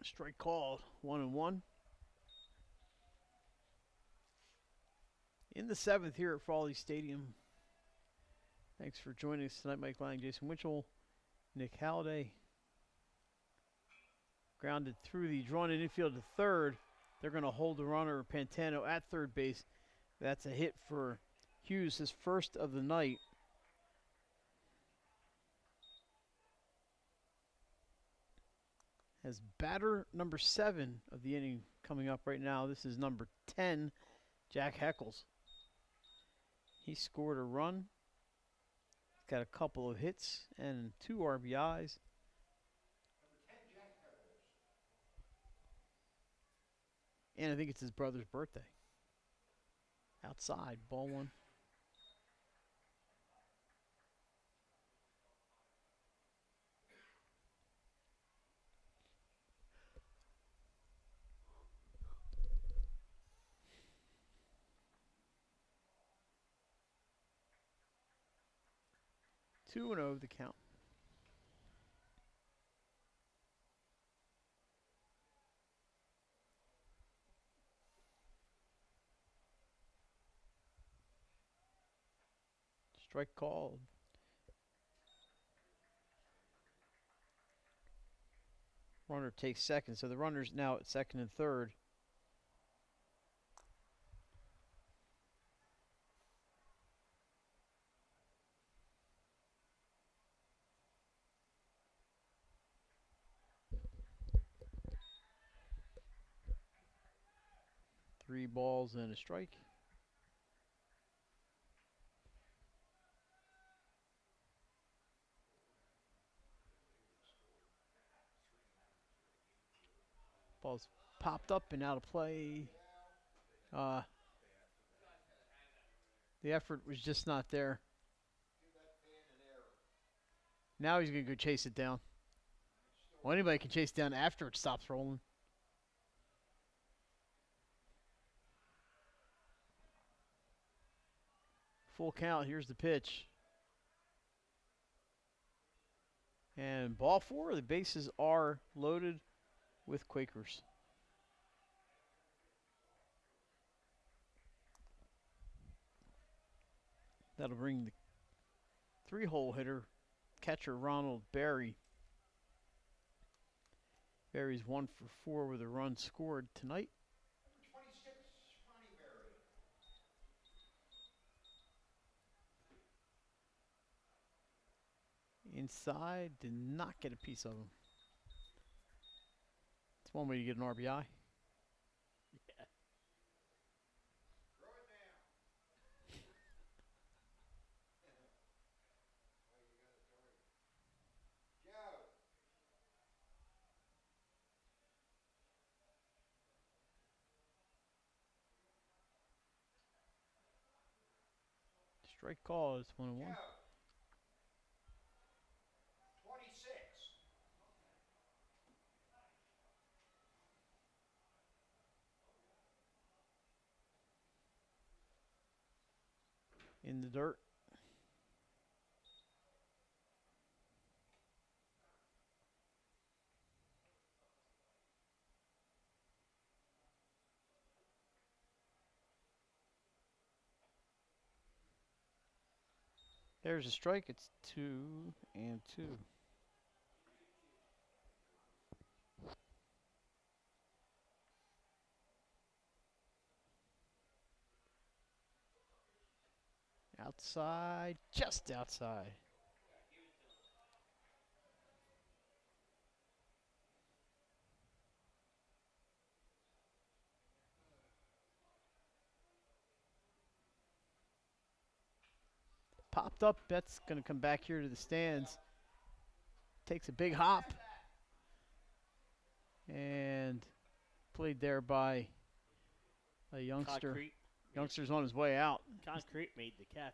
Strike called, 1-1. In the 7th here at Frawley Stadium. Thanks for joining us tonight, Mike Lang, Jason Winchell, Nick Halliday. Grounded through the drawn-in infield to third. They're going to hold the runner, Pantano, at third base. That's a hit for Hughes, his first of the night. As batter number 7 of the inning coming up right now. This is number 10, Jack Heckles. He scored a run. He's got a couple of hits and 2 RBIs. And I think it's his brother's birthday. Outside, ball 1. Two and 0 the count. Strike called. Runner takes second, so the runner's now at second and third. Three balls and a strike. Ball's popped up and out of play. The effort was just not there. Now he's going to go chase it down. Well, anybody can chase it down after it stops rolling. Full count. Here's the pitch. And ball 4. The bases are loaded with Quakers. That'll bring the 3-hole hitter, catcher Ronald Berry. Berry's 1 for 4 with a run scored tonight. 26, Ronnie Berry. Inside, did not get a piece of him. It's one way to get an RBI. Yeah. Throw it down. Joe. Strike call is 1-1. Joe. 26. In the dirt. There's a strike. It's 2-2. Outside, just outside. Popped up. Bet's going to come back here to the stands. Takes a big hop. And played there by a youngster. Concrete. Youngster's on his way out. Concrete made the catch.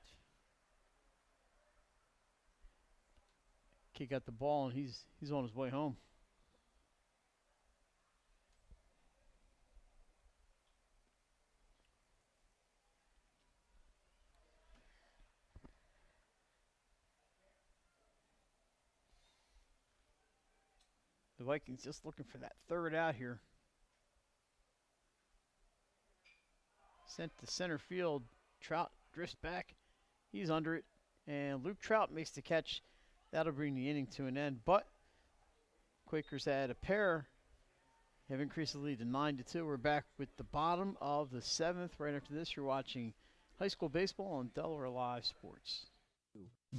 Kid got the ball and he's on his way home. The Vikings just looking for that third out here. Sent to center field. Trout drifts back. He's under it. And Luke Trout makes the catch. That'll bring the inning to an end. But Quakers had a pair. Have increased the lead to 9-2. We're back with the bottom of the 7th. Right after this, you're watching high school baseball on Delaware Live Sports.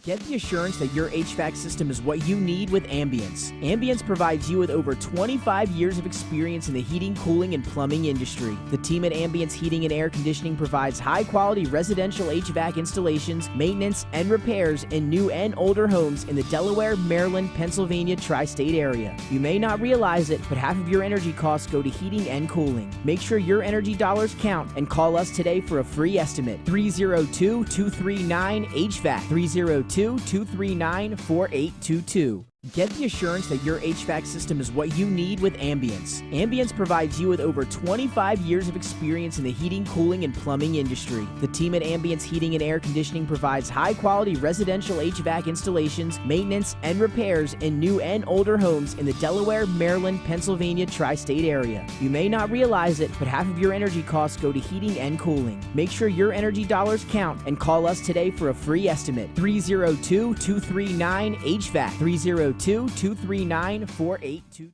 Get the assurance that your HVAC system is what you need with Ambience. Ambience provides you with over 25 years of experience in the heating, cooling, and plumbing industry. The team at Ambience Heating and Air Conditioning provides high-quality residential HVAC installations, maintenance, and repairs in new and older homes in the Delaware, Maryland, Pennsylvania tri-state area. You may not realize it, but half of your energy costs go to heating and cooling. Make sure your energy dollars count and call us today for a free estimate. 302-239-HVAC. 302-239-4822. Get the assurance that your HVAC system is what you need with Ambience. Ambience provides you with over 25 years of experience in the heating, cooling, and plumbing industry. The team at Ambience Heating and Air Conditioning provides high-quality residential HVAC installations, maintenance, and repairs in new and older homes in the Delaware, Maryland, Pennsylvania tri-state area. You may not realize it, but half of your energy costs go to heating and cooling. Make sure your energy dollars count and call us today for a free estimate. 302-239-HVAC. 302-239-4822.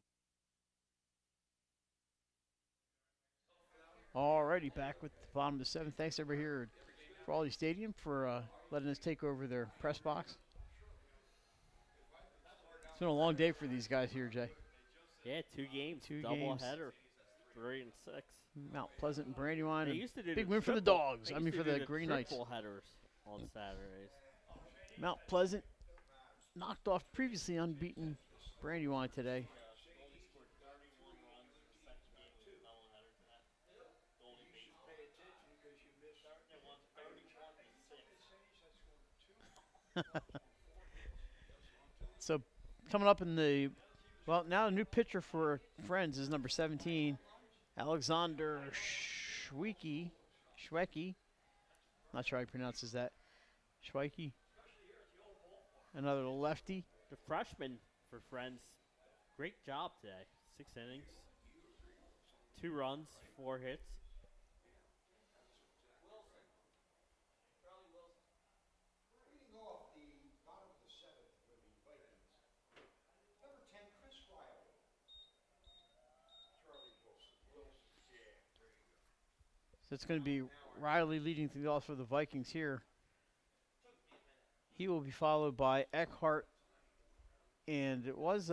Alrighty, back with the bottom of the 7th. Thanks everybody here at Frawley Stadium for letting us take over their press box. It's been a long day for these guys here, Jay. Yeah, 2 games. Two double games. header. 3 and 6. Mount Pleasant and Brandywine. They And used to do big the win for the triple- Dogs. they I mean used for to do the Green Knights. triple headers on Saturdays. Mount Pleasant knocked off previously unbeaten Brandywine today. So coming up in the, well, now a new pitcher for Friends is number 17, Alexander Schwecki. Not sure how he pronounces that. Schwecki. Another lefty. The freshman for Friends, great job today. 6 innings, 2 runs, 4 hits. Reading off the bottom So it's going to be Riley leading things off for the Vikings here. He will be followed by Eckhart, and it was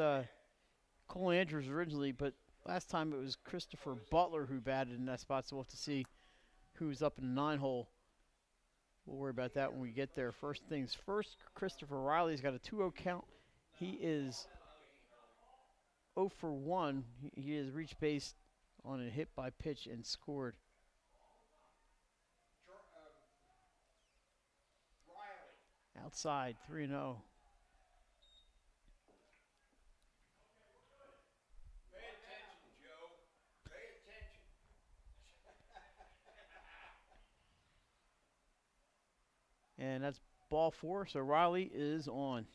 Cole Andrews originally, but last time it was Christopher Butler who batted in that spot, so we'll have to see who's up in the 9-hole. We'll worry about that when we get there. First things first, Christopher Riley's got a 2-0 count. He is 0 for 1. He has reached base on a hit by pitch and scored. Outside, 3-0. And that's ball 4, so Riley is on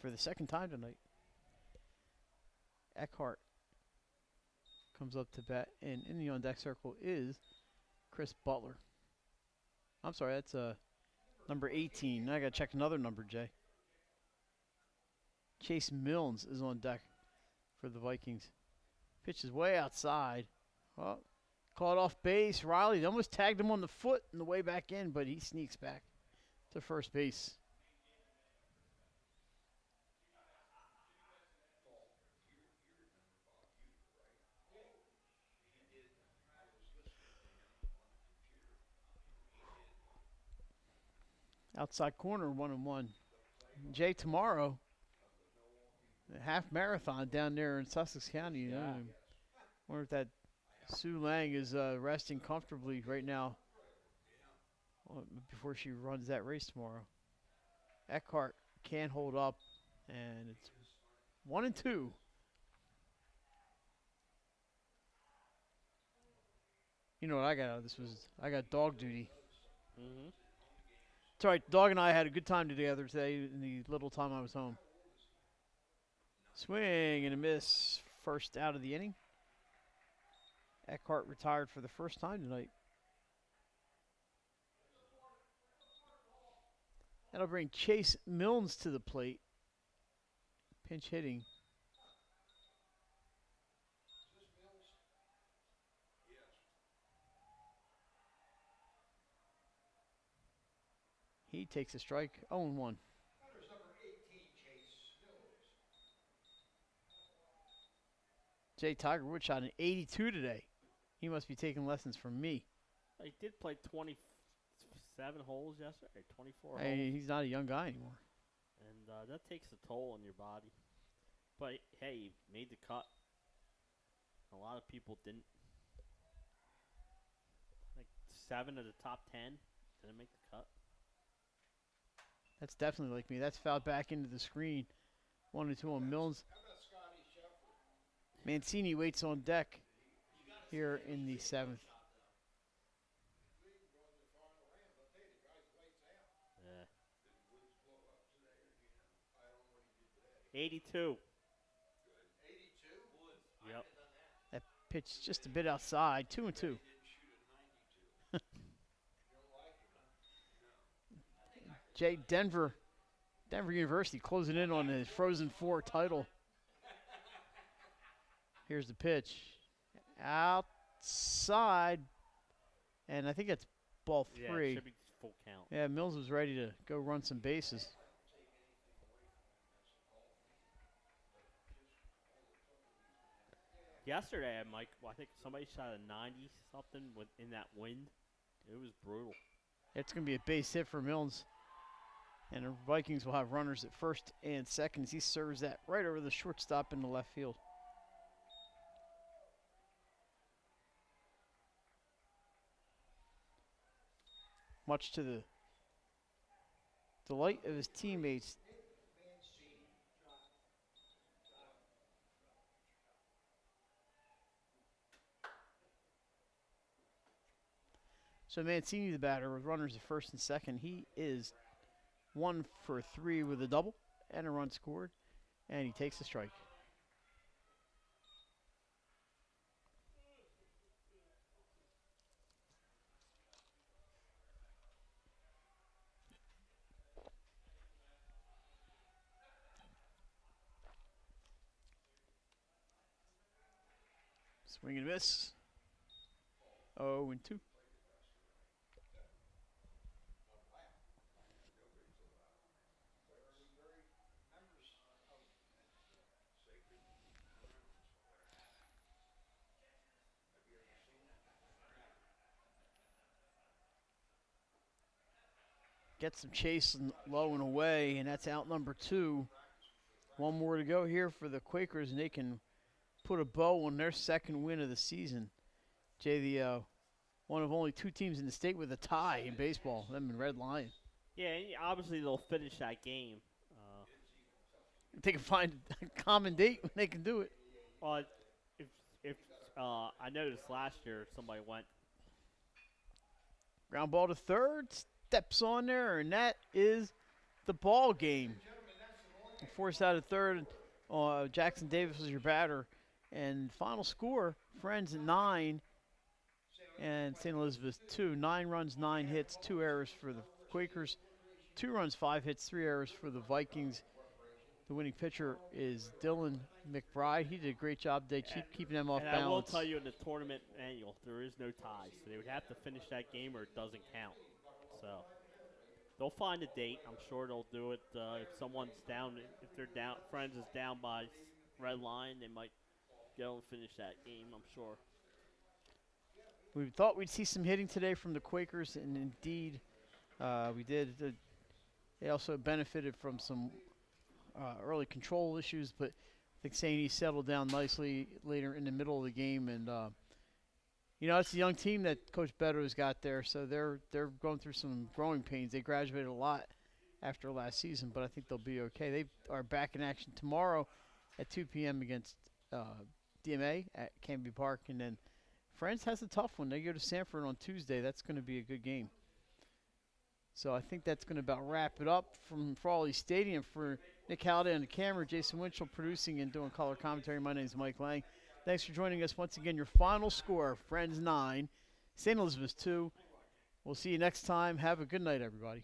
for the second time tonight. Eckhart comes up to bat, and in the on-deck circle is Chris Butler. I'm sorry, that's number 18. Now I got to check another number, Jay. Chase Milnes is on deck for the Vikings. Pitch is way outside. Oh, caught off base. Riley almost tagged him on the foot on the way back in, but he sneaks back to first base. Outside corner, 1-1. Jay, tomorrow, a half marathon down there in Sussex County. You know, I wonder if that Sue Lang is resting comfortably right now before she runs that race tomorrow. Eckhart can't hold up, and it's 1-2. You know what I got out of this was I got dog duty. Mm-hmm. It's all right. Dog and I had a good time together today in the little time I was home. Swing and a miss. First out of the inning. Eckhart retired for the first time tonight. That'll bring Chase Milnes to the plate. Pinch hitting. He takes a strike, 0-1. Jay Tiger Woods shot an 82 today. He must be taking lessons from me. He did play 27 holes yesterday, 24 Hey, holes. he's not a young guy anymore. And that takes a toll on your body. But, hey, he made the cut. A lot of people didn't. Like 7 of the top 10 didn't make the cut. That's definitely like me. That's fouled back into the screen. 1-2 on Milnes. Mancini waits on deck here in the 7th. Yeah. 82. Yep. That pitch just a bit outside. 2-2. Jay, Denver University closing in on his Frozen Four title. Here's the pitch. Outside. And I think that's ball 3. Yeah, it should be full count. Yeah, Mills was ready to go run some bases. Yesterday, Mike, I think somebody shot a 90-something in that wind. It was brutal. It's going to be a base hit for Milnes. And the Vikings will have runners at first and second as he serves that right over the shortstop in the left field. Much to the delight of his teammates. So Mancini, the batter, with runners at first and second. He is 1 for 3 with a double and a run scored, and he takes a strike. Swing and miss. 0-2. Gets some chase low and away, and that's out number 2. One more to go here for the Quakers, and they can put a bow on their second win of the season. Jay, the one of only 2 teams in the state with a tie in baseball, them and Red Lion. Yeah, and obviously they'll finish that game. If they can find a common date when they can do it. Well, if I noticed last year somebody went. Ground ball to third, steps on there, and that is the ball game. Forced out of third, Jackson Davis was your batter. And final score, Friends 9 and St. Elizabeth 2. 9 runs, 9 hits, 2 errors for the Quakers. 2 runs, 5 hits, 3 errors for the Vikings. The winning pitcher is Dylan McBride. He did a great job today, keeping them off balance. And I will tell you, in the tournament annual, there is no ties. So they would have to finish that game or it doesn't count. So they'll find a date. I'm sure they'll do it. If someone's down, if they're down, Friends is down by Red Line, they might go and finish that game, I'm sure. We thought we'd see some hitting today from the Quakers, and indeed we did. They also benefited from some early control issues, but I think St. E settled down nicely later in the middle of the game. And, it's a young team that Coach Beddoes got there, so they're going through some growing pains. They graduated a lot after last season, but I think they'll be okay. They are back in action tomorrow at 2 p.m. against DMA at Canby Park, and then Friends has a tough one. They go to Sanford on Tuesday. That's going to be a good game. So I think that's going to about wrap it up from Frawley Stadium. For Nick Halliday on the camera, Jason Winchell producing and doing color commentary. My name is Mike Lang. Thanks for joining us once again. Your final score, Friends 9, St. Elizabeth 2. We'll see you next time. Have a good night, everybody.